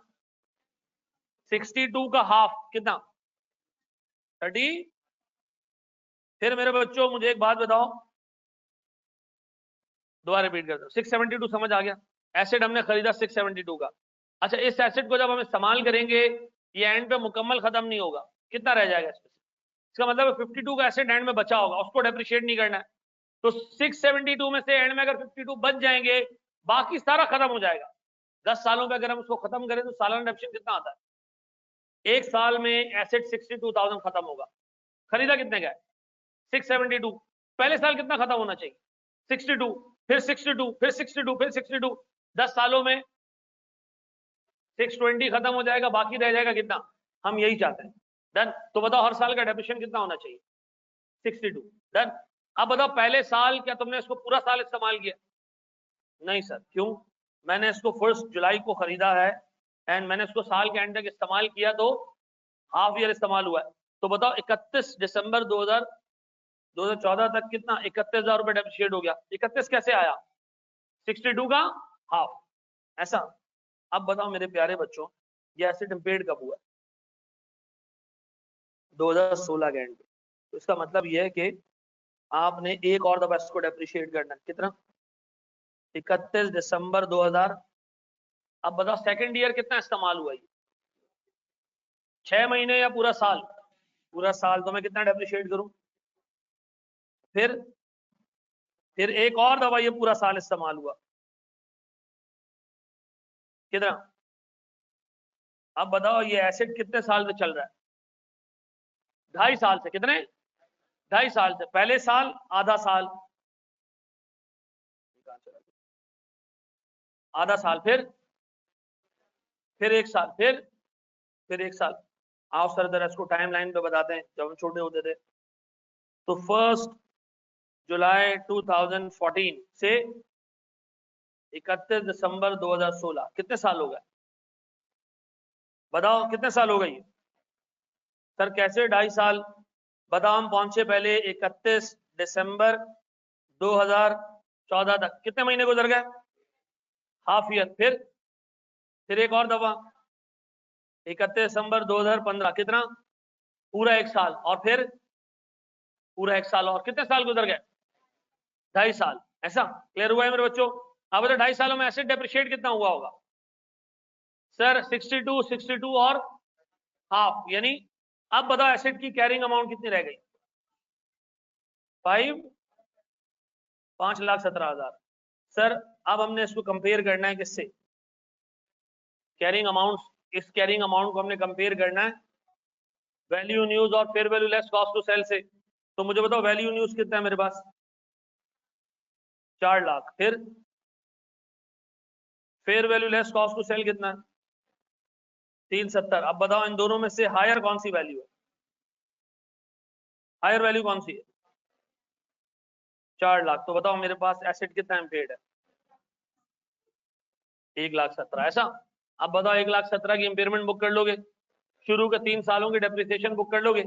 62 का हाफ कितना? 30। फिर मेरे बच्चों मुझे एक बात बताओ, दोबारा रिपीट करता हूँ, 672 समझ आ गया। एसेट हमने खरीदा 672 का। अच्छा, इस एसेट को जब हम इस्तेमाल करेंगे ये एंड पे मुकम्मल खत्म नहीं होगा, कितना रह जाएगा इसमें? इसका मतलब 52 का एसेट एंड में बचा होगा, उसको डेप्रिशिएट नहीं करना है। तो 672 में से एंड में अगर 52 बच जाएंगे, बाकी सारा खत्म हो जाएगा। 10 सालों पे अगर हम उसको खत्म करें तो सालाना डेप्रिशिएशन कितना आता है? एक साल में एसेट 62,000 खत्म होगा। खरीदा कितने का है? 672। पहले साल कितना खत्म होना चाहिए? 62, फिर 62, फिर 62, फिर 62। 10 सालों में 620 खत्म हो जाएगा, बाकी रह जाएगा कितना? हम यही चाहते हैं। डन। तो बताओ हर साल का डेप्रिशिएशन कितना होना चाहिए? 62। डन। अब बताओ पहले साल क्या तुमने इसको पूरा साल इस्तेमाल किया? नहीं सर। क्यों? मैंने इसको 1 जुलाई को खरीदा है एंड मैंने इसको साल के एंड तक इस्तेमाल किया, तो हाफ ईयर इस्तेमाल हुआ है। तो बताओ 31 दिसंबर 2014 तक कितना? 31,000 रुपए डेप्रिशिएट हो गया। 31 कैसे आया? 62 का हाफ, ऐसा। अब बताओ मेरे प्यारे बच्चों, ये एसेट इम्पेयर्ड कब हुआ? 2016 के एंड पे। तो इसका मतलब ये है कि आपने एक और दफा इसको डेप्रिशिएट करना है। कितना? 31 दिसंबर 2000। अब बताओ सेकंड ईयर कितना इस्तेमाल हुआ? 6 महीने या पूरा साल? पूरा साल। तो मैं कितना डेप्रिशिएट करूं? फिर एक और दफा ये पूरा साल इस्तेमाल हुआ, कितना? अब बताओ ये एसेट कितने साल से चल रहा है? 2.5 साल से। कितने? 2.5 साल से। पहले साल आधा साल, आधा साल, फिर 1 साल, फिर 1 साल। आओ सर जरा इसको टाइम लाइन पे बताते हैं जब हम छोटे होते थे। तो 1 जुलाई 2014 से 31 दिसंबर 2016 कितने साल हो गए? बताओ कितने साल हो गए? सर कैसे 2.5 साल? बताओ हम पहुंचे पहले 31 दिसंबर 2014 तक, कितने महीने गुजर गए? Half year. फिर एक और दफा 31 दिसंबर 2015, कितना? पूरा 1 साल। और फिर पूरा 1 साल, और कितने साल गुजर गए? 2.5 साल। ऐसा क्लियर हुआ है मेरे बच्चों? अब बताओ 2.5 सालों में एसेट डेप्रिशिएट कितना हुआ होगा? सर 62, 62 और हाफ, यानी अब बताओ एसेट की कैरिंग अमाउंट कितनी रह गई? 5,17,000। सर अब हमने इसको कंपेयर करना है किससे? Carrying amount. इस कैरिंग अमाउंट को हमने कंपेयर करना है वैल्यू न्यूज और fair value less cost to sell से। तो मुझे बताओ वैल्यू न्यूज कितना है मेरे पास? 4 लाख। फिर fair value less cost to sell कितना है? 370। अब बताओ इन दोनों में से हायर कौन सी वैल्यू है? हायर वैल्यू कौन सी है? 4 लाख। तो बताओ मेरे पास एसेट कितना इम्पेयर्ड है? 1,17,000। ऐसा। अब बताओ 1,17,000 की इम्पेयरमेंट बुक कर लोगे? शुरू के 3 सालों की डेप्रिसिएशन बुक कर लोगे?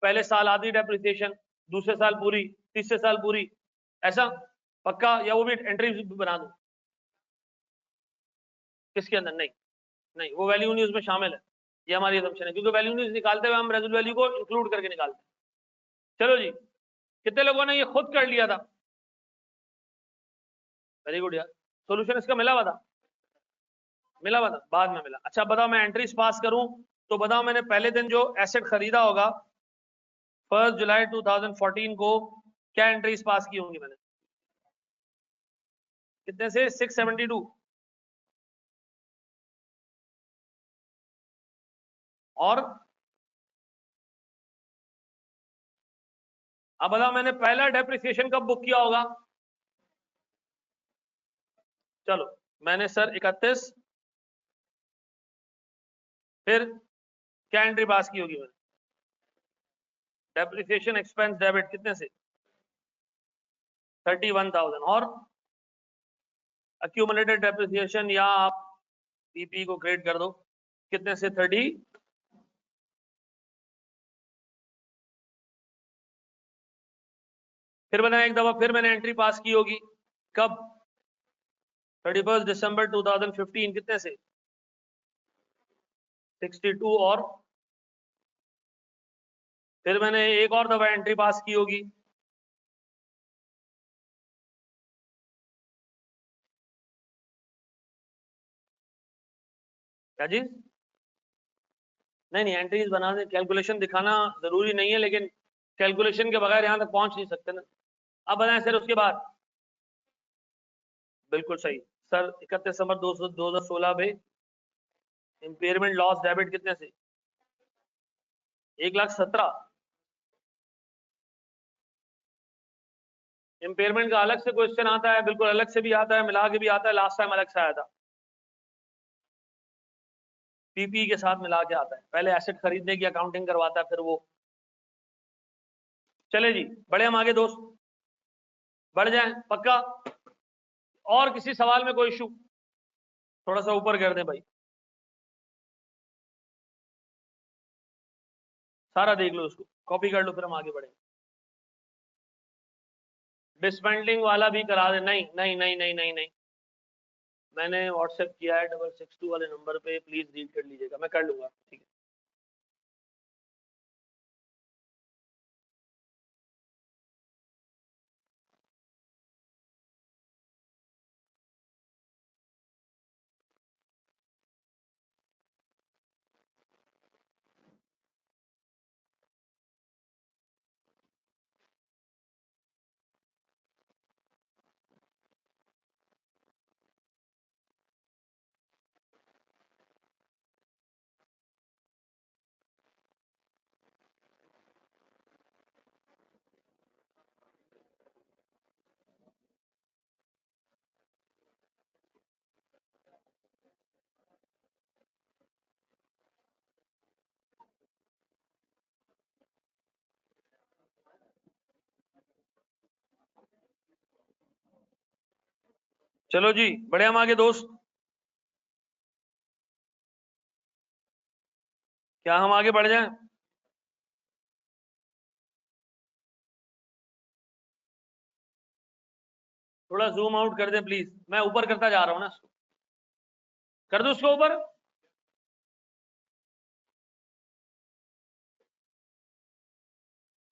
पहले साल आधी डेप्रिसिएशन, दूसरे साल पूरी, तीसरे साल पूरी, ऐसा पक्का? या वो भी एंट्री बना दो किसके अंदर? नहीं नहीं, वो वैल्यू न्यूज में शामिल है, ये हमारी असम्पशन है, क्योंकि वैल्यू न्यूज निकालते हुए हम रेजुल वैल्यू को इंक्लूड करके निकालते हैं। चलो जी, कितने लोगों ने ये खुद कर लिया था? वेरी गुड यार। सोल्यूशन इसका मिला हुआ था? मिला हुआ था, बाद में मिला। अच्छा बताओ मैं एंट्रीज पास करूं तो बताओ मैंने पहले दिन जो एसेट खरीदा होगा 1 जुलाई 2014 को, क्या एंट्रीज पास की होंगी मैंने? कितने से? 672। और अब बताओ मैंने पहला डेप्रिसिएशन कब बुक किया होगा? चलो मैंने सर 31, फिर क्या एंट्री पास की होगी मैंने? डेप्रिसिएशन एक्सपेंस डेबिट कितने से? 31,000। और अक्यूमुलेटेड डेप्रिसिएशन, या आप पीपी को क्रेडिट कर दो, कितने से? 30। फिर मैंने एक दफा फिर मैंने एंट्री पास की होगी, कब? 31 दिसंबर 2015, कितने से? 62। और फिर मैंने एक और दफा एंट्री पास की होगी क्या चीज? नहीं नहीं, एंट्रीज बना दे, कैलकुलेशन दिखाना जरूरी नहीं है, लेकिन कैलकुलेशन के बगैर यहां तक पहुंच नहीं सकते ना। अब बनाए सर उसके बाद। बिल्कुल सही सर। 31 दिसंबर 2016 पे इम्पेयरमेंट लॉस डेबिट कितने से? 1,17,000। इम्पेयरमेंट का अलग से क्वेश्चन आता है, बिल्कुल अलग से भी आता है, मिला के भी आता है, लास्ट टाइम अलग से आया था, पीपी के साथ मिला के आता है। पहले एसेट खरीदने की अकाउंटिंग करवाता है, फिर वो। चले जी, बढ़े हम आगे दोस्त, बढ़ जाएं पक्का। और किसी सवाल में कोई इशू? थोड़ा सा ऊपर कर दें भाई, सारा देख लो उसको, कॉपी कर लो, फिर हम आगे बढ़ेंगे। डिसमेंटलिंग वाला भी करा दे। नहीं नहीं नहीं नहीं नहीं नहीं, मैंने व्हाट्सएप किया है 662 वाले नंबर पे, प्लीज रीड कर लीजिएगा, मैं कर लूंगा, ठीक है। चलो जी, बढ़े हम आगे दोस्त। क्या हम आगे बढ़ जाएं? थोड़ा जूम आउट कर दे प्लीज, मैं ऊपर करता जा रहा हूं ना, कर दो उसको ऊपर।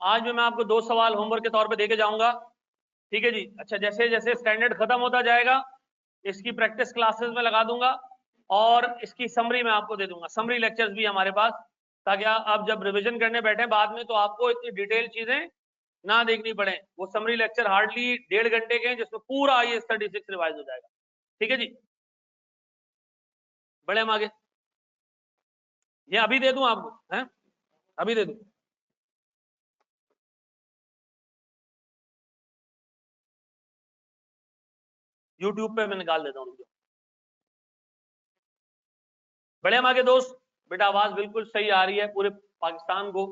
आज मैं आपको 2 सवाल होमवर्क के तौर पे देके जाऊंगा, ठीक है जी। अच्छा, जैसे जैसे स्टैंडर्ड खत्म होता जाएगा, इसकी प्रैक्टिस क्लासेस में लगा दूंगा, और इसकी समरी मैं आपको दे दूंगा, समरी लेक्चर्स भी हमारे पास, ताकि आप जब रिवीजन करने बैठे बाद में तो आपको इतनी डिटेल चीजें ना देखनी पड़े। वो समरी लेक्चर हार्डली 1.5 घंटे के हैं, जिसमें पूरा IAS 36 रिवाइज हो जाएगा, ठीक है जी। बड़े हम आगे, ये अभी दे दूं आपको, हैं? अभी दे दूं? यूट्यूब पे मैं निकाल देता हूँ। बड़े हम आगे दोस्त, बेटा आवाज बिल्कुल सही आ रही है पूरे पाकिस्तान को,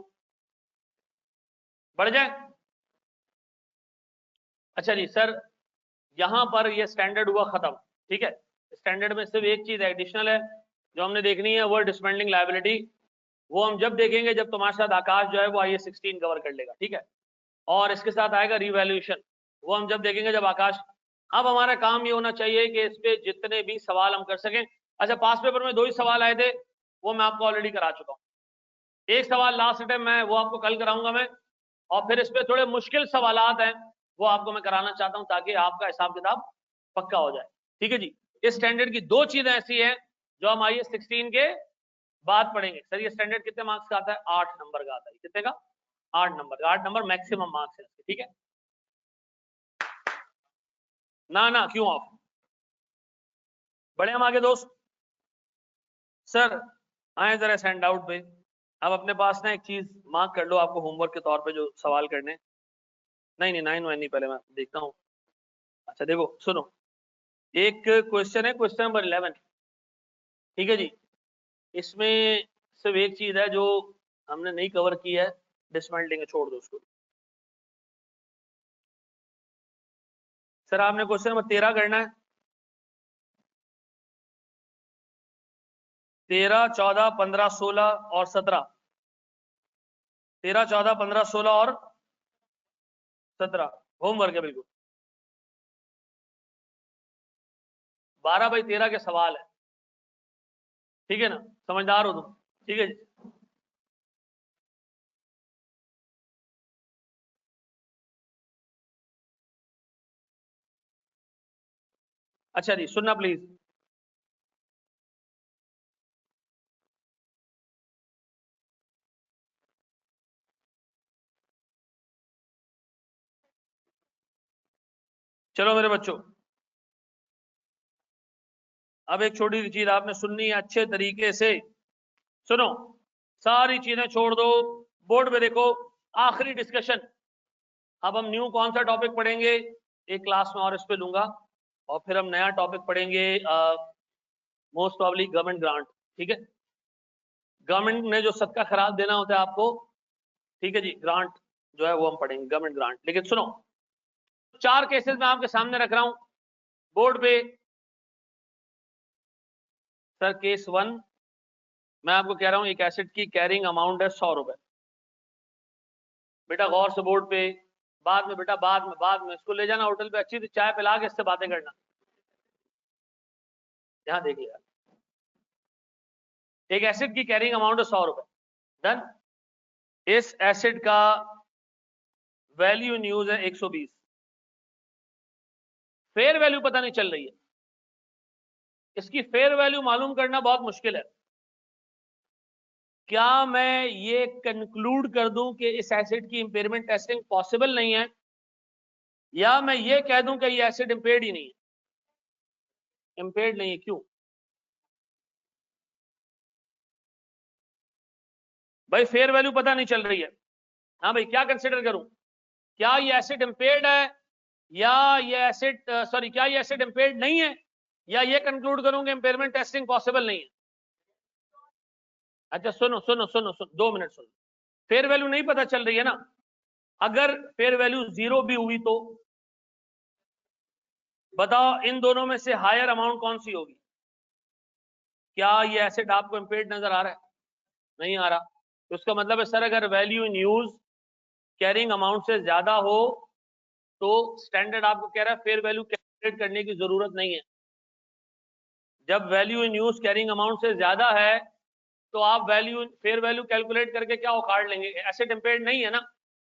बढ़ जाए। अच्छा जी सर, यहां पर ये स्टैंडर्ड हुआ खत्म, ठीक है। स्टैंडर्ड में सिर्फ एक चीज एडिशनल है जो हमने देखनी है, वो डिसमेंटलिंग लायबिलिटी। वो हम जब देखेंगे जब तुम्हारे साथ आकाश जो है वो IAS 16 कवर कर लेगा, ठीक है। और इसके साथ आएगा रिवैल्यूएशन, वो हम जब देखेंगे जब आकाश। अब हमारा काम ये होना चाहिए कि इस पे जितने भी सवाल हम कर सकें। अच्छा, पास पेपर में 2 ही सवाल आए थे, वो मैं आपको ऑलरेडी करा चुका हूँ। एक सवाल लास्ट टाइम मैं वो आपको कल कराऊंगा मैं, और फिर इस पे थोड़े मुश्किल सवालात हैं, वो आपको मैं कराना चाहता हूं ताकि आपका हिसाब किताब पक्का हो जाए, ठीक है जी। इस स्टैंडर्ड की 2 चीजें ऐसी हैं जो हम IAS 16 के बाद पढ़ेंगे। सर ये स्टैंडर्ड कितने मार्क्स का आता है? 8 नंबर का आता है। कितने का? 8 नंबर का। 8 नंबर मैक्सिमम मार्क्स है, ठीक है ना? ना क्यों ऑफ? बढ़े हम आगे दोस्त। सर आए जरा सेंड आउट पे। अब अपने पास ना एक चीज मार्क कर लो, आपको होमवर्क के तौर पे जो सवाल करने। नहीं नहीं, 9 नहीं, पहले मैं देखता हूँ। अच्छा देखो सुनो, एक क्वेश्चन है, क्वेश्चन नंबर 11, ठीक है जी। इसमें सिर्फ एक चीज है जो हमने नहीं कवर की है, डिसमेंटलिंग, छोड़ दो उसको। सर आपने क्वेश्चन नंबर 13 करना है। 13, 14, 15, 16 और 17। 13, 14, 15, 16 और 17 होमवर्क है बिल्कुल। 12/13 के सवाल है, ठीक है ना? समझदार हो तुम, ठीक है जी। अच्छा जी, सुनना प्लीज। चलो मेरे बच्चों, अब एक छोटी सी चीज आपने सुननी है, अच्छे तरीके से सुनो, सारी चीजें छोड़ दो, बोर्ड पे देखो, आखिरी डिस्कशन। अब हम न्यू कौन सा टॉपिक पढ़ेंगे, एक क्लास में और इस पे लूंगा, और फिर हम नया टॉपिक पढ़ेंगे मोस्ट प्रॉब्ली गवर्नमेंट ग्रांट। ठीक है, गवर्नमेंट ने जो सदका खराज देना होता है आपको, ठीक है जी, ग्रांट जो है वो हम पढ़ेंगे, गवर्नमेंट ग्रांट। लेकिन सुनो, 4 केसेस मैं आपके सामने रख रहा हूं बोर्ड पे। सर केस 1 मैं आपको कह रहा हूं, एक एसेट की कैरिंग अमाउंट है 100 रुपए। बेटा गौर से बोर्ड पे, बाद में बेटा बाद में इसको ले जाना होटल पे, अच्छी सी चाय पिला के इससे बातें करना। ध्यान देखिएगा, एक एसेट की कैरिंग अमाउंट है 100 रुपए। डन। इस एसेट का वैल्यू इन यूज है 120। फेयर वैल्यू पता नहीं चल रही है, इसकी फेयर वैल्यू मालूम करना बहुत मुश्किल है। क्या मैं ये कंक्लूड कर दूं कि इस एसेट की इंपेयरमेंट टेस्टिंग पॉसिबल नहीं है, या मैं ये कह दूं कि ये एसेट इंपेयर्ड ही नहीं है? इंपेयर्ड नहीं है, क्यों भाई? फेयर वैल्यू पता नहीं चल रही है। हाँ भाई, क्या कंसिडर करूं? क्या ये एसेट इंपेयर्ड है, या ये एसेट सॉरी, क्या ये एसेट इंपेयर्ड नहीं है, या ये कंक्लूड करूं कि इंपेयरमेंट टेस्टिंग पॉसिबल नहीं है? अच्छा सुनो सुनो सुनो सुनो, 2 मिनट सुनो। फेयर वैल्यू नहीं पता चल रही है ना, अगर फेयर वैल्यू 0 भी हुई तो बताओ इन दोनों में से हायर अमाउंट कौन सी होगी? क्या ये एसेट आपको इंपेयर्ड नजर आ रहा है? नहीं आ रहा, तो इसका मतलब है सर, अगर value in use carrying amount से ज्यादा हो तो स्टैंडर्ड आपको कह रहा है फेयर वैल्यू कैलकुलेट करने की जरूरत नहीं है। जब value in use carrying amount से ज्यादा है तो आप वैल्यू फेयर वैल्यू कैलकुलेट करके क्या उखाड़ लेंगे? एसेट इंपेयर्ड नहीं है ना,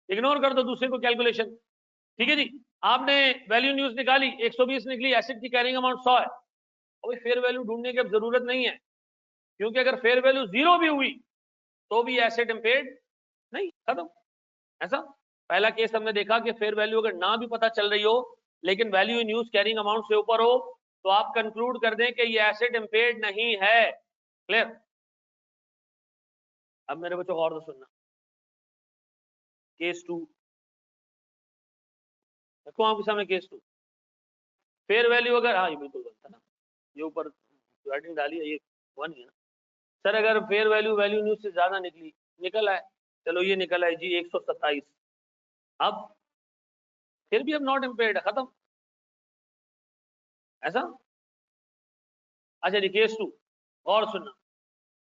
इग्नोर कर दो दूसरे को कैलकुलेशन। ठीक है जी, आपने वैल्यू न्यूज निकाली 120 निकली, एसेट की कैरिंग अमाउंट 100 है, और फेयर वैल्यू ढूंढने की अब जरूरत नहीं है, क्योंकि अगर फेयर वैल्यू 0 भी हुई तो भी एसेट इंपेयर्ड नहीं, खत्म। ऐसा पहला केस हमने देखा कि फेयर वैल्यू अगर ना भी पता चल रही हो लेकिन value in use carrying amount से ऊपर हो तो आप कंक्लूड कर दें कि ये एसेट इंपेयर्ड नहीं है। क्लियर? अब मेरे बच्चों और तो सुनना, केस 2 रखो आपके सामने। केस 2 फेयर वैल्यू अगर, हाँ ये बिल्कुल बनता ना, ये ऊपर राइटिंग डाली है, ये 1 ही है ना सर। अगर फेयर वैल्यू वैल्यू न्यूज से ज्यादा निकली, निकल आए, चलो ये निकल आए जी 127, अब फिर भी अब नॉट इम्पेयर्ड है, खत्म। ऐसा? अच्छा जी, केस 2 और सुनना,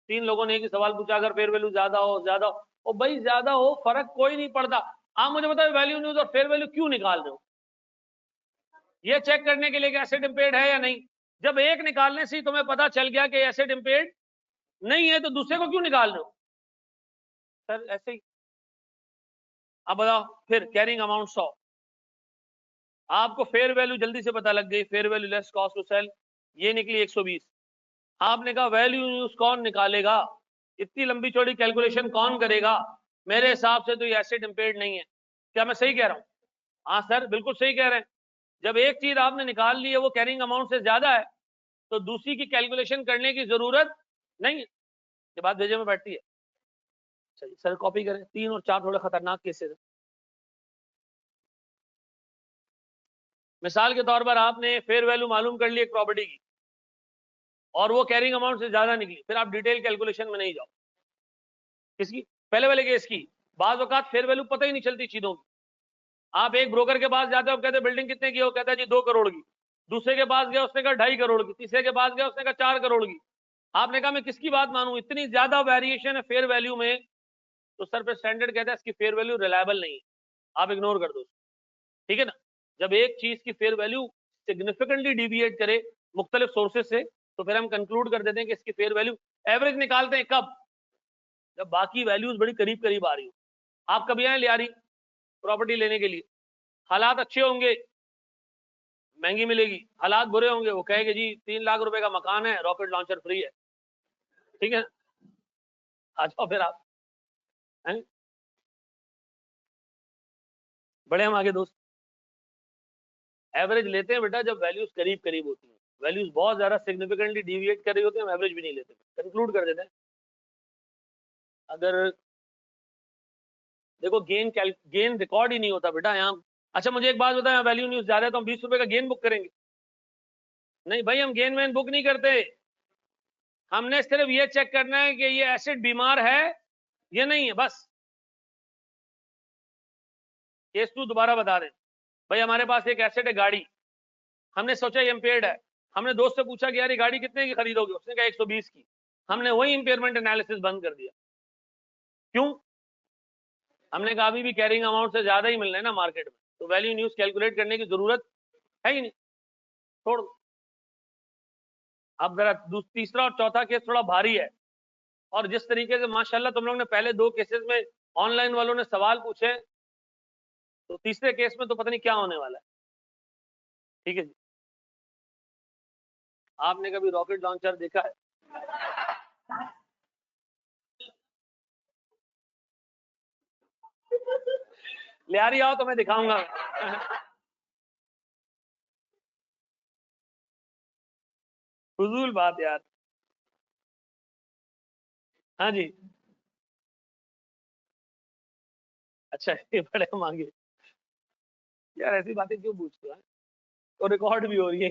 3 लोगों ने एक ही सवाल पूछा, अगर फेयर वैल्यू ज्यादा हो, ओ भाई ज्यादा हो फर्क कोई नहीं पड़ता। आप मुझे बताओ वैल्यू न्यूज और फेयर वैल्यू क्यों निकाल रहे हो? ये चेक करने के लिए कि एसेट इंपेयर्ड है या नहीं। जब एक निकालने से ही तुम्हें पता चल गया कि एसेट इंपेयर्ड नहीं है तो दूसरे को क्यों निकाल रहे हो? सर ऐसे ही। अब बताओ फिर, कैरिंग अमाउंट 100, आपको फेयर वैल्यू जल्दी से पता लग गई, fair value less cost to sell, ये निकली 120। आपने कहा वैल्यू न्यूज कौन निकालेगा, इतनी लंबी चौड़ी कैलकुलेशन कौन करेगा? मेरे हिसाब से तो ये एसेट इंपेयर्ड नहीं है। क्या मैं सही कह रहा हूं? हाँ सर बिल्कुल सही कह रहे हैं। जब एक चीज आपने निकाल ली है वो कैरिंग अमाउंट से ज्यादा है तो दूसरी की कैलकुलेशन करने की जरूरत नहीं है। ये बात भेजे में बैठती है। चलिए सर कॉपी करें, 3 और 4 थोड़े खतरनाक केसेस है। मिसाल के तौर पर आपने फेयर वैल्यू मालूम कर ली एक प्रॉपर्टी की और वो कैरिंग अमाउंट से ज्यादा निकली, फिर आप डिटेल कैलकुलेशन में नहीं जाओ। किसकी? पहले वाले केस की। बाज औकात फेयर वैल्यू पता ही नहीं चलती चीजों की। आप एक ब्रोकर के पास जाते हो, कहते बिल्डिंग कितने की हो, कहता है जी 2 करोड़ की। दूसरे के पास गया, उसने कहा 2.5 करोड़ की। तीसरे के पास गया, उसने कहा 4 करोड़ की। आपने कहा मैं किसकी बात मानूं, इतनी ज्यादा वेरिएशन है फेयर वैल्यू में। तो सर पे स्टैंडर्ड कहता है इसकी फेयर वैल्यू रिलायबल नहीं है, आप इग्नोर कर दो। ठीक है ना? जब एक चीज की फेयर वैल्यू सिग्निफिकेंटली डिविएट करे मुख्तलिफ सोर्सेज से तो फिर हम कंक्लूड कर देते हैं कि इसकी फेयर वैल्यू, एवरेज निकालते हैं कब? जब बाकी वैल्यूज बड़ी करीब करीब आ रही हो। आप कभी आए लियारी प्रॉपर्टी लेने के लिए, हालात अच्छे होंगे महंगी मिलेगी, हालात बुरे होंगे वो कहेंगे जी 3 लाख रुपए का मकान है, रॉकेट लॉन्चर फ्री है। ठीक है, आ जाओ फिर आप, हैं? बड़े हम आगे दोस्त। एवरेज लेते हैं बेटा जब वैल्यूज करीब करीब होती हैं, वैल्यूज बहुत ज्यादा सिग्निफिकेंटली डिविएट कर रही होती है, हम एवरेज भी नहीं लेते, कंक्लूड कर देते हैं। अगर देखो गेन रिकॉर्ड ही नहीं होता बेटा यहाँ। अच्छा मुझे एक बात बताया, वैल्यू न्यूज ज्यादा है तो हम 20 रुपए का गेन बुक करेंगे? नहीं भाई, हम गेन वैन बुक नहीं करते, हमने सिर्फ ये चेक करना है कि ये एसेट बीमार है या नहीं है, बस। केस 2 दोबारा बता दें भाई, हमारे पास एक एसेट है गाड़ी, हमने सोचा ये इम्पेयर्ड है, हमने दोस्त से पूछा कि यार ये गाड़ी कितने की खरीदोगे, उसने कहा 120 की, हमने वही इंपेयरमेंट एनालिसिस बंद कर दिया। क्यों? हमने कहा अभी भी कैरिंग अमाउंट से ज्यादा ही मिल रहे हैं ना मार्केट में, तो वैल्यू न्यूज कैलकुलेट करने की जरूरत है ही नहीं, छोड़ दो। अब जरा तीसरा और चौथा केस थोड़ा भारी है, और जिस तरीके से माशाल्लाह तुम लोग ने पहले 2 केसेस में ऑनलाइन वालों ने सवाल पूछे, तो तीसरे केस में तो पता नहीं क्या होने वाला है। ठीक है जी, आपने कभी रॉकेट लॉन्चर देखा है? ले आ रही आओ तो मैं दिखाऊंगा। फजूल बात यार। हाँ जी, अच्छा ये बड़े मांगे यार, ऐसी बातें क्यों पूछते हो? तो रिकॉर्ड भी हो रही है।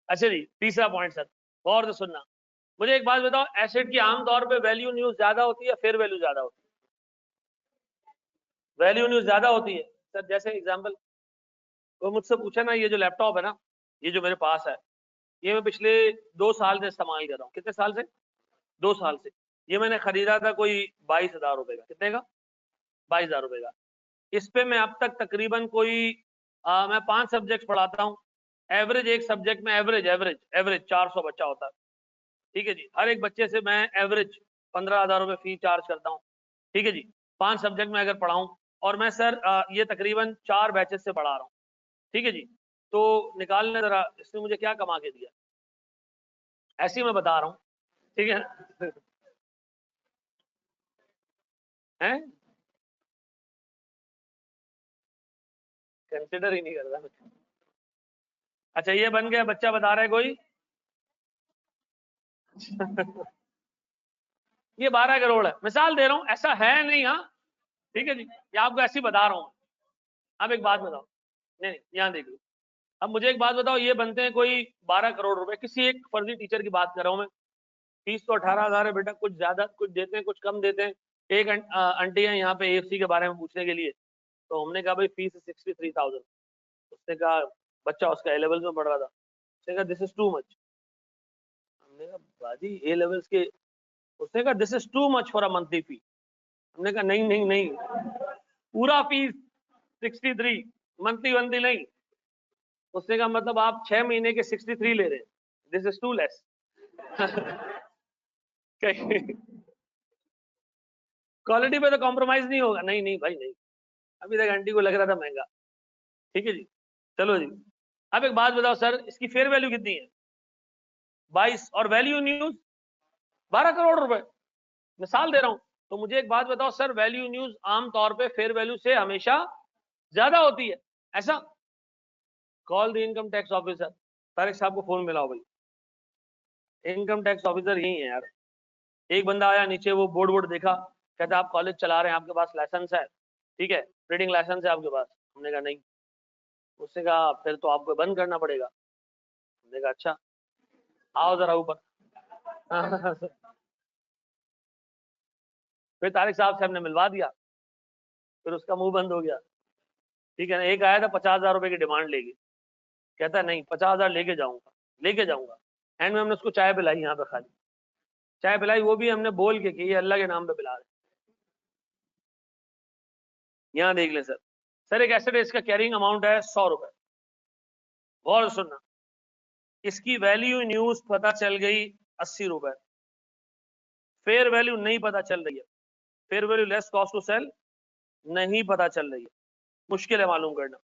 अच्छा जी, तीसरा पॉइंट सर, गौर से सुनना। मुझे एक बात बताओ, एसेट की आमतौर पे वैल्यू न्यूज ज्यादा होती है, फेयर वैल्यू ज्यादा होती है? वैल्यू न्यूज ज्यादा होती है सर। जैसे एग्जांपल, वो मुझसे पूछा ना, ये जो लैपटॉप है ना, ये जो मेरे पास है, ये मैं पिछले 2 साल से इस्तेमाल कर रहा हूँ। कितने साल से? 2 साल से। ये मैंने खरीदा था कोई 22,000 रुपए का। कितने का? 22,000 रुपए का। इस पे मैं अब तक तकरीबन कोई मैं 5 सब्जेक्ट पढ़ाता हूँ। एवरेज एक सब्जेक्ट में एवरेज 400 बच्चा होता है। ठीक है जी, हर एक बच्चे से मैं एवरेज 15,000 रुपए फी चार्ज करता हूँ। ठीक है जी, 5 सब्जेक्ट में अगर पढ़ाऊँ, और मैं सर ये तकरीबन 4 बैचेस से पढ़ा रहा हूँ। ठीक है जी, तो निकालने जरा इसने मुझे क्या कमा के दिया, ऐसे ही मैं बता रहा हूँ। ठीक है हैं, कंसिडर ही नहीं कर रहा। अच्छा ये बन गया, बच्चा बता रहा है कोई। ये 12 करोड़ है, मिसाल दे रहा हूँ, ऐसा है नहीं। हाँ ठीक है जी, ये आपको ऐसे ही बता रहा हूँ। अब एक बात बताओ, नहीं नहीं यहाँ देख लो, अब मुझे एक बात बताओ, ये बनते हैं कोई 12 करोड़ रुपए, किसी एक फर्जी टीचर की बात कर रहा हूँ मैं। फीस तो 18,000 है बेटा, कुछ ज्यादा कुछ देते हैं, कुछ कम देते हैं। एक आंटी है यहाँ पे AFC के बारे में पूछने के लिए, तो हमने कहा भाई फीस 63,000। उसने कहा, बच्चा उसका A लेवल्स में पढ़ रहा था, उसने कहा दिस इज टू मच। हमने कहा बाजी A लेवल्स के, उसने कहा this is too much for a monthly fee. हमने कहा नहीं नहीं नहीं, पूरा फीस 63, मंथली मंथली नहीं। उसने कहा मतलब आप 6 महीने के 63 ले रहे हैं, this is too less. Quality पे तो कॉम्प्रोमाइज नहीं होगा, नहीं नहीं भाई नहीं, अभी तक आंटी को लग रहा था महंगा। ठीक है जी, चलो जी। अब एक बात बताओ सर, इसकी फेयर वैल्यू कितनी है? 22, और वैल्यू न्यूज 12 करोड़ रुपए, मिसाल दे रहा हूं। तो मुझे एक बात बताओ सर, वैल्यू न्यूज आमतौर पे फेयर वैल्यू से हमेशा ज्यादा होती है, ऐसा? Call the income tax officer. Tariq साहब को फोन मिलाओ भाई, इनकम टैक्स ऑफिसर यही है यार। एक बंदा आया नीचे, वो बोर्ड बोर्ड देखा, कहता आप कॉलेज चला रहे हैं, आपके पास लाइसेंस है? ठीक है, ट्रेडिंग लाइसेंस है आपके पास? हमने कहा नहीं। उसने कहा फिर तो आपको बंद करना पड़ेगा। हमने कहा अच्छा, आओ जरा ऊपर। फिर तारिक साहब से हमने मिलवा दिया, फिर उसका मुंह बंद हो गया। ठीक है ना, एक आया था 50,000 रुपए की डिमांड लेके, कहता नहीं 50,000 लेके जाऊंगा, लेके जाऊंगा। एंड में हमने उसको चाय पिलाई, यहाँ पे खाली चाय पिलाई, वो भी हमने बोल के कि ये अल्लाह के नाम पे पिला रहे। यहाँ देख लें सर, सर एक एसेट है, इसका कैरिंग अमाउंट है 100 रुपए। और सुनना, इसकी वैल्यू न्यूज पता चल गई 80 रुपए, फेयर वैल्यू नहीं पता चल रही है, fair value less cost to sell नहीं पता चल रही है। मुश्किल है मालूम करना,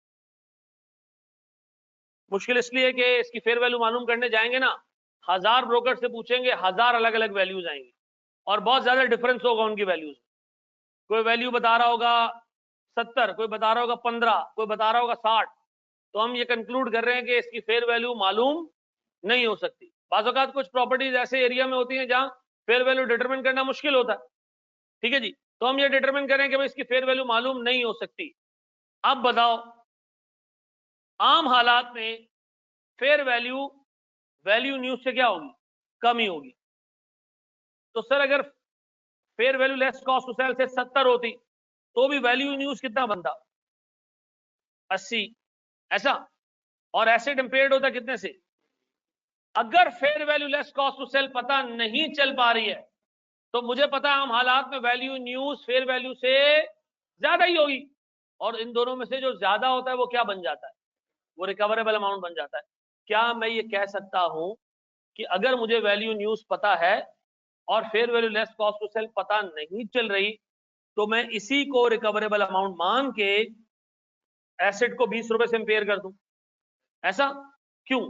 मुश्किल इसलिए कि इसकी फेयर वैल्यू मालूम करने जाएंगे ना, 1000 ब्रोकर से पूछेंगे, 1000 अलग अलग वैल्यूज आएंगी, और बहुत ज्यादा डिफरेंस होगा उनकी वैल्यूज। कोई वैल्यू बता रहा होगा 70, कोई बता रहा होगा 15, कोई बता रहा होगा 60, तो हम ये कंक्लूड कर रहे हैं कि इसकी फेयर वैल्यू मालूम नहीं हो सकती। बाज़ औक़ात कुछ प्रॉपर्टीज ऐसे एरिया में होती हैं जहां फेयर वैल्यू डिटरमिन करना मुश्किल होता है, ठीक है जी, तो हम ये डिटरमिन करें कि भाई इसकी फेयर वैल्यू मालूम नहीं हो सकती। अब बताओ आम हालात में फेयर वैल्यू वैल्यू न्यूज से क्या होगी, कम ही होगी। तो सर अगर fair value less cost to sell से 70 होती तो भी वैल्यू न्यूज कितना बनता, 80, ऐसा, और एसेट इंपेयर्ड होता कितने से। अगर fair value less cost to sell पता नहीं चल पा रही है तो मुझे पता है आम हालात में वैल्यू न्यूज फेयर वैल्यू से ज्यादा ही होगी, और इन दोनों में से जो ज्यादा होता है वो क्या बन जाता है, वो रिकवरेबल अमाउंट बन जाता है। क्या मैं ये कह सकता हूं कि अगर मुझे वैल्यू न्यूज पता है और fair value less cost to sell पता नहीं चल रही तो मैं इसी को रिकवरेबल अमाउंट मान के एसेट को 20 रुपए से इंपेयर कर दूं, ऐसा क्यों।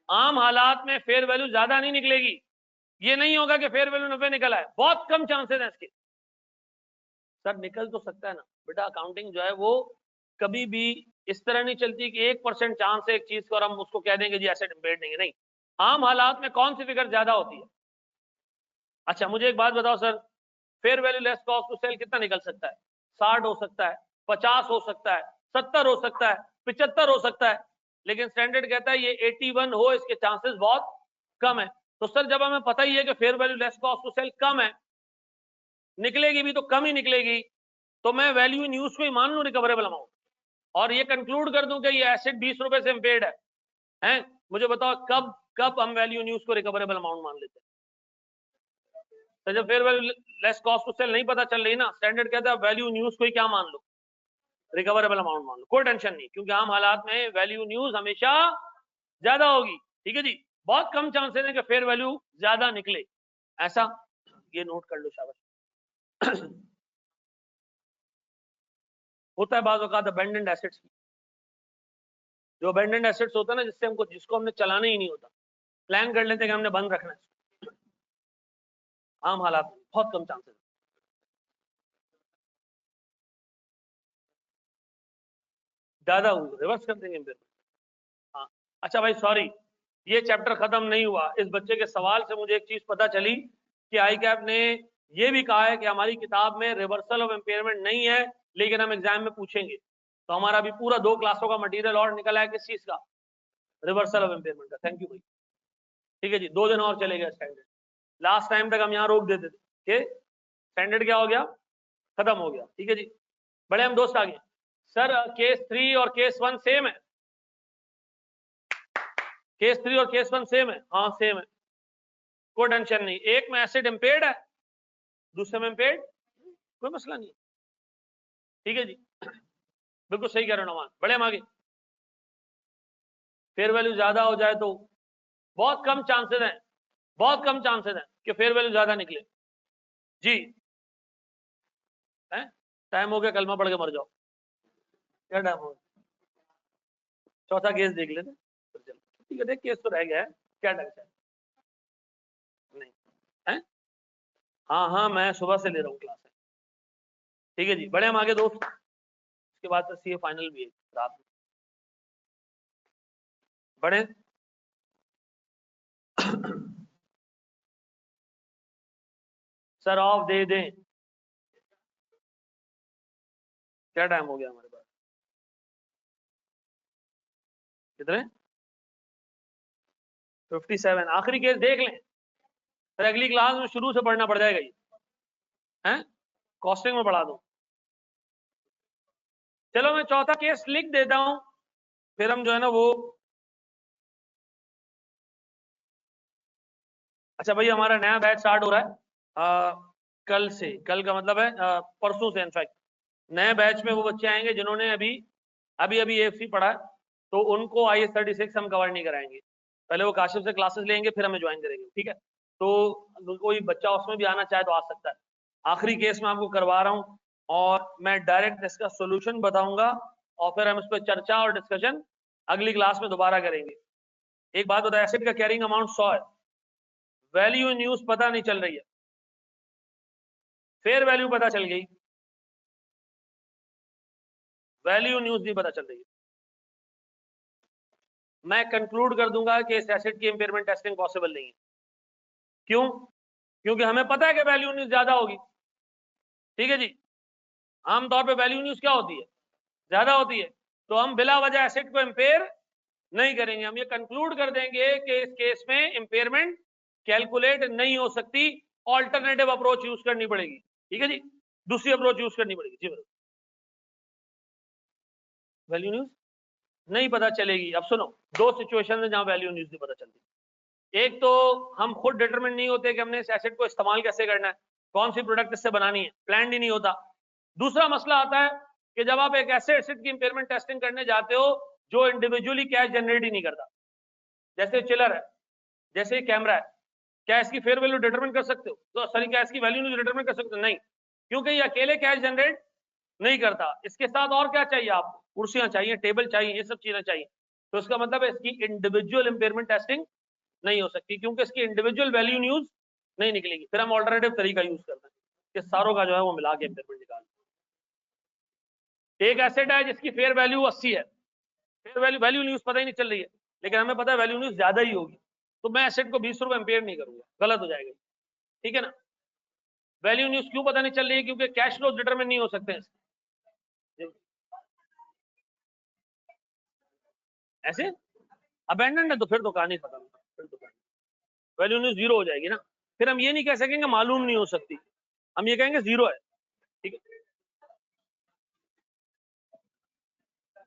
आम हालात में फेयर वैल्यू ज्यादा नहीं निकलेगी, ये नहीं होगा कि फेयर वैल्यू 90 निकला है, बहुत कम चांसेस है इसके। सर निकल तो सकता है ना बेटा, अकाउंटिंग जो है वो कभी भी इस तरह नहीं चलती कि 1% चांस है एक चीज का और हम उसको कह देंगे जी एसेट इंपेयर्ड नहीं है, नहीं। आम हालात में कौन सी फिगर ज्यादा होती है। अच्छा मुझे एक बात बताओ sir, fair value less cost to sell कितना निकल सकता है, 60 हो सकता है, 50 हो सकता है, 70 हो सकता है, 75 हो सकता है, लेकिन स्टैंडर्ड कहता है ये 81 हो, इसके चांसेस बहुत कम है। तो सर जब हमें पता ही है कि fair value less cost to sell कम है, निकलेगी भी तो कम ही निकलेगी, तो मैं वैल्यू इन यूज को ही मान लूं रिकवरेबल अमाउंट और ये कंक्लूड कर दूं कि ये एसेट 20 रुपए से इंपेयर्ड है, हैं? मुझे बताओ कब कब हम वैल्यू न्यूज को रिकवरेबल अमाउंट मान लेते हैं। तो जब fair value less cost to sell नहीं पता चल रही ना, स्टैंडर्ड कहता है वैल्यू न्यूज को ही क्या मान लो, रिकवरेबल अमाउंट मान लो, कोई टेंशन नहीं, क्योंकि आम हालात में वैल्यू न्यूज हमेशा ज्यादा होगी, ठीक है जी, बहुत कम चांसेस है कि फेयर वैल्यू ज्यादा निकले, ऐसा, ये नोट कर लो शाबाश। होता है बाज़ औक़ात अबेंडेंड एसेट्स, जो अबेंडेंड एसेट्स होता है ना जिससे हमको जिसको हमने चलाना ही नहीं होता, प्लान कर लेते हैं कि हमने बंद रखना है, आम हालात में बहुत कम चांसेस। ज्यादा हुई रिवर्स कर देंगे फिर। हाँ अच्छा भाई सॉरी, ये चैप्टर खत्म नहीं हुआ, इस बच्चे के सवाल से मुझे एक चीज पता चली कि आई कैप ने ये भी कहा है कि हमारी किताब में रिवर्सल ऑफ एम्पेयरमेंट नहीं है, लेकिन हम एग्जाम में पूछेंगे। तो हमारा अभी पूरा 2 क्लासों का मटेरियल और निकला है किस चीज का, रिवर्सल ऑफ एम्पेयरमेंट का। थैंक यू भाई, ठीक है जी, 2 दिन और चलेगा स्टैंडर्ड। लास्ट टाइम तक हम यहाँ रोक देते थे कि स्टैंडर्ड क्या हो गया, खत्म हो गया, ठीक है जी। बड़े हम दोस्त आ गए सर, केस 3 और केस 1 सेम है, केस 3 और केस 1 सेम है, हाँ सेम है, कोई टेंशन नहीं। एक में एसिड इंपेयर्ड है, दूसरे में इंपेयर्ड कोई मसला नहीं, ठीक है जी, बिल्कुल सही कह रहे हो नमान। बड़े हम आगे, फेयर वैल्यू ज्यादा हो जाए तो बहुत कम चांसेस हैं, बहुत कम चांसेस हैं कि फेयर वैल्यू ज्यादा निकले जी। है टाइम हो गया, कलमा पढ़ के मर जाओ, क्या टाइम हो गया, चौथा केस देख लेते, ठीक है, देख केस तो रह गया है, क्या टेंशन नहीं है। हाँ हाँ मैं सुबह से ले रहा हूँ क्लास, ठीक है जी। बड़े हम आगे दोस्त, इसके बाद तो सीए फाइनल भी है रात में, बड़े सर ऑफ दे दें, क्या टाइम हो गया हमारे पास, कितने 57, आखिरी केस देख लें फिर अगली क्लास में शुरू से पढ़ना पड़ जाएगा ये, हैं कॉस्टिंग में पढ़ा दूं। चलो मैं चौथा केस लिख देता हूं, फिर हम जो है ना वो, अच्छा भाई हमारा नया बैच स्टार्ट हो रहा है कल से, कल का मतलब है परसों से इनफैक्ट। नए बैच में वो बच्चे आएंगे जिन्होंने अभी अभी अभी एएफसी पढ़ा है, तो उनको IAS 36 हम कवर नहीं कराएंगे, पहले वो काशिफ से क्लासेस लेंगे फिर हमें ज्वाइन करेंगे, ठीक है। तो कोई बच्चा उसमें भी आना चाहे तो आ सकता है। आखिरी केस में आपको करवा रहा हूँ और मैं डायरेक्ट इसका सोल्यूशन बताऊंगा और फिर हम इस पर चर्चा और डिस्कशन अगली क्लास में दोबारा करेंगे। एक बात बताया, एसेट का कैरिंग अमाउंट 100 है, वैल्यू इन यूज पता नहीं चल रही है, फेयर वैल्यू पता चल गई, वैल्यू न्यूज नहीं पता चल रही है, मैं कंक्लूड कर दूंगा कि इस एसेट की इंपेयरमेंट टेस्टिंग पॉसिबल नहीं है। क्यों? क्योंकि हमें पता है कि वैल्यू न्यूज ज्यादा होगी। ठीक है जी, आमतौर पे वैल्यू न्यूज क्या होती है, ज्यादा होती है, तो हम बिला वजह एसेट को इंपेयर नहीं करेंगे। हम ये कंक्लूड कर देंगे कि इस केस में इंपेयरमेंट कैलकुलेट नहीं हो सकती, ऑल्टरनेटिव अप्रोच यूज करनी पड़ेगी। ठीक है जी, दूसरी अप्रोच यूज करनी पड़ेगी जी। वैल्यू न्यूज नहीं पता चलेगी। अब सुनो, दो सिचुएशन है जहां वैल्यू न्यूज नहीं पता चलती। एक तो हम खुद डिटरमिन नहीं होते कि हमने इस एसेट को इस्तेमाल कैसे करना है, कौन सी प्रोडक्ट इससे बनानी है, प्लान ही नहीं होता। दूसरा मसला आता है कि जब आप एक ऐसे एसेट की इंपेयरमेंट टेस्टिंग करने जाते हो जो इंडिविजुअली कैश जनरेट ही नहीं करता, जैसे चिलर है, जैसे कैमरा है, क्या इसकी फेयर वैल्यू डिटरमिन कर सकते हो? तो सॉरी, क्या इसकी वैल्यू न्यूज डिटरमिन कर सकते हो? नहीं, क्योंकि ये अकेले कैश जनरेट नहीं करता। इसके साथ और क्या चाहिए आपको? कुर्सियां चाहिए, टेबल चाहिए, ये सब चीजें चाहिए। तो इसका मतलब है इसकी इंडिविजुअल इंपेयरमेंट टेस्टिंग नहीं हो सकती, क्योंकि इसकी इंडिविजुअल वैल्यू न्यूज नहीं निकलेगी। फिर हम ऑल्टरनेटिव तरीका यूज करते हैं कि सारों का जो है वो मिला के इंपेयरमेंट निकाल। एक एसेट है जिसकी फेयर वैल्यू 80 है, फेयर वैल्यू न्यूज पता ही नहीं चल रही है, लेकिन हमें पता है वैल्यू न्यूज ज्यादा ही होगी, तो मैं एसेट को 20 रुपए इंपेयर नहीं करूंगा, गलत हो जाएगा। ठीक है ना? वैल्यू न्यूज क्यों पता नहीं चल रही है? क्योंकि कैश फ्लो डिटरमिन नहीं हो सकते हैं ऐसे। अबेंडेंट है तो फिर तो कहानी खत्म, फिर तो वैल्यू न्यूज जीरो हो जाएगी ना। फिर हम ये नहीं कह सकेंगे मालूम नहीं हो सकती, हम ये कहेंगे जीरो है। ठीक है,